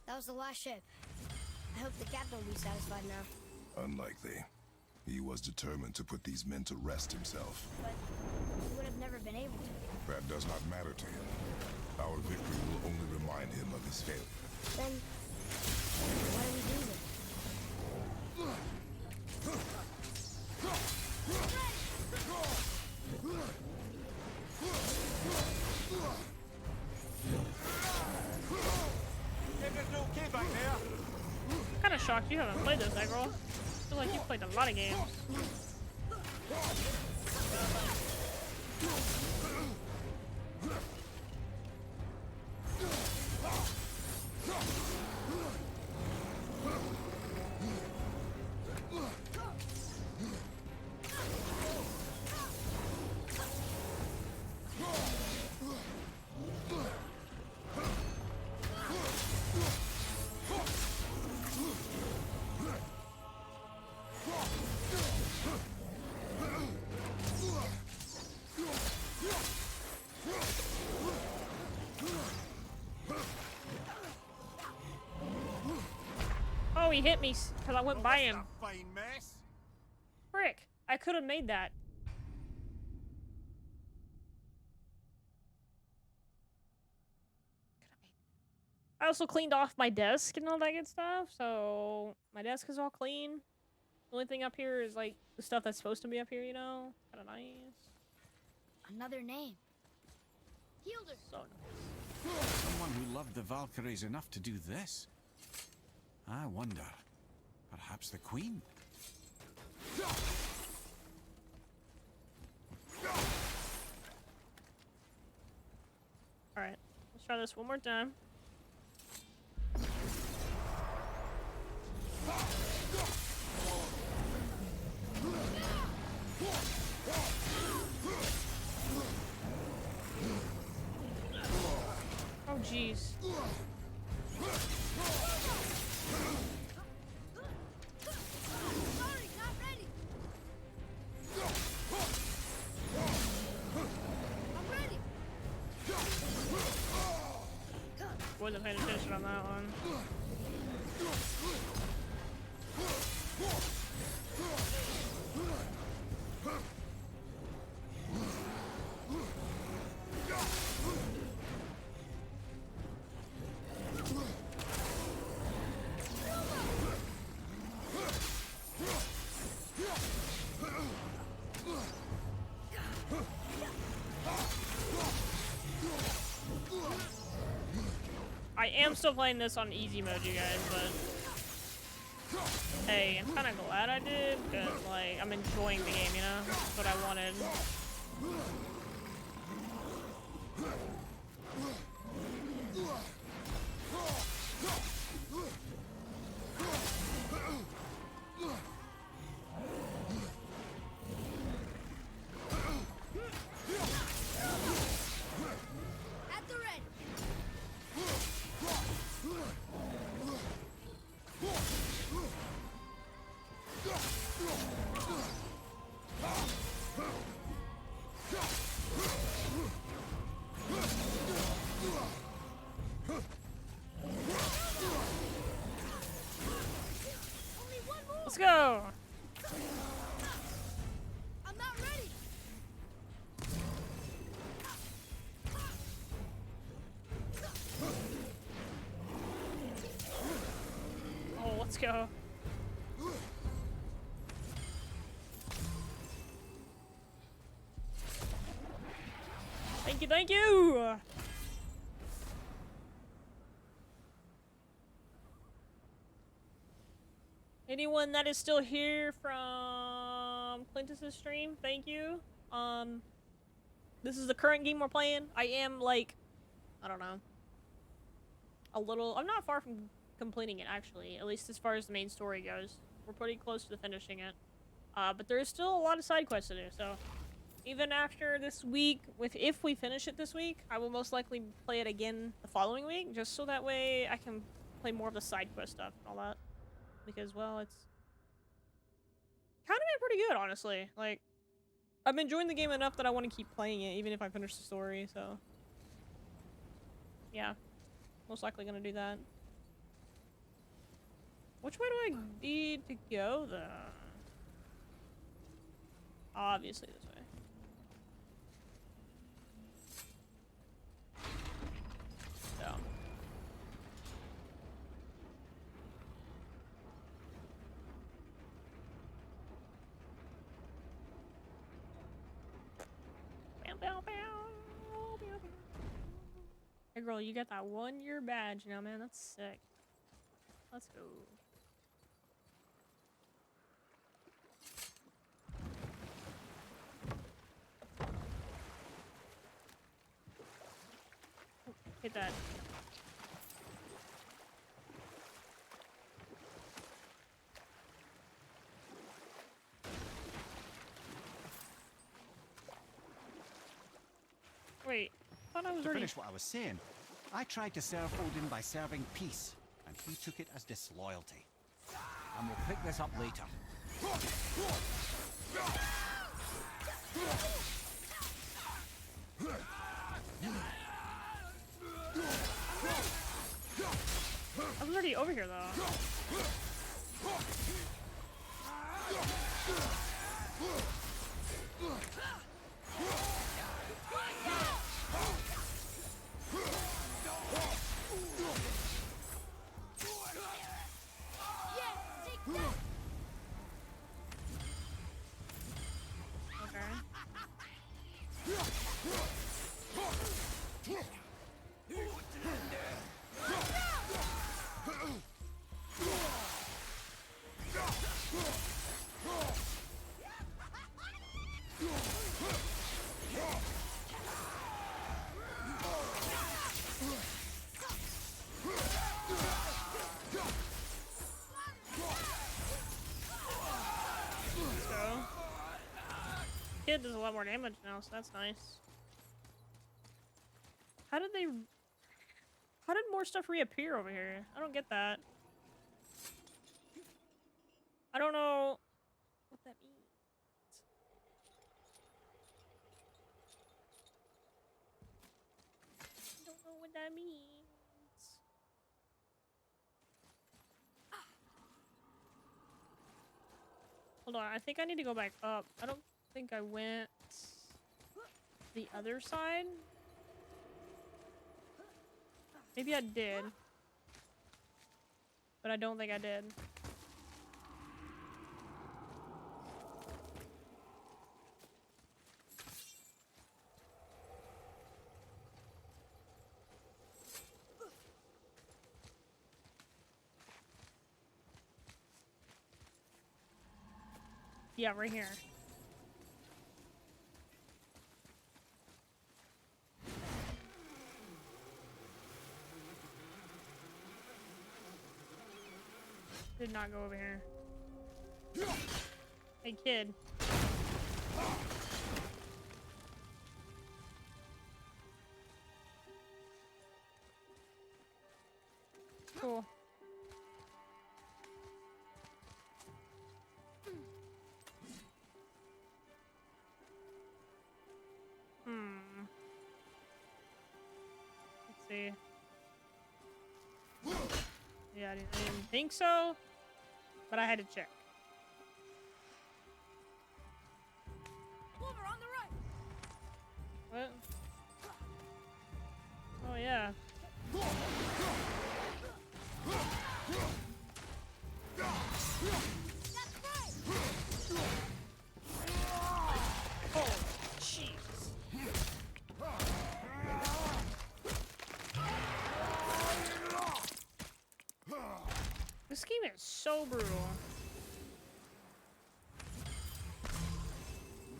That was the last ship. I hope the captain will be satisfied now. Unlikely. He was determined to put these men to rest himself. But he would have never been able to. That does not matter to him. Our victory will only remind him of his failure. Then, why do we do this? I'm kind of shocked you haven't played this, April. I feel like you've played a lot of games. Oh, he hit me because I went by him. Fine mess. Frick. I could have made that. I also cleaned off my desk and all that good stuff, so my desk is all clean. The only thing up here is like the stuff that's supposed to be up here, you know? Kind of nice. Another name. Hilder. So nice. Someone who loved the Valkyries enough to do this. I wonder. Perhaps the Queen? Alright, let's try this one more time. Oh, jeez. Wasn't paying attention on that one. I am still playing this on easy mode, you guys, but hey, I'm kind of glad I did, because, like, I'm enjoying the game, you know? That's what I wanted. At the ready. Let's go! I'm not ready. Oh, let's go. Thank you, thank you! Anyone that is still here from Clintus's stream, thank you. This is the current game we're playing. I am, like, I don't know, I'm not far from completing it, actually, at least as far as the main story goes. We're pretty close to finishing it. But there is still a lot of side quests to do, so even after this week, if we finish it this week, I will most likely play it again the following week, just so that way I can play more of the side quest stuff and all that. Because, well, it's kind of been pretty good, honestly. Like, I'm enjoying the game enough that I want to keep playing it, even if I finish the story, so. Yeah. Most likely gonna do that. Which way do I need to go, though? Obviously this way. So. Bow, bow, bow. Bow, bow. Hey girl, you got that 1-year badge now, man. That's sick. Let's go. Oh, hit that. Wait, I thought I was To already. finish what I was saying, I tried to serve Odin by serving peace, and he took it as disloyalty. And we'll pick this up later. I was already over here, though. Kid does a lot more damage now, so that's nice. How did more stuff reappear over here? I don't get that. I don't know what that means. I don't know what that means. Hold on, I think I need to go back up. I don't think I went the other side. Maybe I did. But I don't think I did. Yeah, right here. Did not go over here. Hey, kid. Cool. Let's see. Yeah, I didn't think so, but I had to check. Over on the right. What? Oh yeah. Oh, jeez. This game is so brutal.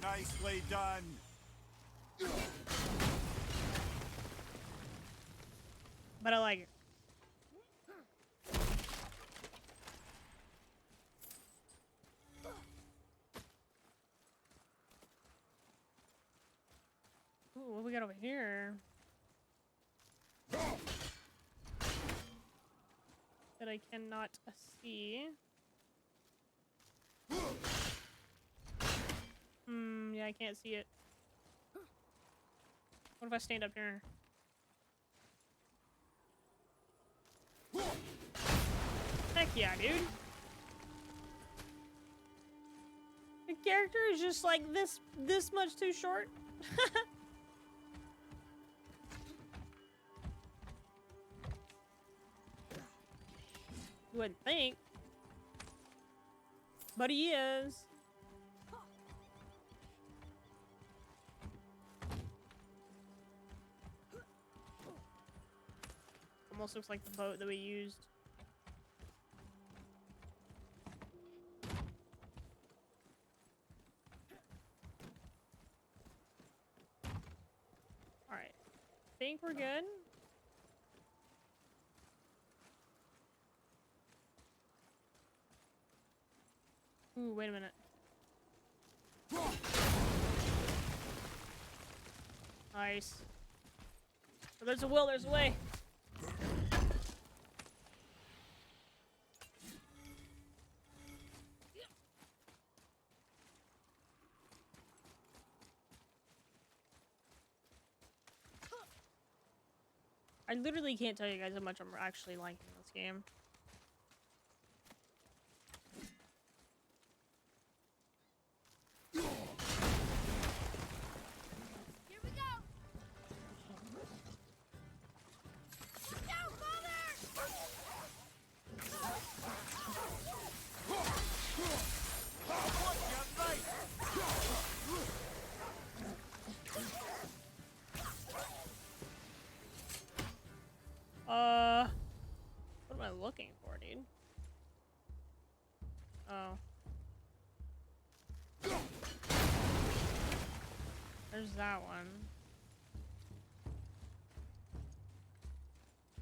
Nicely done. But I like it. Ooh, what do we got over here? That I cannot see. Yeah, I can't see it. What if I stand up here? Heck yeah, dude. The character is just like this much too short. You wouldn't think. But he is. Almost looks like the boat that we used. Alright. Think we're good. Ooh, wait a minute. Nice. Where there's a will, there's a way. I literally can't tell you guys how much I'm actually liking this game. Here we go! Go, Father! What am I looking for, dude? Oh. There's that one.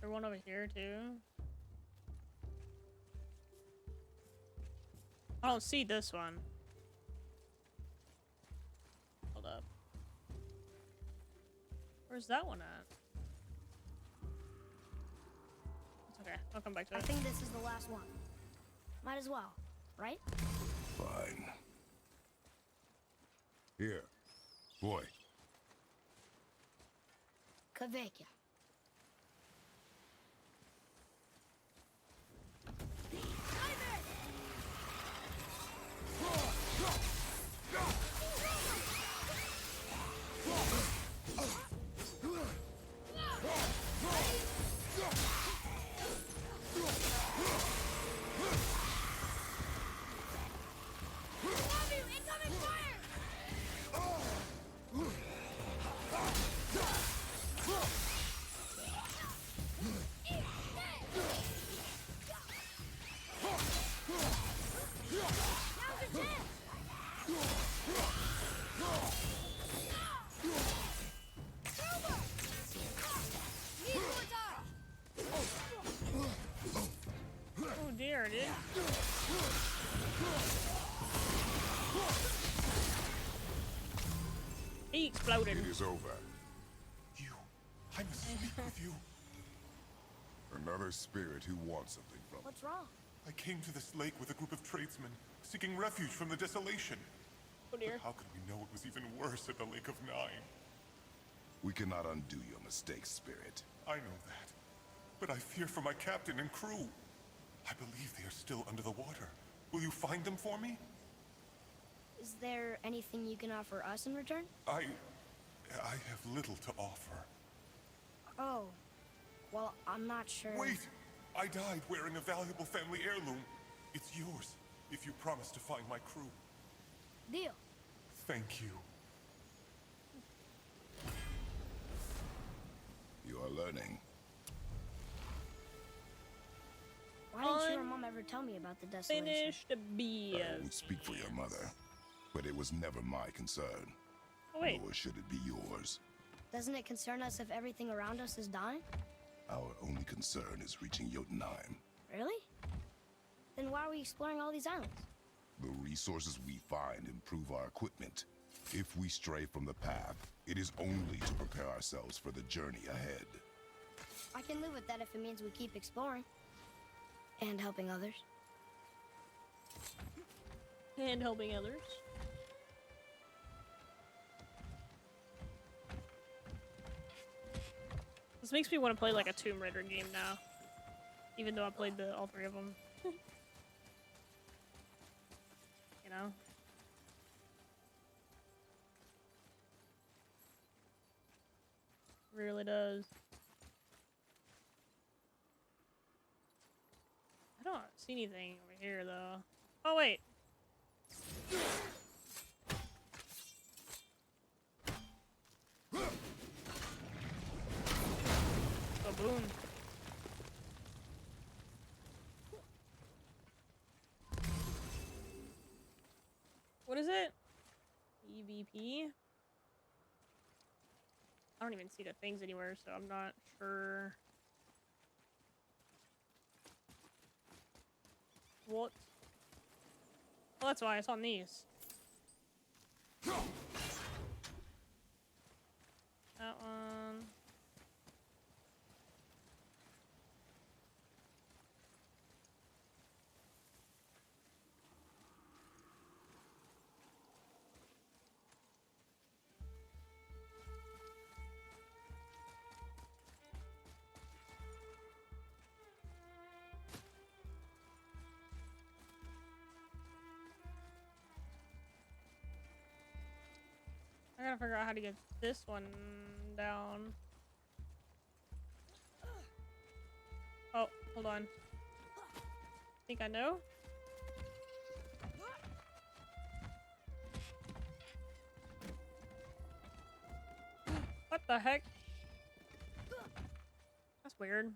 There's one over here, too. I don't see this one. Hold up. Where's that one at? It's okay. I'll come back to I it. think this is the last one. Might as well, right? Fine. Here. Boy. Kvekia. Oh dear, dude. He exploded. It is over. You. I must speak with you. Another spirit who wants something from us. What's wrong? I came to this lake with a group of tradesmen, seeking refuge from the desolation. Oh dear. But how could we know it was even worse at the Lake of Nine? We cannot undo your mistakes, spirit. I know that. But I fear for my captain and crew. I believe they are still under the water. Will you find them for me? Is there anything you can offer us in return? I have little to offer. Oh. Well, I'm not sure. Wait! I died wearing a valuable family heirloom. It's yours, if you promise to find my crew. Deal. Thank you. You are learning. Why didn't your mom ever tell me about the desolation? Finish the I won't BS. speak for your mother, but it was never my concern. Oh, wait. Nor should it be yours. Doesn't it concern us if everything around us is dying? Our only concern is reaching Jotunheim. Really? Then why are we exploring all these islands? The resources we find improve our equipment. If we stray from the path, it is only to prepare ourselves for the journey ahead. I can live with that if it means we keep exploring. And helping others. And helping others. This makes me want to play like a Tomb Raider game now. Even though I played all three of them. You know? Really does. I don't see anything over here though. Oh wait. Boom. What is it? EVP? I don't even see the things anywhere, so I'm not sure. What? Well, that's why it's on these. That one. I gotta figure out how to get this one down. Oh, hold on. Think I know? What the heck? That's weird.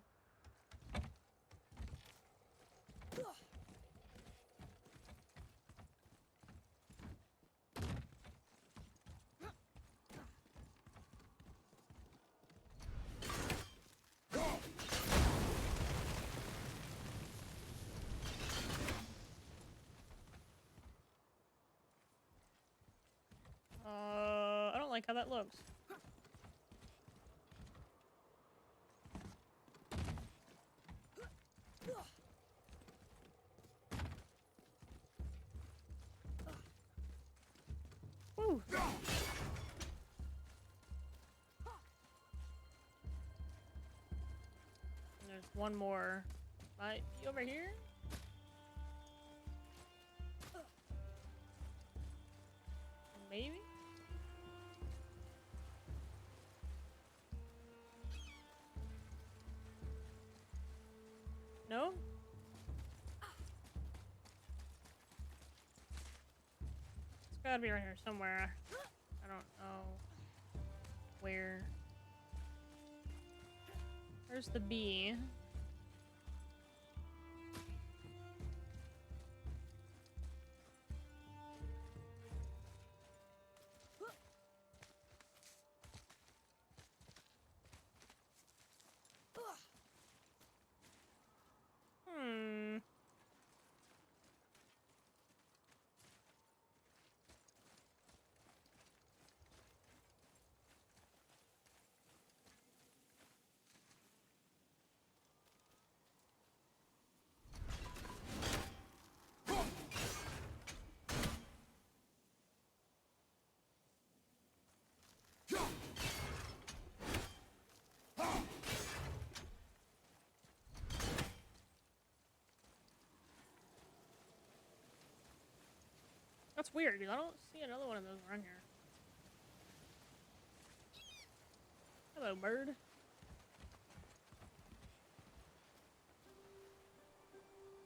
I don't like how that looks. Woo. And there's one more. Might be over here? Maybe? No? It's gotta be right here somewhere. I don't know where. Where's the bee? That's weird, because I don't see another one of those around here. Hello, bird.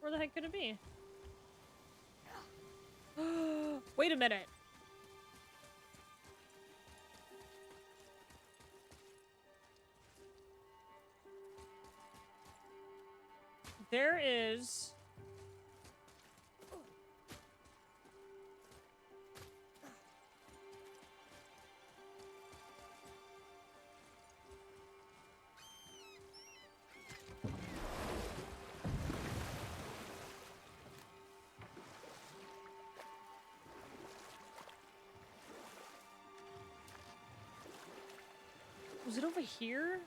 Where the heck could it be? Wait a minute. There is... Was it over here?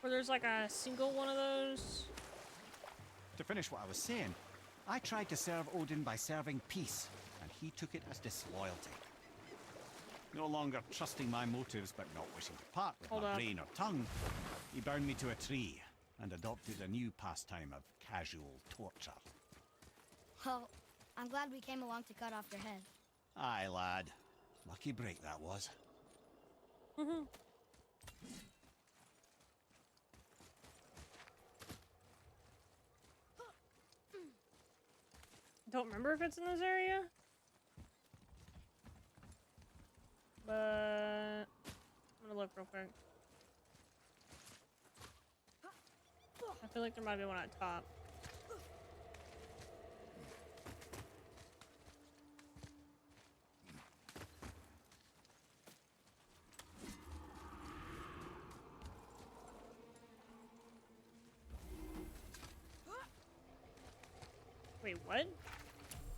Where there's like a single one of those? To finish what I was saying, I tried to serve Odin by serving peace, and he took it as disloyalty. No longer trusting my motives, but not wishing to part with my brain or tongue, he bound me to a tree and adopted a new pastime of casual torture. Well, I'm glad we came along to cut off your head. Aye, lad. Lucky break that was. Don't remember if it's in this area. But I'm gonna look real quick. I feel like there might be one at top. Wait, what?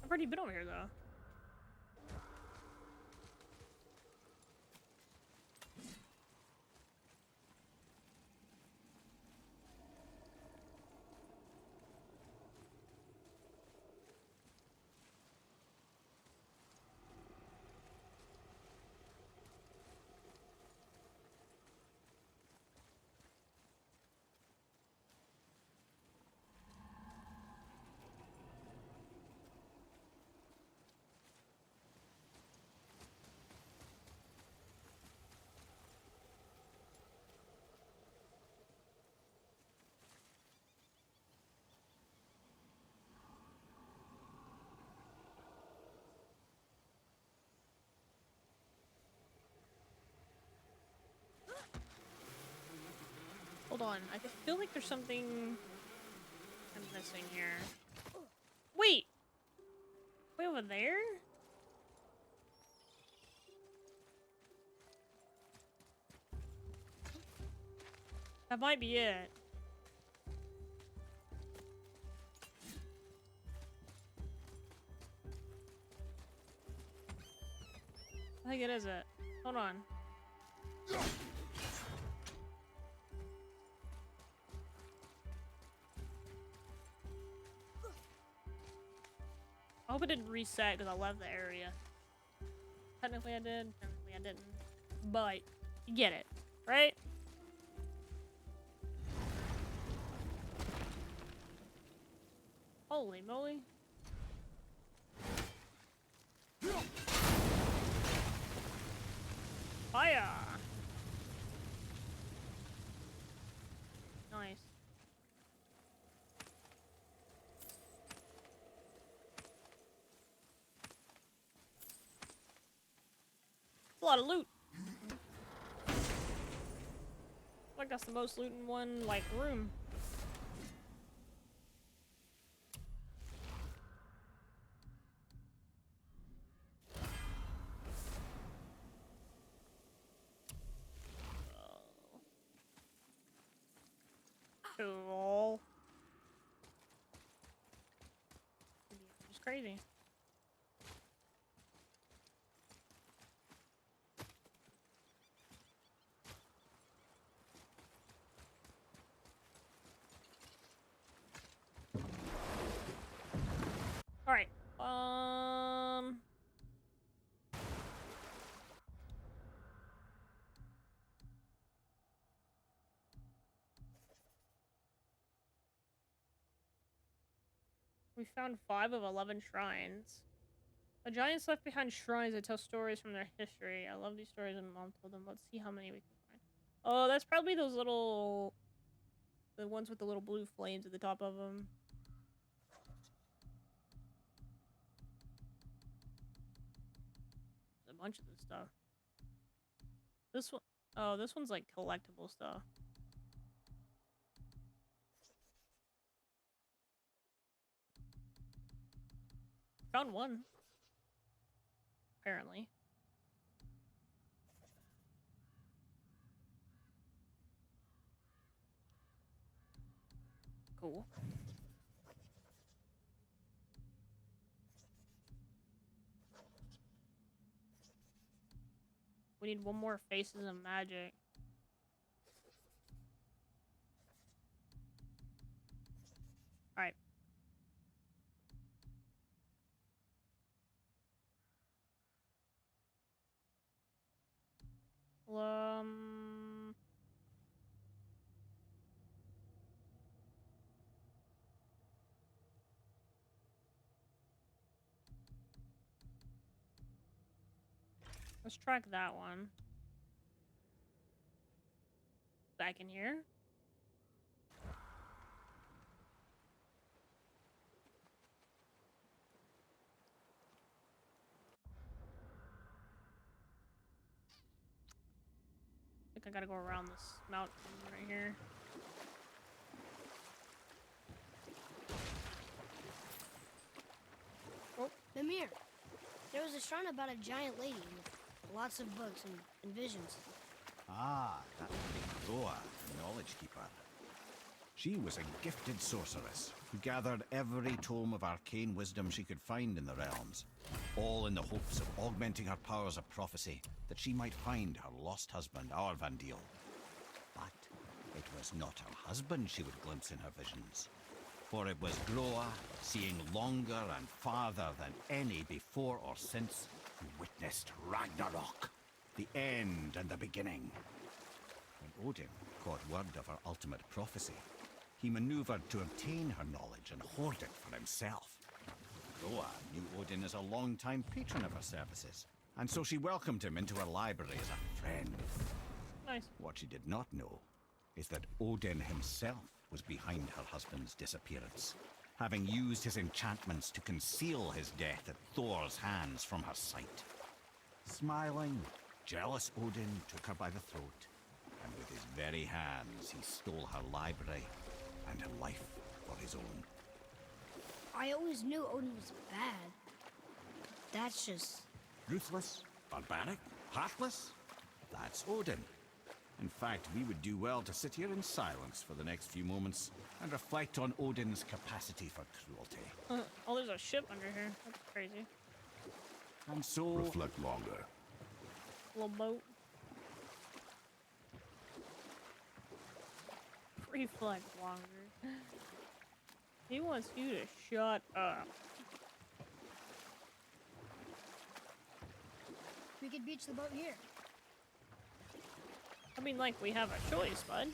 I've already been over here though. Hold on, I feel like there's something I'm missing here. Wait! Way over there? That might be it. I think it is it. Hold on. I hope it didn't reset because I left the area. Technically I did, technically I didn't. But, you get it, right? Holy moly. Fire! Nice. A lot of loot. Like that's the most loot in one like room. Cool. Just crazy. All right. We found 5 of 11 shrines. The giants left behind shrines that tell stories from their history. I love these stories and Mom told them. Let's see how many we can find. Oh, that's probably those little... The ones with the little blue flames at the top of them. There's a bunch of this stuff. This one... Oh, this one's like collectible stuff. Found one. Apparently. Cool. We need one more Faces of Magic. Alright. Let's track that one. Back in here. I think I gotta go around this mountain right here. Oh, Mimir, there was a shrine about a giant lady with lots of books and visions. Ah, that would be Groa, the Knowledge Keeper. She was a gifted sorceress who gathered every tome of arcane wisdom she could find in the realms, all in the hopes of augmenting her powers of prophecy, that she might find her lost husband, Arvandil. But it was not her husband she would glimpse in her visions, for it was Groa, seeing longer and farther than any before or since, who witnessed Ragnarok, the end and the beginning. When Odin caught word of her ultimate prophecy, he maneuvered to obtain her knowledge and hoard it for himself. Groa knew Odin as a long-time patron of her services, and so she welcomed him into her library as a friend. Nice. What she did not know is that Odin himself was behind her husband's disappearance, having used his enchantments to conceal his death at Thor's hands from her sight. Smiling, jealous Odin took her by the throat, and with his very hands he stole her library and her life for his own. I always knew Odin was bad. That's just... Ruthless, barbaric, heartless? That's Odin. In fact, we would do well to sit here in silence for the next few moments and reflect on Odin's capacity for cruelty. Oh, there's a ship under here. That's crazy. And so... Reflect longer. Little boat. Reflect longer. He wants you to shut up. We could beach the boat here. I mean, like, we have a choice, bud.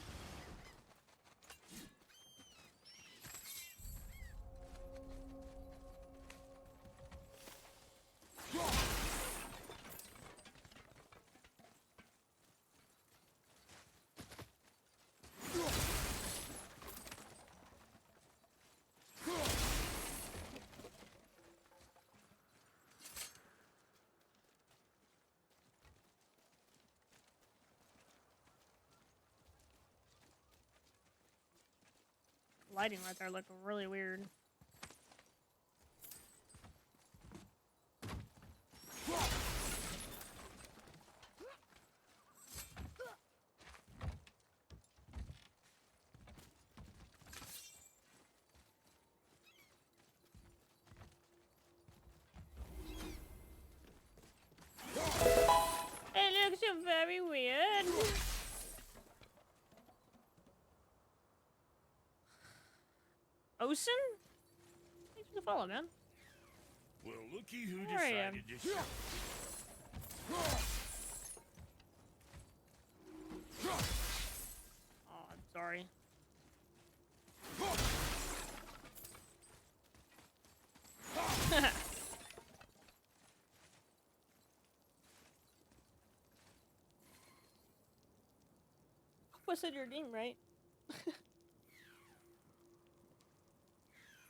Lighting right there looked really weird. It looks very weird. Ocean? Thanks for the follow, man. Well, looky who There I am. decided to show. Oh, I'm sorry. I said your name right.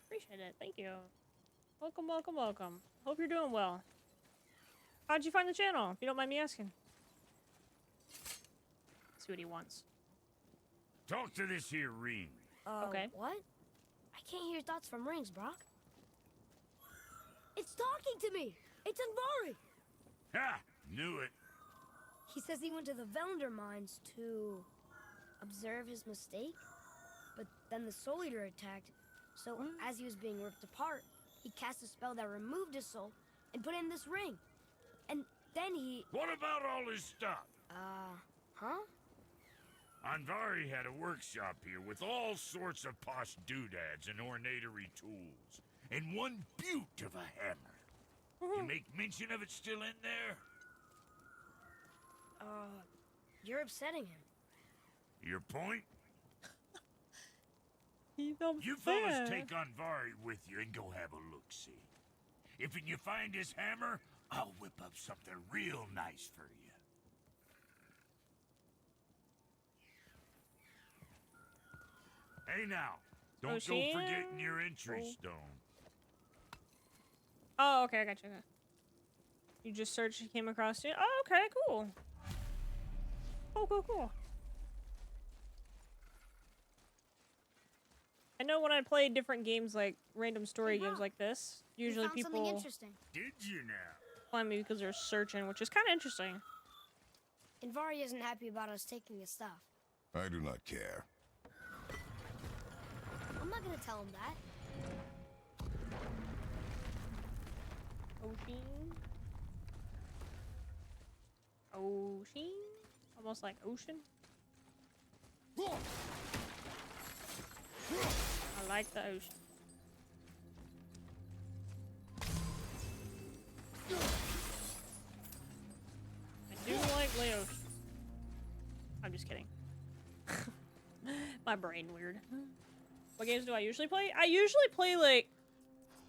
Appreciate it. Thank you. Welcome, welcome, welcome. Hope you're doing well. How'd you find the channel, if you don't mind me asking? See what he wants. Talk to this here ring. Okay. What? I can't hear thoughts from rings, Brock. It's talking to me! It's Anvari! Ha! Knew it. He says he went to the Velander mines to observe his mistake, but then the Soul Eater attacked, so as he was being ripped apart, he cast a spell that removed his soul and put in this ring. And then he... What about all his stuff? Huh? Anvari had a workshop here with all sorts of posh doodads and ornatery tools, and one beaut of a hammer. You make mention of it still in there? You're upsetting him. Your point? He's You fellas take Anvari with you and go have a look-see. If you find his hammer, I'll whip a up something real nice for you. Hey now, don't go Ocean? forgetting your entry Oh. stone. Oh, okay, I got you. Okay. You just searched and came across it? Oh, okay, cool. Cool. I know when I play different games, like random story games like this, usually found something people interesting. Did you now? find me because they're searching, which is kind of interesting. Invari isn't happy about us taking his stuff. I do not care. I'm not gonna tell him that. Ocean? Almost like ocean. I like the ocean. I do like the ocean. I'm just kidding. My brain weird. What games do I usually play? I usually play like...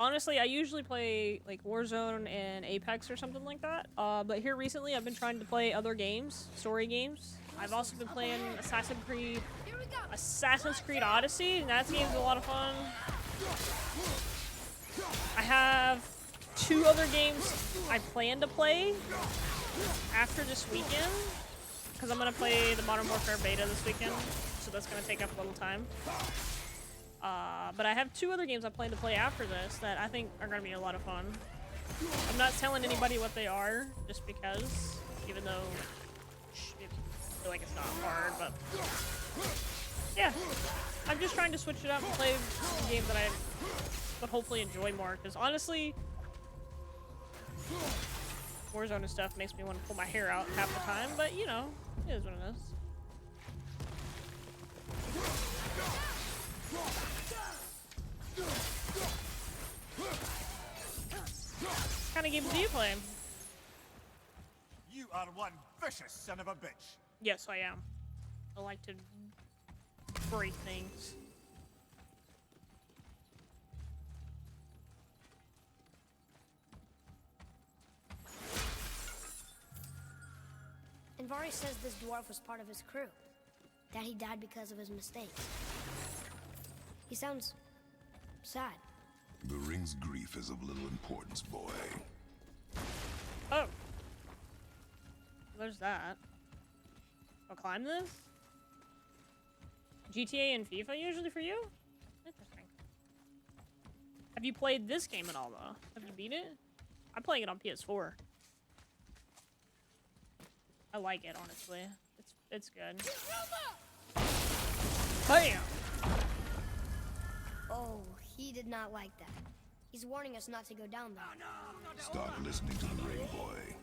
Honestly, I usually play like Warzone and Apex or something like that. But here recently, I've been trying to play other games, story games. I've also been playing Assassin's Creed Odyssey, and that game's a lot of fun. I have 2 other games I plan to play after this weekend, because I'm gonna play the Modern Warfare beta this weekend, so that's gonna take up a little time. But I have 2 other games I plan to play after this that I think are gonna be a lot of fun. I'm not telling anybody what they are, just because, even though I feel like it's not hard, but yeah. I'm just trying to switch it up and play some games that I would hopefully enjoy more, because honestly, Warzone and stuff makes me want to pull my hair out half the time, but you know, it is what it is. What kind of games do you play? You are one vicious son of a bitch. Yes, I am. I like to break things. Invari says this dwarf was part of his crew. That he died because of his mistakes. He sounds sad. The ring's grief is of little importance, boy. Oh. There's that. I'll climb this? GTA and FIFA usually for you? Interesting. Have you played this game at all, though? Have you beat it? I'm playing it on PS4. I like it, honestly. It's good. Bam! Oh, he did not like that. He's warning us not to go down there. Stop listening to the ring, boy.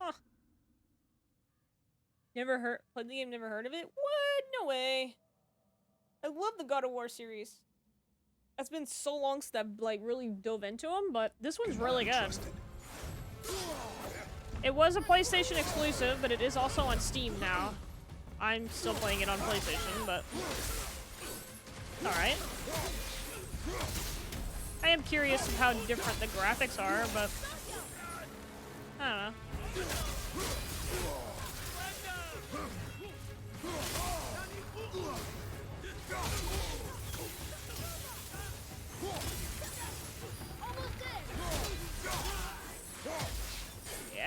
Huh. Never heard, played the game, never heard of it? What? No way. I love the God of War series. It's been so long since I've, like, really dove into them, but this one's really good. It was a PlayStation exclusive, but it is also on Steam now. I'm still playing it on PlayStation, but... Alright. I am curious of how different the graphics are, but... I don't know.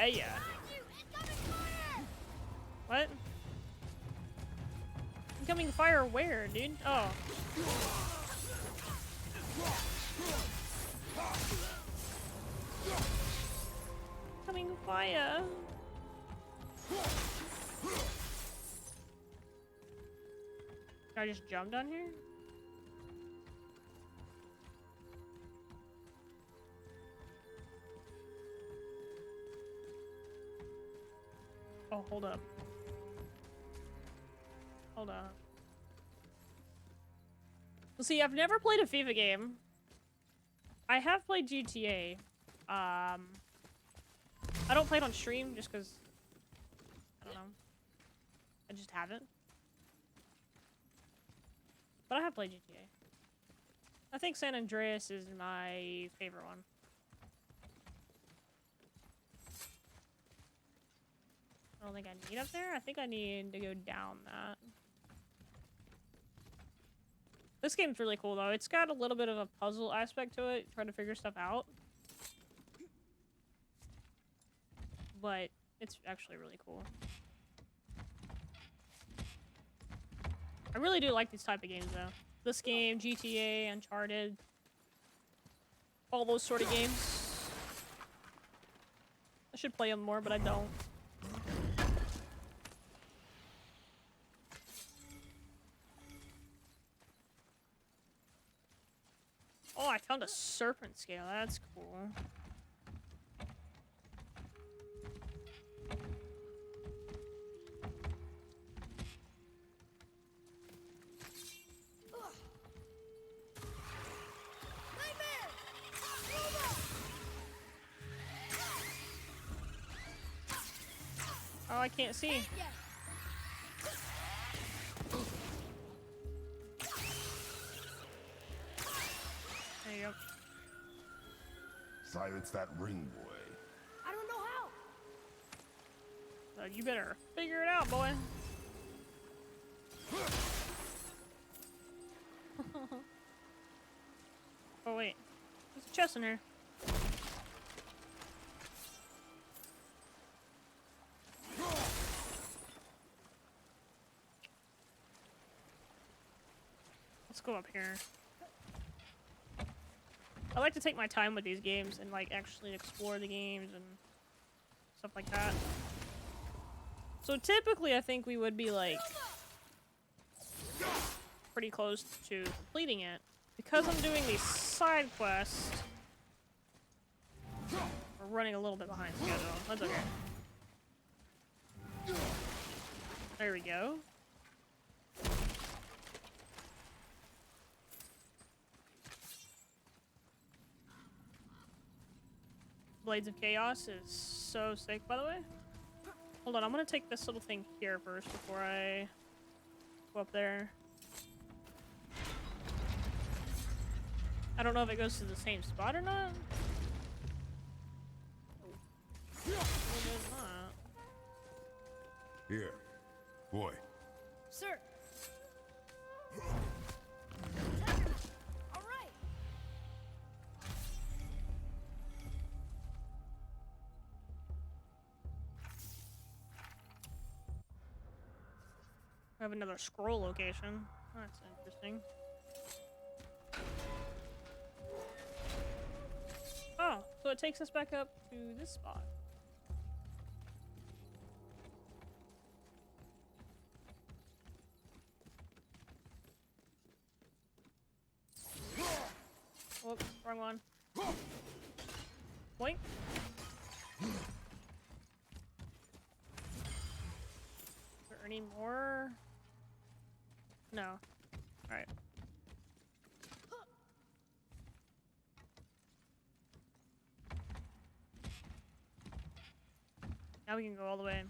Yeah. What? Incoming fire where, dude? Oh. Incoming fire. I just jumped on here? Oh, hold up. Hold on. Well, see, I've never played a FIFA game. I have played GTA. I don't play it on stream just because... I don't know. I just haven't. But I have played GTA. I think San Andreas is my favorite one. don't think I need up there. I think I need to go down that. This game's really cool though. It's got a little bit of a puzzle aspect to it, trying to figure stuff out. But it's actually really cool. I really do like these type of games though. This game, GTA, Uncharted, all those sort of games. I should play them more, but I don't. Oh, I found a serpent scale. That's cool. Oh, I can't see. There you go. Silence that ring, boy. I don't know how. You better figure it out, boy. Oh wait, there's a chest in here. Let's go up here. I like to take my time with these games and like actually explore the games and stuff like that. So typically I think we would be like pretty close to completing it. Because I'm doing these side quests, we're running a little bit behind schedule. That's okay. There we go. Blades of Chaos is so sick, by the way. Hold on, I'm gonna take this little thing here first before I go up there. I don't know if it goes to the same spot or not. It does not. Here, boy. Sir. All right. I have another scroll location. That's interesting. Oh, so it takes us back up to this spot. Whoops, wrong one. Point. Is there any more? No. Alright. Now we can go all the way.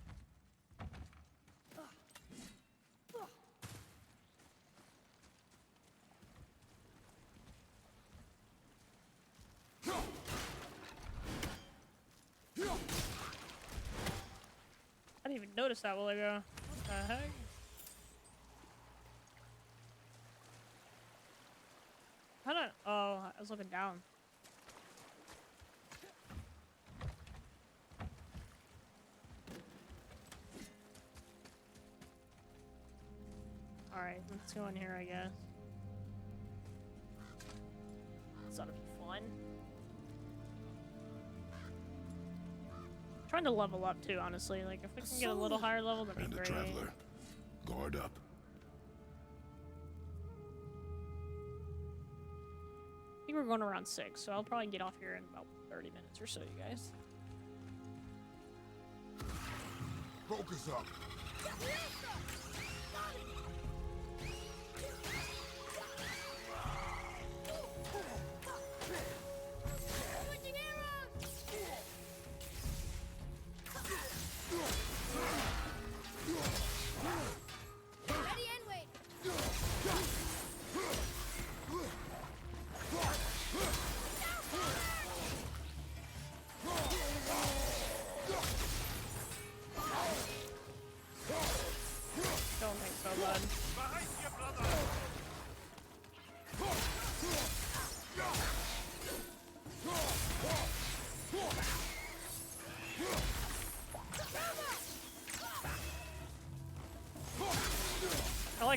I didn't even notice that while ago. What the heck? How did? Oh, I was looking down. Alright, let's go in here, I guess. This ought to be fun. Trying to level up too, honestly. Like, if we can get a little higher level, that'd be And a great. traveler. Guard up. I think we're going around 6, so I'll probably get off here in about 30 minutes or so, you guys. Focus up.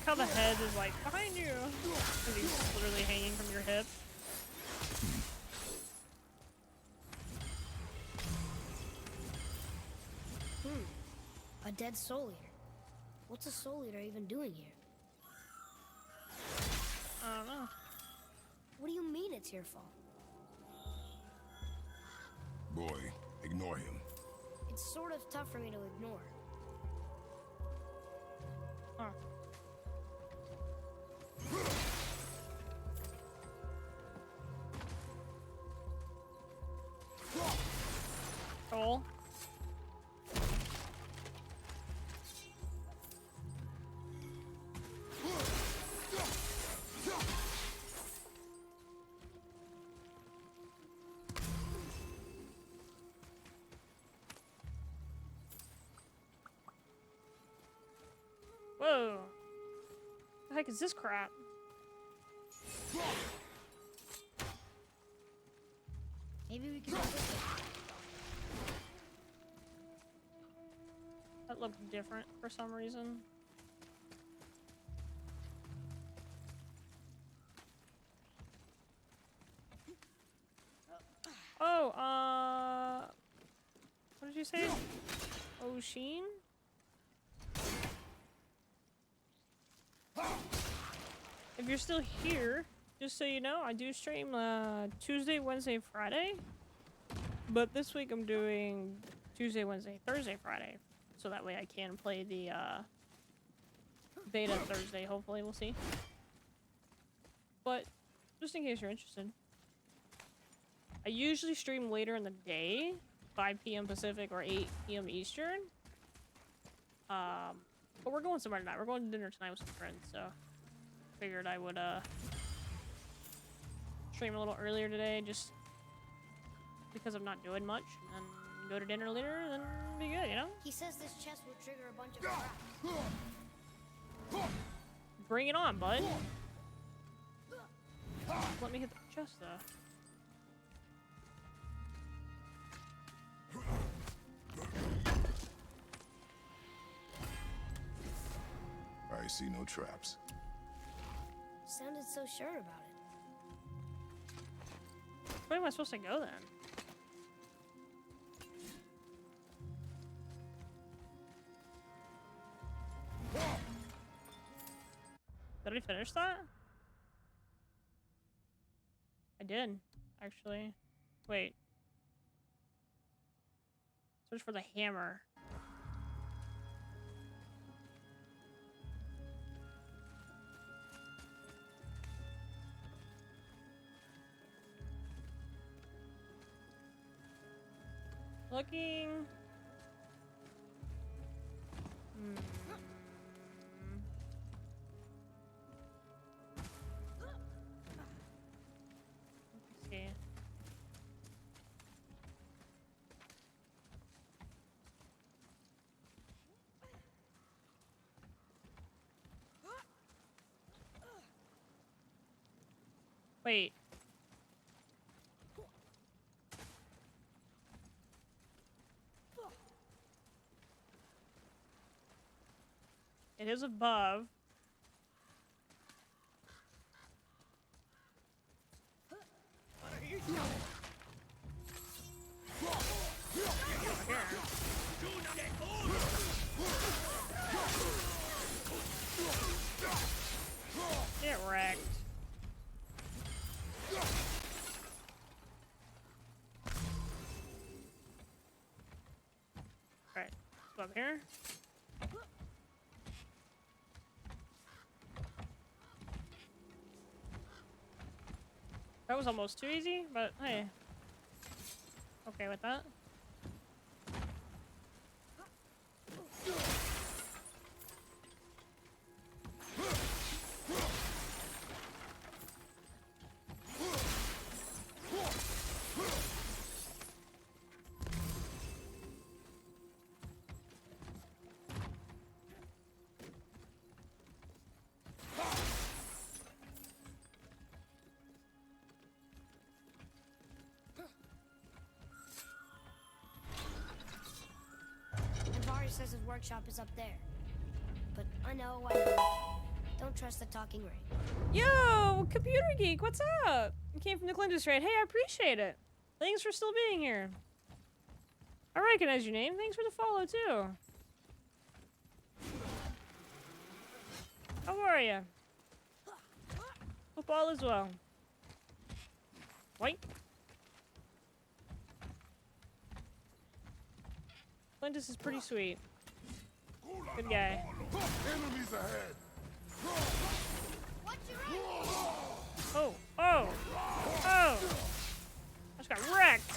like how the head is like behind you. Because he's literally hanging from your hip. A dead soul eater. What's a soul eater even doing here? I don't know. What do you mean it's your fault? Boy, ignore him. It's sort of tough for me to ignore. Huh. Cool. Whoa. The heck is this crap? Maybe we can do this. That looked different for some reason. Oh, what did you say? Oshin? If you're still here, just so you know, I do stream Tuesday, Wednesday, Friday. But this week I'm doing Tuesday, Wednesday, Thursday, Friday. So that way I can play the beta Thursday, hopefully, we'll see. But just in case you're interested. I usually stream later in the day, 5 p.m. Pacific or 8 p.m. Eastern. But we're going somewhere tonight. We're going to dinner tonight with some friends, so figured I would stream a little earlier today, just because I'm not doing much, and then go to dinner later, and then be good, you know? He says this chest will trigger a bunch of traps. Bring it on, bud. Let me hit the chest, though. I see no traps. Sounded so sure about it. Where am I supposed to go, then? Did I finish that? I did, actually. Wait. Search for the hammer. Looking. Let's see. Wait. It is above. Get wrecked. Alright, so up here. That was almost too easy, but hey. Okay with that. Says his workshop is up there. But I know. Don't trust the talking ring. Yo, Computer Geek, what's up? You came from the Clintus raid. Hey, I appreciate it. Thanks for still being here. I recognize your name. Thanks for the follow, too. How are you? Hope all is well. Wait. Clintus is pretty sweet. Good guy. Enemies ahead. Oh, oh, oh! I just got wrecked.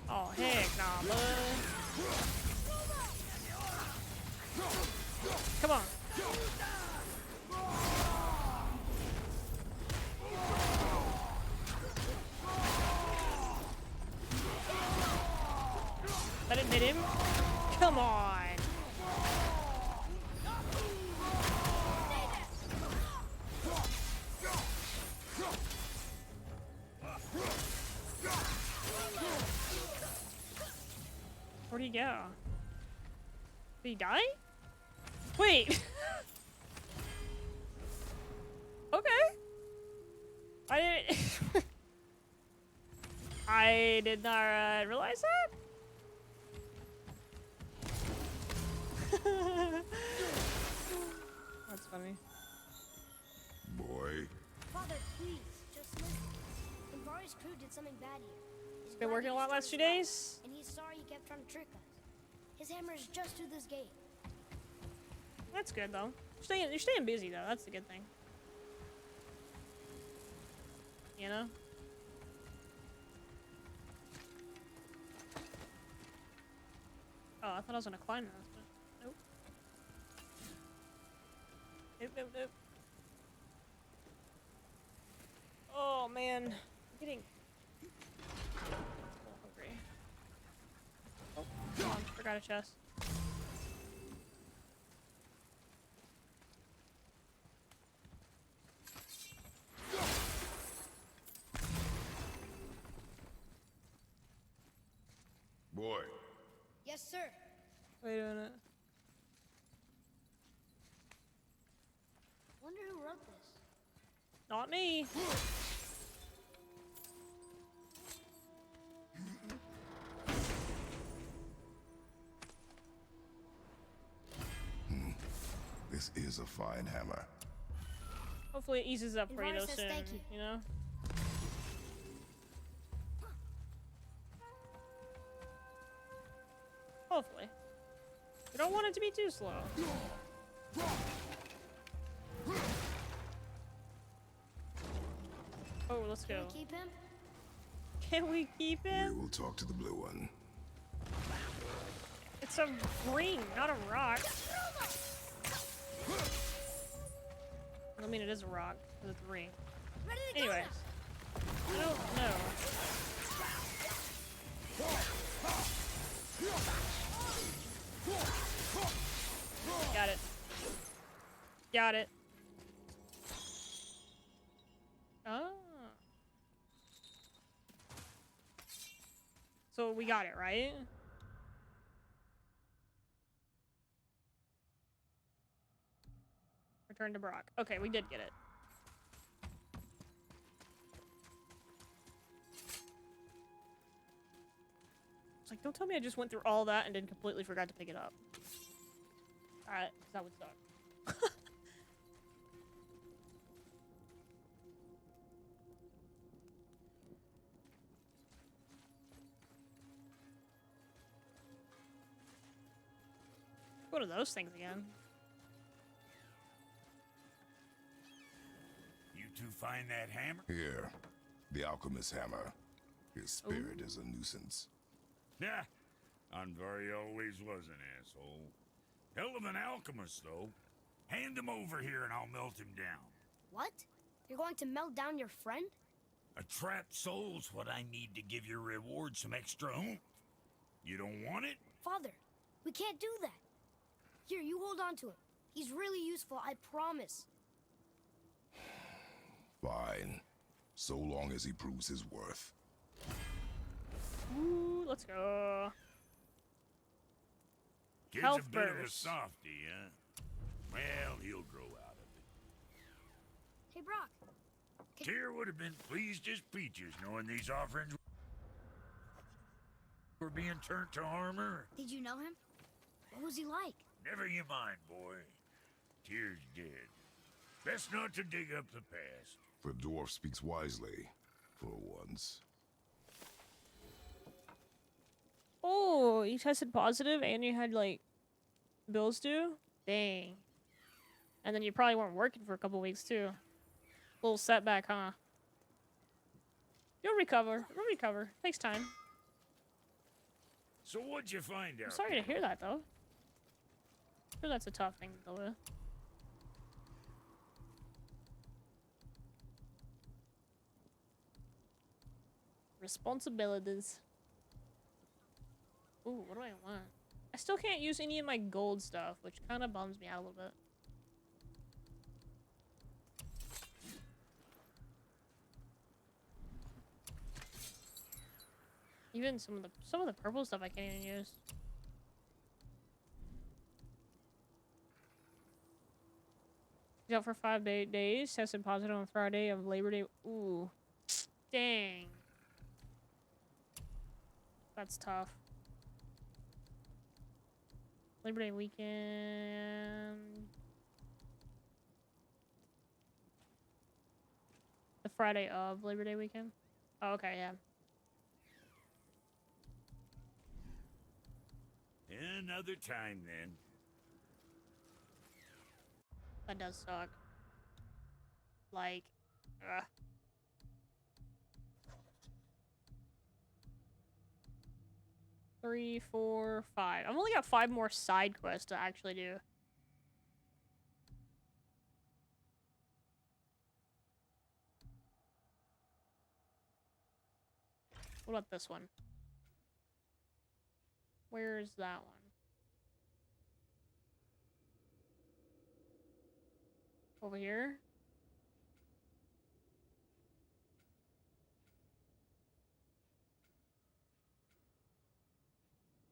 Oh, heck nah, bud. Come on. That didn't hit him? Come on. Where'd he go? Did he die? Wait. Okay. I didn't. I did not realize that. That's funny. Boy. Father, please, just listen. Imbari's crew did something bad here. His Been working a brother lot last few destroyed his days. lab, and he's sorry he kept trying to trick us. His hammer is just through this gate. That's good though. You're staying busy though. That's the good thing. You know. Oh, I thought I was gonna climb those, but nope. Nope, nope, nope. Oh man, I'm getting a little hungry. Oh, come on, forgot a chest. Boy. Yes, sir. Wait a minute. Wonder who wrote this. Not me. This is a fine hammer. Hopefully it eases up for you Imbari though says soon. thank you. You know. Hopefully. We don't want it to be too slow. Oh, let's go. Can we keep him? Can we keep We him? will talk to the blue one. It's a ring, not a rock. I mean, it is a rock, because it's a ring. Ready to Anyways. I don't know. Got it. Got it. Oh. So we got it, right? Return to Brock. Okay, we did get it. It's like, don't tell me I just went through all that and then completely forgot to pick it up. Alright, that would suck. What are those things again? You two find that hammer? Here, the alchemist's hammer. His spirit is a nuisance. Yeah, Andvari always was an asshole. Hell of an alchemist, though. Hand him over here and I'll melt him down. What? You're going to melt down your friend? A trapped soul's what I need to give your reward some extra oomph. You don't want it? Father, we can't do that. Here, you hold on to him. He's really useful, I promise. Fine. so long as he proves his worth. Ooh, let's go. Kid's Health a bit of a burst. softie, huh? Well, he'll grow out of it. Hey, Brock. Tyr would have been pleased as peaches knowing these offerings were being turned to armor. Did you know him? What was he like? Never you mind, boy. Tyr's dead. Best not to dig up the past. The dwarf speaks wisely, for once. Oh, you tested positive and you had, like, bills due? Dang. And then you probably weren't working for a couple weeks, too. Little setback, huh? You'll recover. You'll recover. Takes time. So what'd you find out? I'm sorry to hear that, though. I'm sure that's a tough thing to deal with. Responsibilities. Ooh, what do I want? I still can't use any of my gold stuff, which kind of bums me out a little bit. Even some of the purple stuff I can't even use. He's out for 5 days. Tested positive on Friday of Labor Day. Ooh, dang. That's tough. Labor Day weekend. The Friday of Labor Day weekend. Oh, okay, yeah. Another time, then. That does suck. Like, ugh. Three, 4, 5. I've only got 5 more side quests to actually do. What about this one? Where's that one? Over here?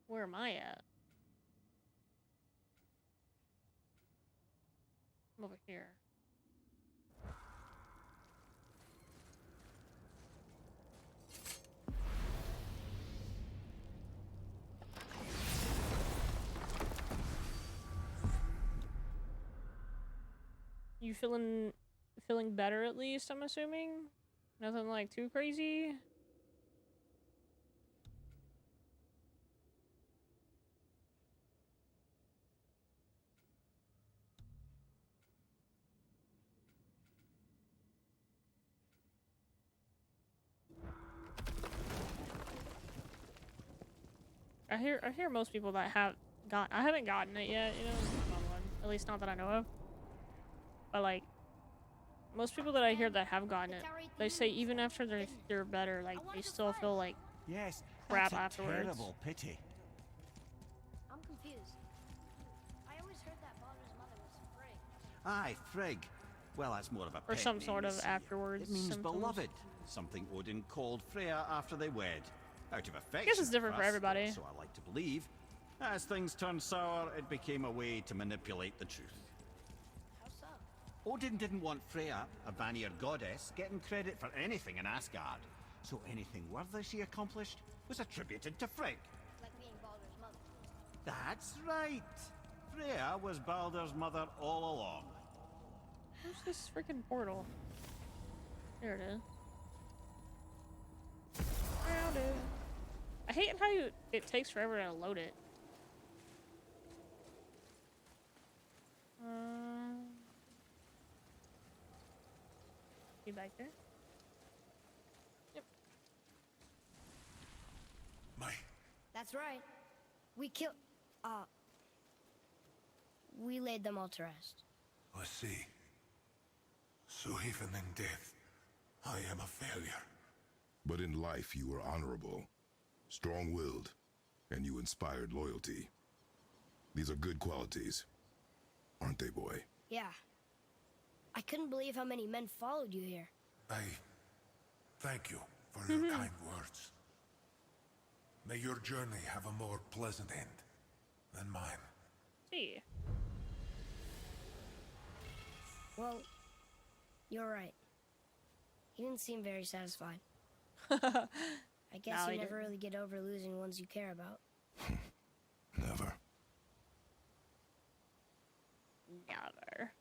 Where am I at? I'm over here. You feeling better at least, I'm assuming? Nothing like too crazy? I hear most people that have I haven't gotten it yet, you know, at least not that I know of. But like most people that I hear that have gotten it, they say even after they're better, like they still feel like Yes, crap that's a afterwards. terrible pity. I'm confused. I always heard that Baldur's mother was Frigg. Aye, Frigg. Well, that's more of a Or pet some name, sort you of see. afterwards It means symptoms. beloved. Something Odin called Freya after they wed. Out of affection. I guess it's different for first, everybody. So I like to believe. As things turned sour, it became a way to manipulate the truth. How so? Odin didn't want Freya, a Vanir goddess, getting credit for anything in Asgard. So anything worthy she accomplished was attributed to Frigg. Like being Baldur's mother. That's right. Freya was Baldur's mother all along. Where's this freaking portal? There it is. Found it. I hate how it takes forever to load it. You back there? Yep. That's right. We killed... we laid them all to rest. I see. So even in death, I am a failure. But in life you were honorable, strong-willed, and you inspired loyalty. These are good qualities, aren't they, boy? Yeah. I couldn't believe how many men followed you here. I Thank you for your kind words. May your journey have a more pleasant end than mine. See. Well, you're right. He didn't seem very satisfied. I guess No, you he never didn't. really get over losing ones you care about. Never. Never.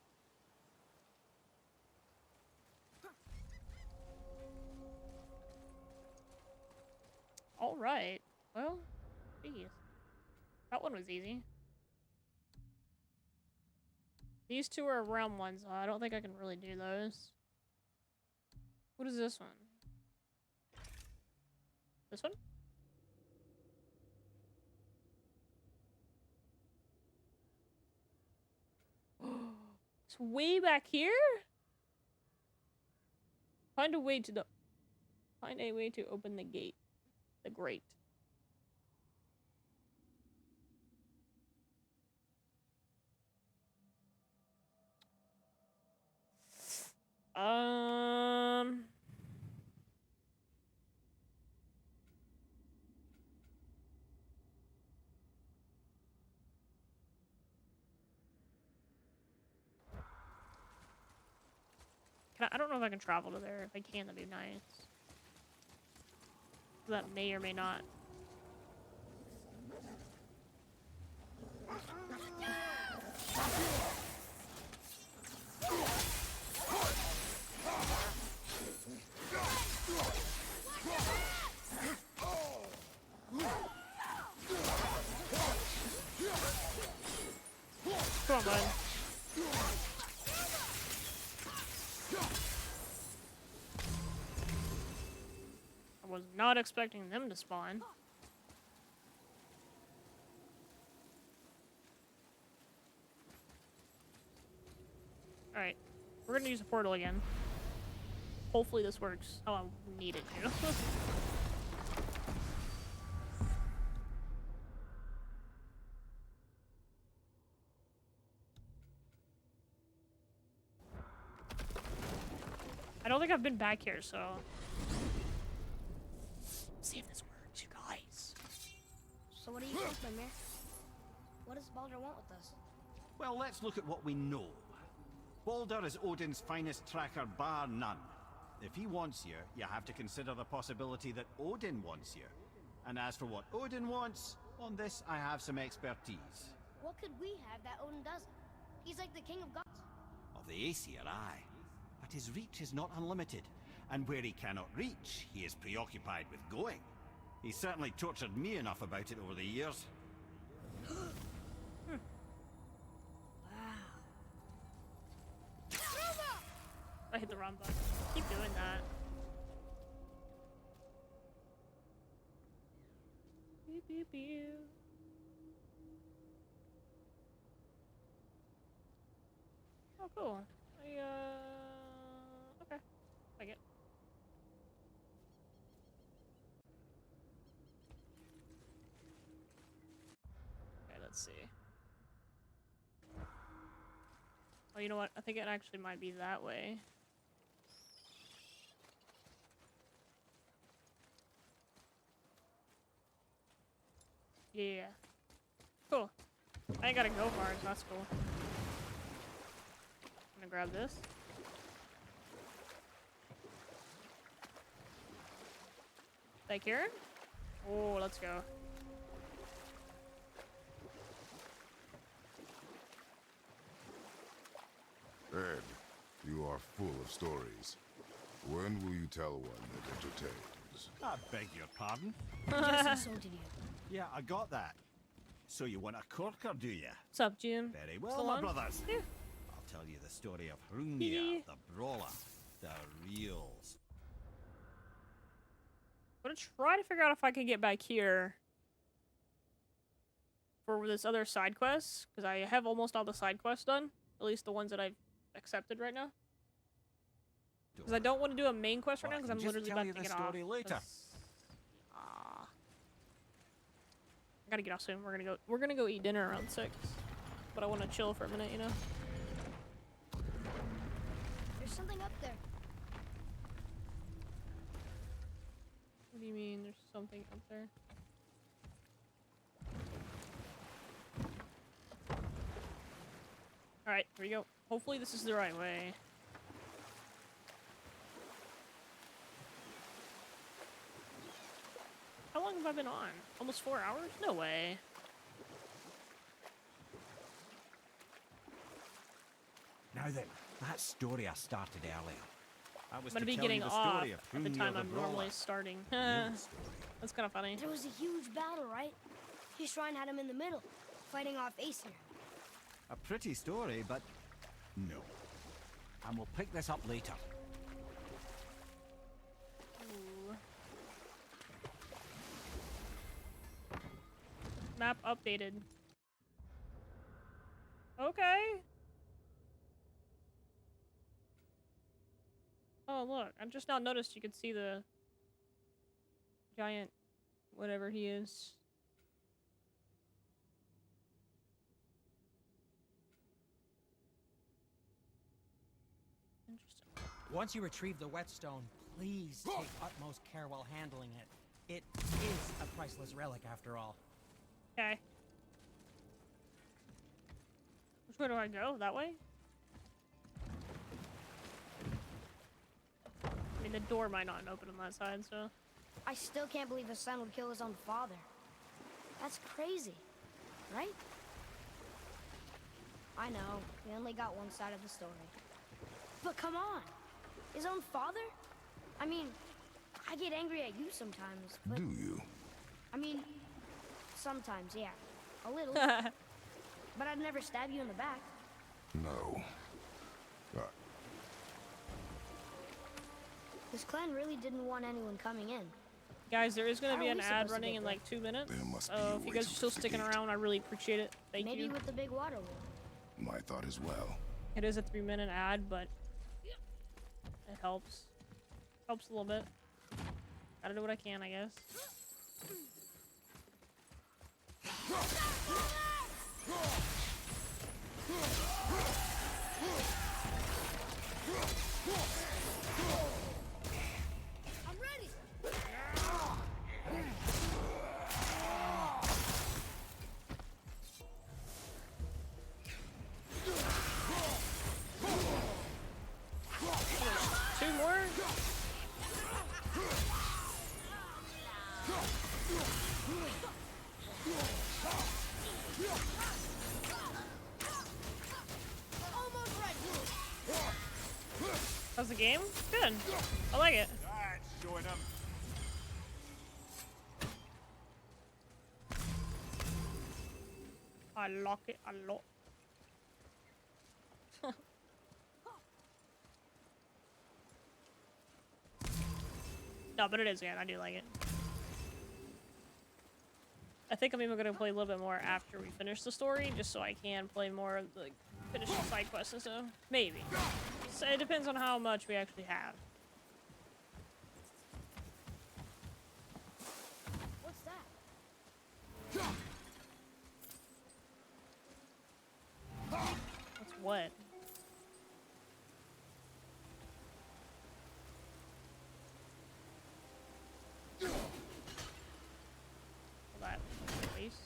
All right. Well, geez. That one was easy. These two are realm ones. I don't think I can really do those. What is this one? This one? It's way back here? Find a way to open the gate. The grate. I don't know if I can travel to there. If I can, that'd be nice. That may or may not. Come on, bud. I was not expecting them to spawn. Alright. We're gonna use a portal again. Hopefully this works how I need it to. I don't think I've been back here, so... see if this works, you guys. So what do you think, Mimir? What does Baldur want with us? Well, let's look at what we know. Baldur is Odin's finest tracker bar none. If he wants you, you have to consider the possibility that Odin wants you. And as for what Odin wants, on this I have some expertise. What could we have that Odin doesn't? He's like the king of gods. Of the Aesir, aye. But his reach is not unlimited. And where he cannot reach, he is preoccupied with going. He's certainly tortured me enough about it over the years. I hit the wrong button. Keep doing that. Beep, beep, beep. Oh, cool. Okay. Like it. Okay, let's see. Oh, you know what? I think it actually might be that way. Yeah. Cool. I ain't gotta go far, so that's cool. I'm gonna grab this. Thank you. Oh, let's go. Ed, you are full of stories. When will you tell one that entertains? I beg your pardon? He just insulted you. Yeah, I got that. So you want a corker, do you? What's up, Jim? Very Still well, my on? brothers. Yeah. I'll tell you the story of Hrungnir, the brawler, the real... I'm gonna try to figure out if I can get back here for this other side quest, because I have almost all the side quests done. At least the ones that I've accepted right now. Because I don't want to do a main quest right now, because I'm literally about to get off. story later. 'cause- I gotta get off soon. We're gonna go eat dinner around 6. But I want to chill for a minute, you know? There's something up there. What do you mean? There's something up there. Alright, here we go. Hopefully this is the right way. How long have I been on? Almost 4 hours? No way. Now then, that story I started earlier. I was I'm gonna to be tell you getting the off story of at the Hrungnir time the I'm Brawler. normally starting. Real story. That's kind of funny. There was a huge battle, right? His shrine had him in the middle, fighting off Aesir. A pretty story, but no. And we'll pick this up later. Ooh. Map updated. Okay. Oh, look. I just now noticed you could see the giant whatever he is. Interesting. Once you retrieve the whetstone, please take utmost care while handling it. It is a priceless relic after all. Okay. Which way do I go? That way? I mean, the door might not open on that side, so... I still can't believe his son would kill his own father. That's crazy, right? I know, we only got one side of the story. But come on! His own father? I mean, I get angry at you sometimes, but... Do you? I mean, sometimes, yeah. A little. But I'd never stab you in the back. No. This clan really didn't want anyone coming in. Guys, there is going to How be are an we ad supposed to running get in there? like 2 minutes. There must be So a if you way guys to are still fix the sticking gate. around, I really appreciate it. Thank Maybe you. with the big water wheel. My thought as well. It is a 3-minute ad, but it helps. Helps a little bit. Gotta do what I can, I guess. I'm ready! Two more? Almost ready! How's the game? Good. I like it. That's showing him. I like it a lot. No, but it is good. I do like it. I think I'm even going to play a little bit more after we finish the story, just so I can play more of the finish the side quests and stuff. Maybe. So it depends on how much we actually have. What's that? What's what? That face.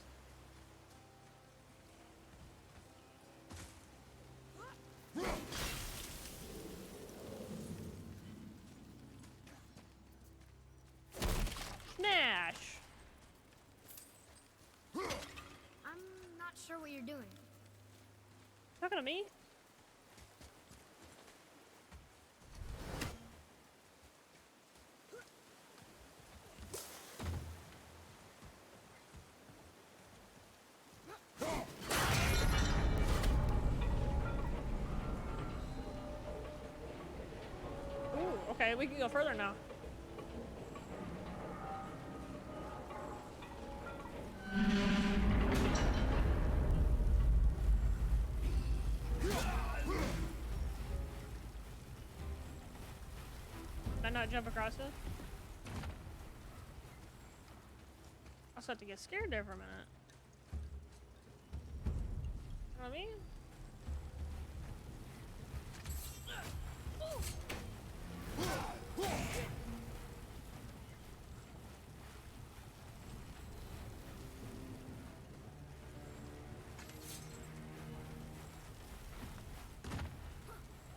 Smash! I'm not sure what you're doing. Talking to me? Ooh, okay, we can go further now. Did I not jump across it? I also have to get scared there for a minute. You know what I mean?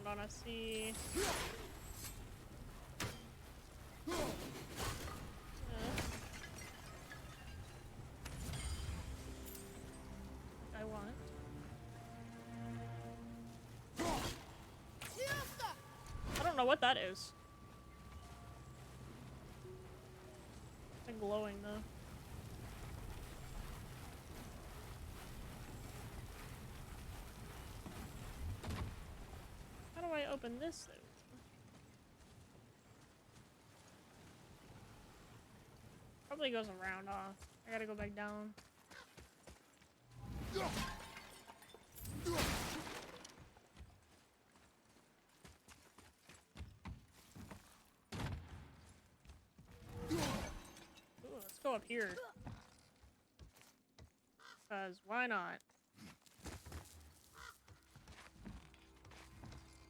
on, I see. I want. I don't know what that is. It's like glowing though. How do I open this though? Probably goes around off. I gotta go back down. Ooh, let's go up here. Cause why not?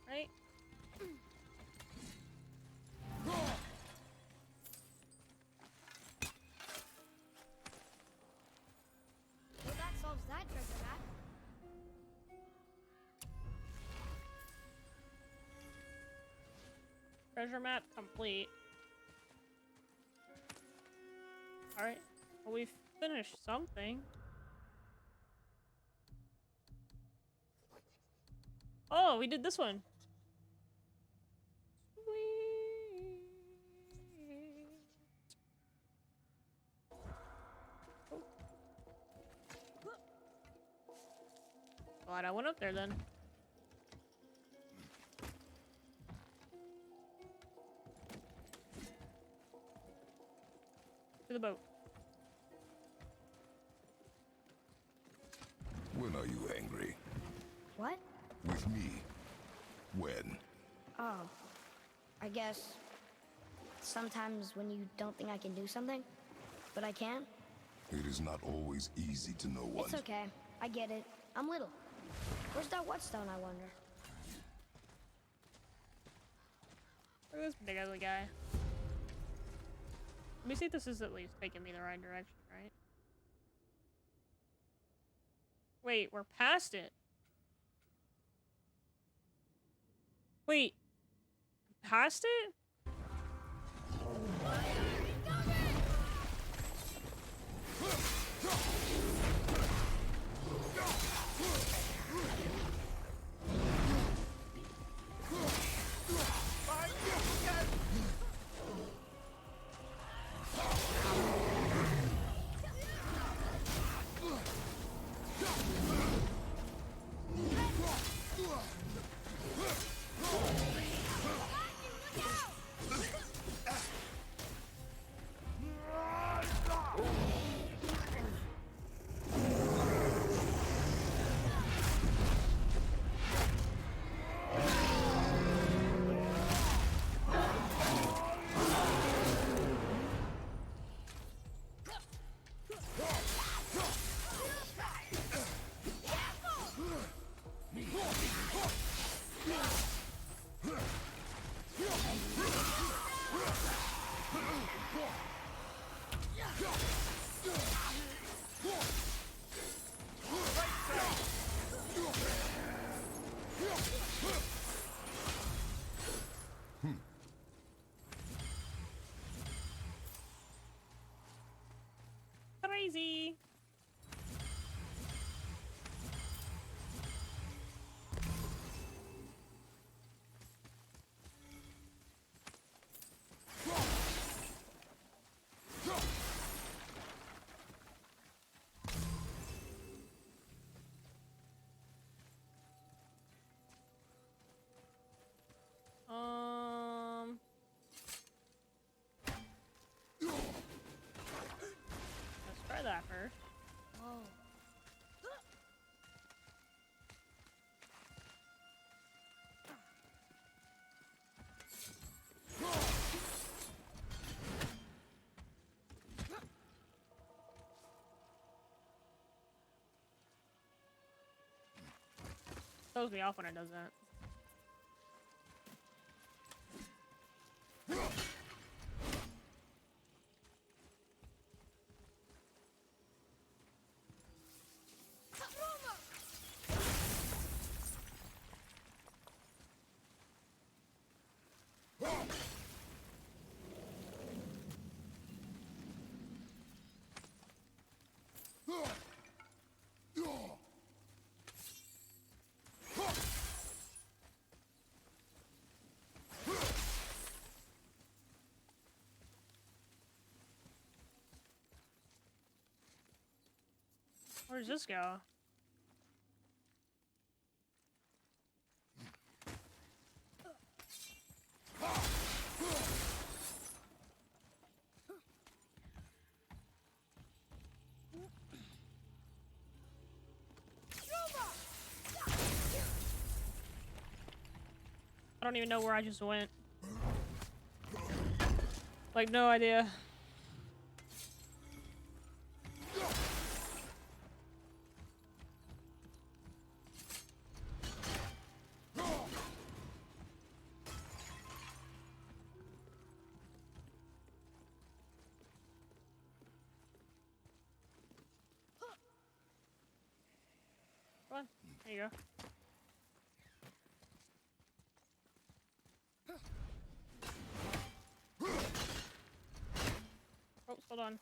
Right? Well, that solves that treasure map. Treasure map complete. Alright. Well, we've finished something. Oh, we did this one. Sweet. Oh. Glad I went up there then. To the boat. When are you angry? What? With me. When? Oh. I guess sometimes when you don't think I can do something, but I can. It is not always easy to know what. It's okay. I get it. I'm little. Where's that whetstone, I wonder? Look at this big ugly guy. Let me see if this is at least taking me the right direction, right? Wait, we're past it. Wait. Past it? Crazy. Let's try that first. Whoa. Throws me off when it does that. Where does this go? I don't even know where I just went. Like, no idea. Come on, there you go. Oh, hold on.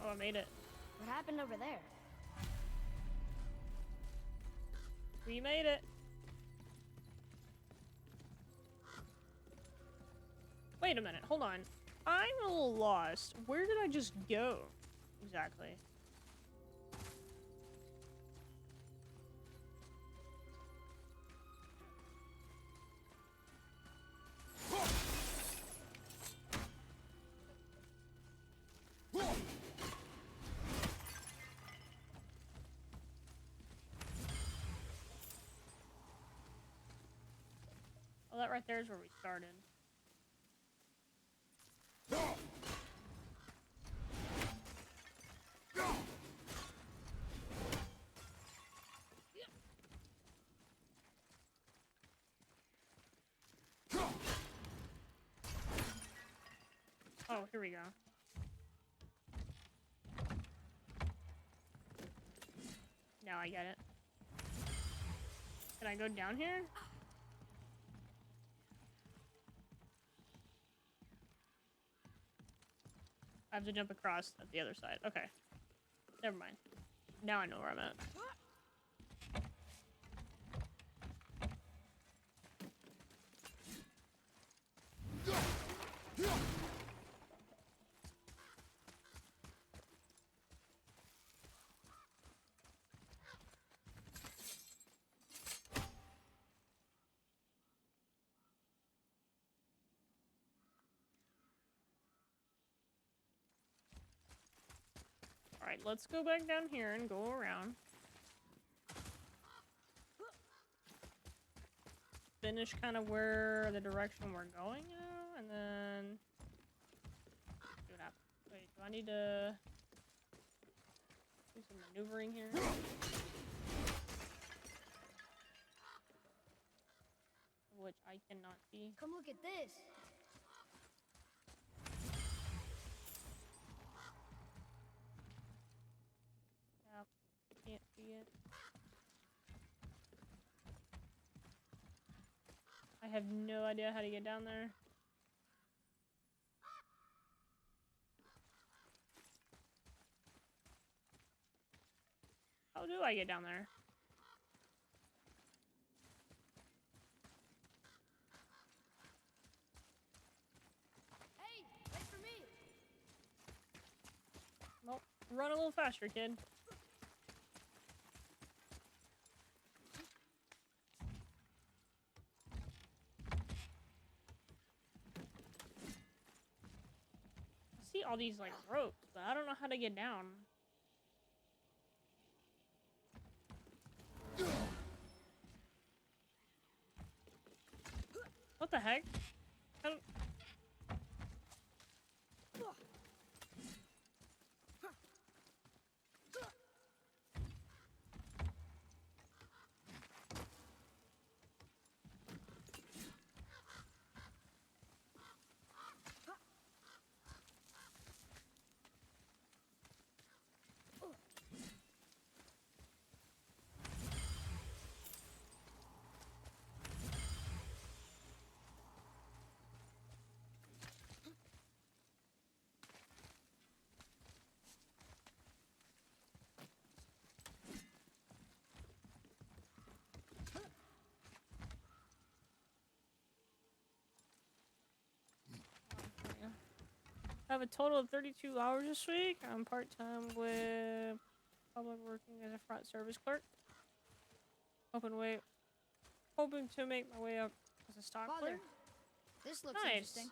Oh, I made it. What happened over there? We made it. Wait a minute, hold on. I'm a little lost. Where did I just go? Exactly. Well, that right there is where we started. Oh, here we go. Now I get it. Can I go down here? I have to jump across at the other side. Okay. Never mind. Now I know where I'm at. Alright, let's go back down here and go around. Finish kind of where the direction we're going now, and then see what happens. Wait, do I need to do some maneuvering here? Which I cannot see. Come look at this. Yep, can't see it. I have no idea how to get down there. How do I get down there? Hey, wait for me. Well, run a little faster, kid. I see all these like ropes, but I don't know how to get down. What the heck? I don't... I have a total of 32 hours this week. I'm part-time with public working as a front service clerk. Hoping to make my way up as a stock Father, clerk. this looks Nice. interesting.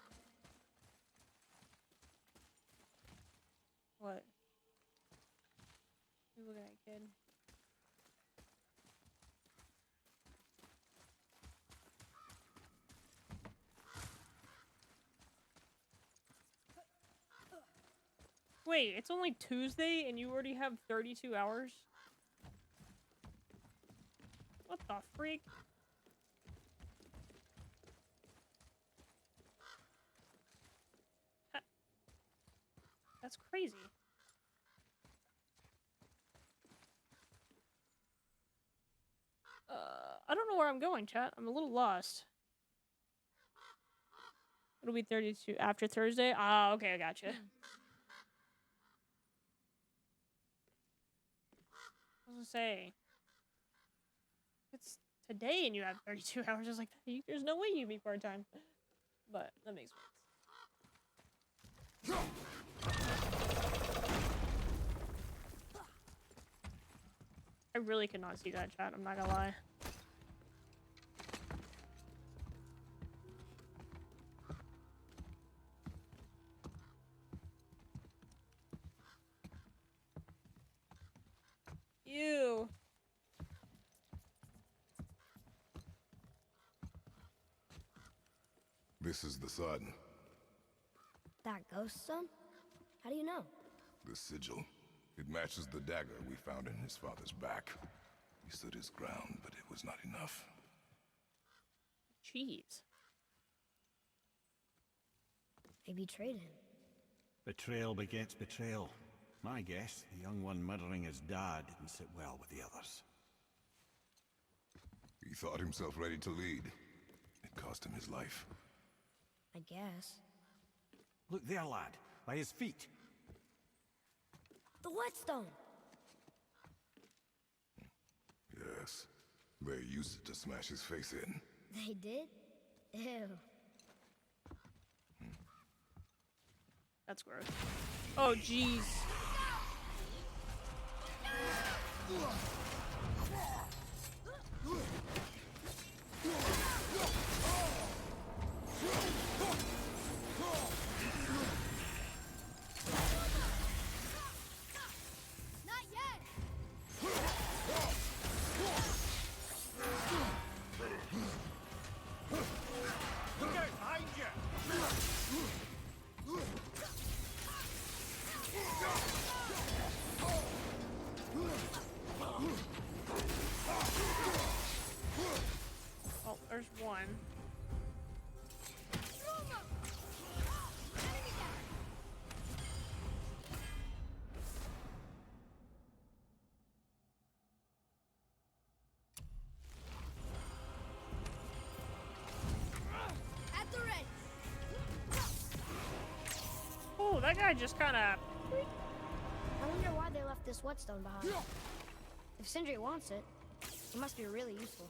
What? You looking at, kid? Wait, it's only Tuesday and you already have 32 hours? What the freak? That's crazy. I don't know where I'm going, chat. I'm a little lost. It'll be 32 after Thursday. Ah, okay, I gotcha. I was gonna say, it's today and you have 32 hours. I was like, there's no way you'd be part-time. But that makes sense. I really could not see that, chat. I'm not gonna lie. Ew. This is the sun. That ghost son? How do you know? The sigil. It matches the dagger we found in his father's back. He stood his ground, but it was not enough. Jeez. They betrayed him. Betrayal begets betrayal. My guess, the young one murdering his dad didn't sit well with the others. He thought himself ready to lead. It cost him his life. I guess. Look there, lad, by his feet. The whetstone! Yes. They used it to smash his face in. They did? Ew. That's gross. Oh, jeez. Not yet! Look out behind you! Oh, there's one. At the ready! Oh, that guy just kind of... I wonder why they left this whetstone behind. If Sindri wants it, it must be really useful.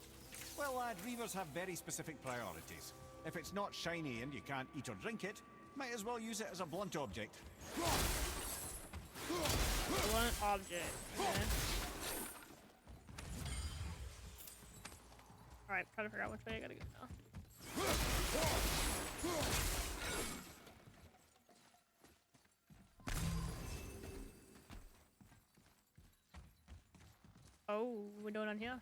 Well, lad, reavers have very specific priorities. If it's not shiny and you can't eat or drink it, might as well use it as a blunt object. One object. Okay. Alright, trying to figure out which way I gotta go now. Oh, we're doing on here?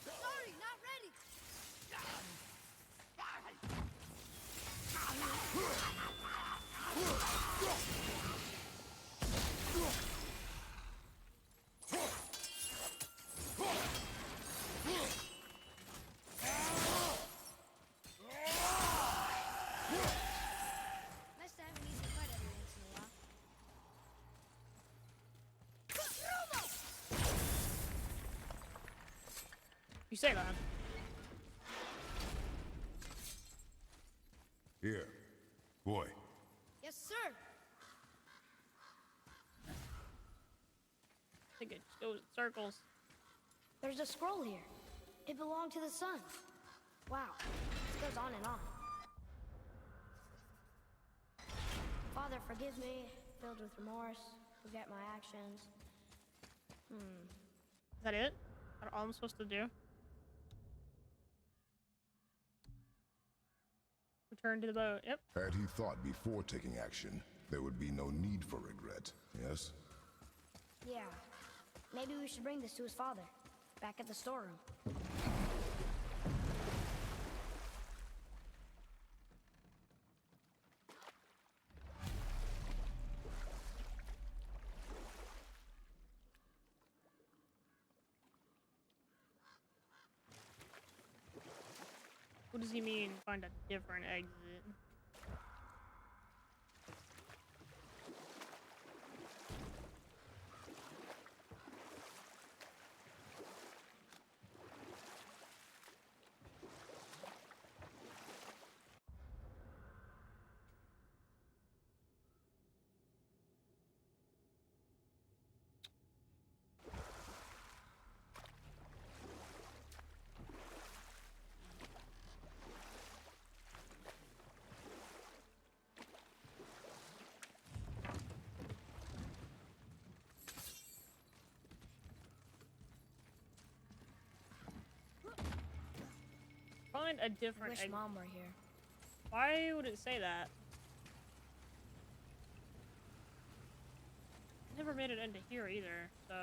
Sorry, not ready! Nice to have an easy fight every once in a while. You say that. Here. Boy. Yes, sir! I think it just goes in circles. There's a scroll here. It belonged to the sun. Wow, this goes on and on. Father, forgive me, filled with remorse, forget my actions. Is that it? Is that all I'm supposed to do? Return to the boat. Yep. Had he thought before taking action, there would be no need for regret, yes? Yeah, maybe we should bring this to his father, back at the storeroom. What does he mean, find a different exit? Find a I different wish exit. Mom were here. Why would it say that? Never made it into here either, so...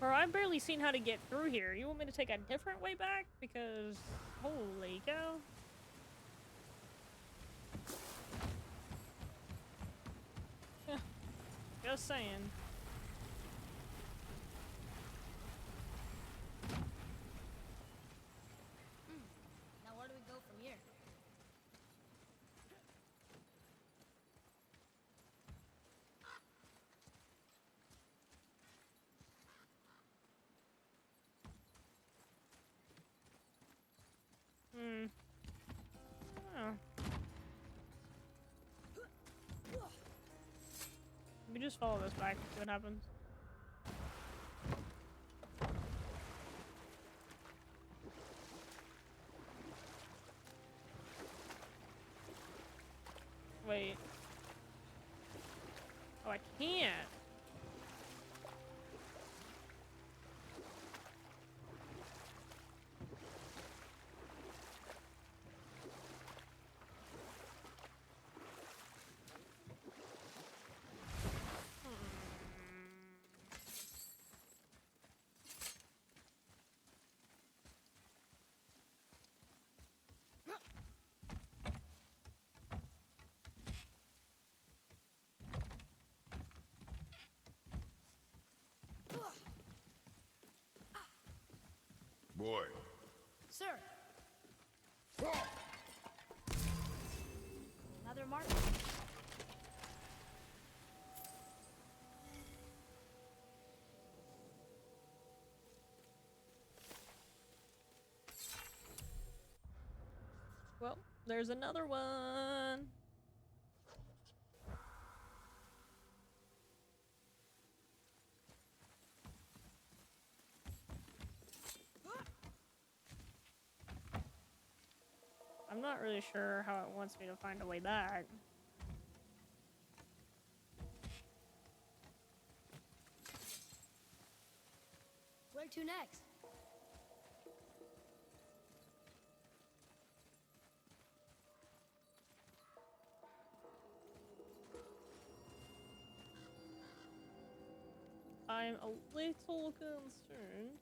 Bro, I've barely seen how to get through here. You want me to take a different way back? Because, holy cow. Yeah, just saying. Now where do we go from here? Oh. Let me just follow this back and see what happens. Wait. Oh, I can't. Boy. Sir! Another mark. Well, there's another one. I'm not really sure how it wants me to find a way back. Where to next? I'm a little concerned.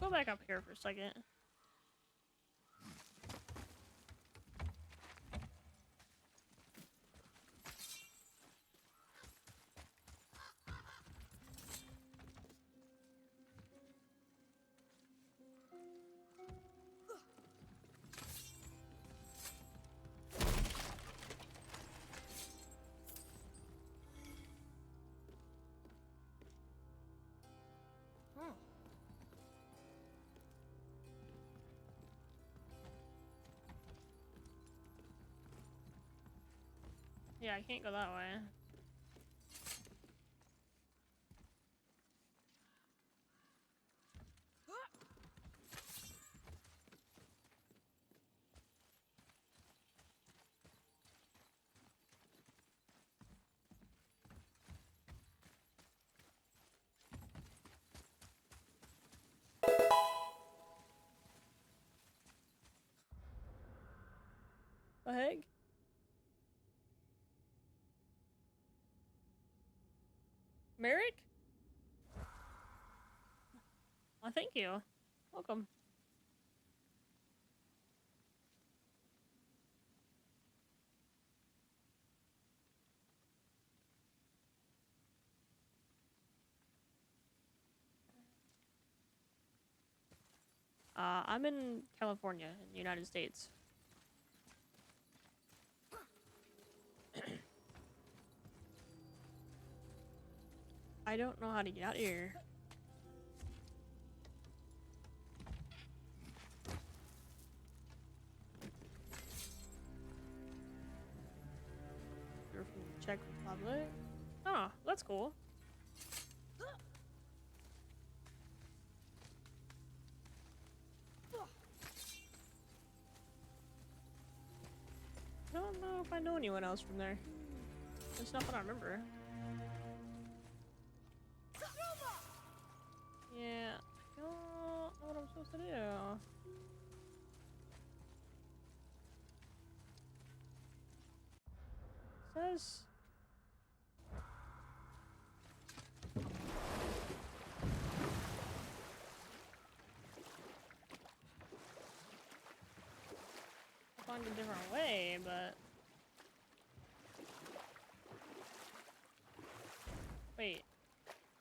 Go back up here for a second. Yeah, I can't go that way. The heck? Merrick? Well, thank you. Welcome. I'm in California, in the United States. I don't know how to get out of here. You're from the Czech Republic? Oh, that's cool. I don't know if I know anyone else from there. It's not what I remember. Yeah, I don't know what I'm supposed to do. It says... find a different way, but... Wait.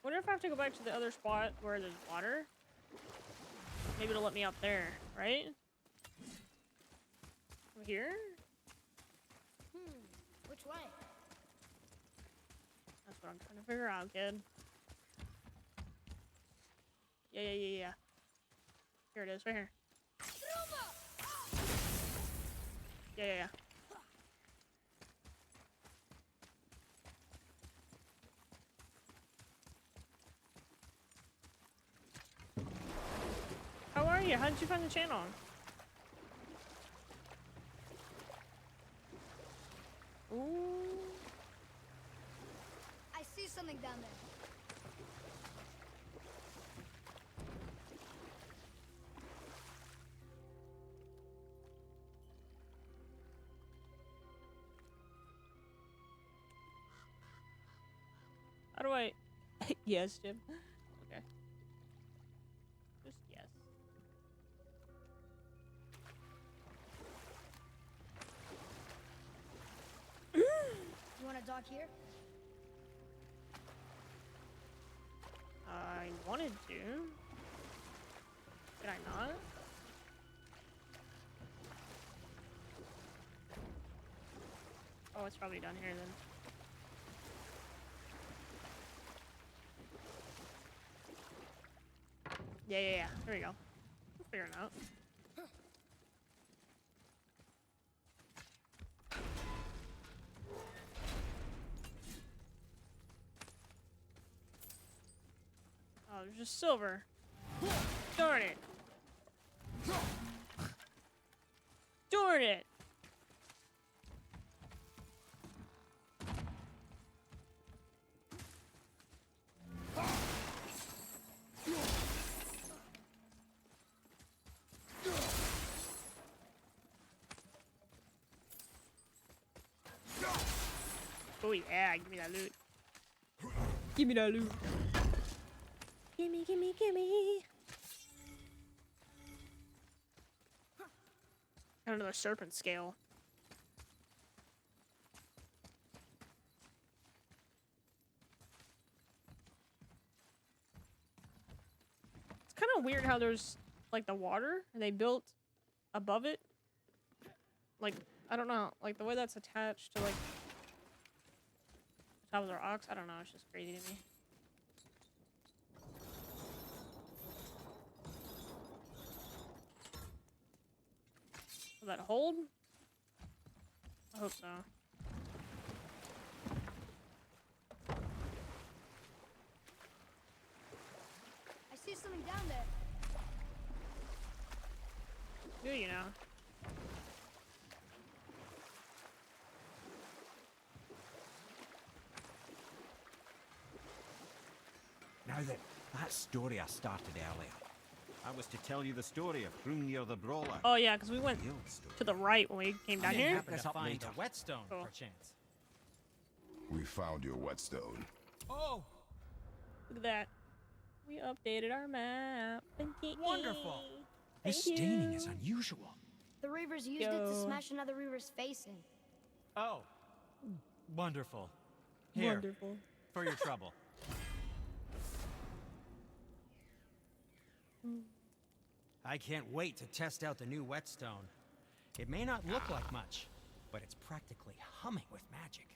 What if I have to go back to the other spot where there's water? Maybe it'll let me out there, right? From here? Which way? That's what I'm trying to figure out, kid. Yeah. Here it is, right here. Yeah. How are you? How did you find the channel? Ooh. I see something down there. How do I... Yes, Jim. Okay. Just yes. You want to dock here? I wanted to. Did I not? Oh, it's probably down here then. Yeah. There we go. We'll figure it out. Oh, there's just silver. Darn it. Darn it. Oh yeah, give me that loot. Give me that loot. Gimme. Got another serpent scale. It's kind of weird how there's like the water and they built above it. Like, I don't know, like the way that's attached to like the top of the rocks. I don't know, it's just crazy to me. Will that hold? I hope so. be down there. Do you know? Now then, that story I started earlier. I was to tell you the story of Hrungnir the Brawler. Oh yeah, because we went The old story. to the right when we came down here. Happen to find later. the whetstone, Cool. perchance. We found your whetstone. Oh, Look at that. We updated our map. wonderful. Thank This staining you. is unusual. The Reavers used it to Yo. smash another Reaver's face in. Oh, wonderful. Here, Wonderful. for your trouble. I can't wait to test out the new whetstone. It may not look like much, but it's practically humming with magic.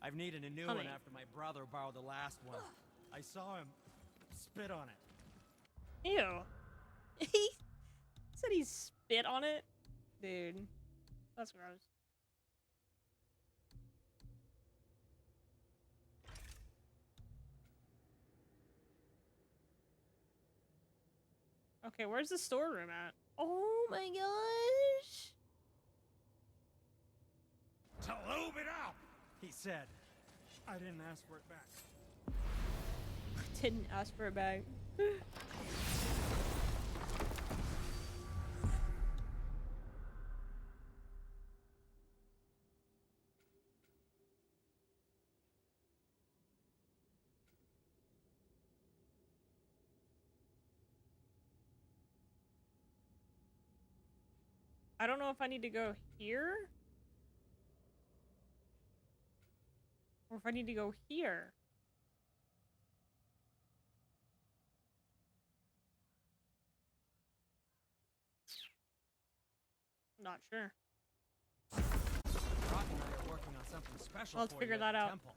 I've needed a new Humming. one after my brother borrowed the last one. I saw him spit on it. Ew. He said he spit on it? Dude. That's gross. Okay, where's the storeroom at? Oh my gosh! To lube it up, he said. I didn't ask for it back. Didn't ask for a bag. I don't know if I need to go here or if I need to go here. Not sure. Rock and I are working on something special Let's for figure you that at the out. temple.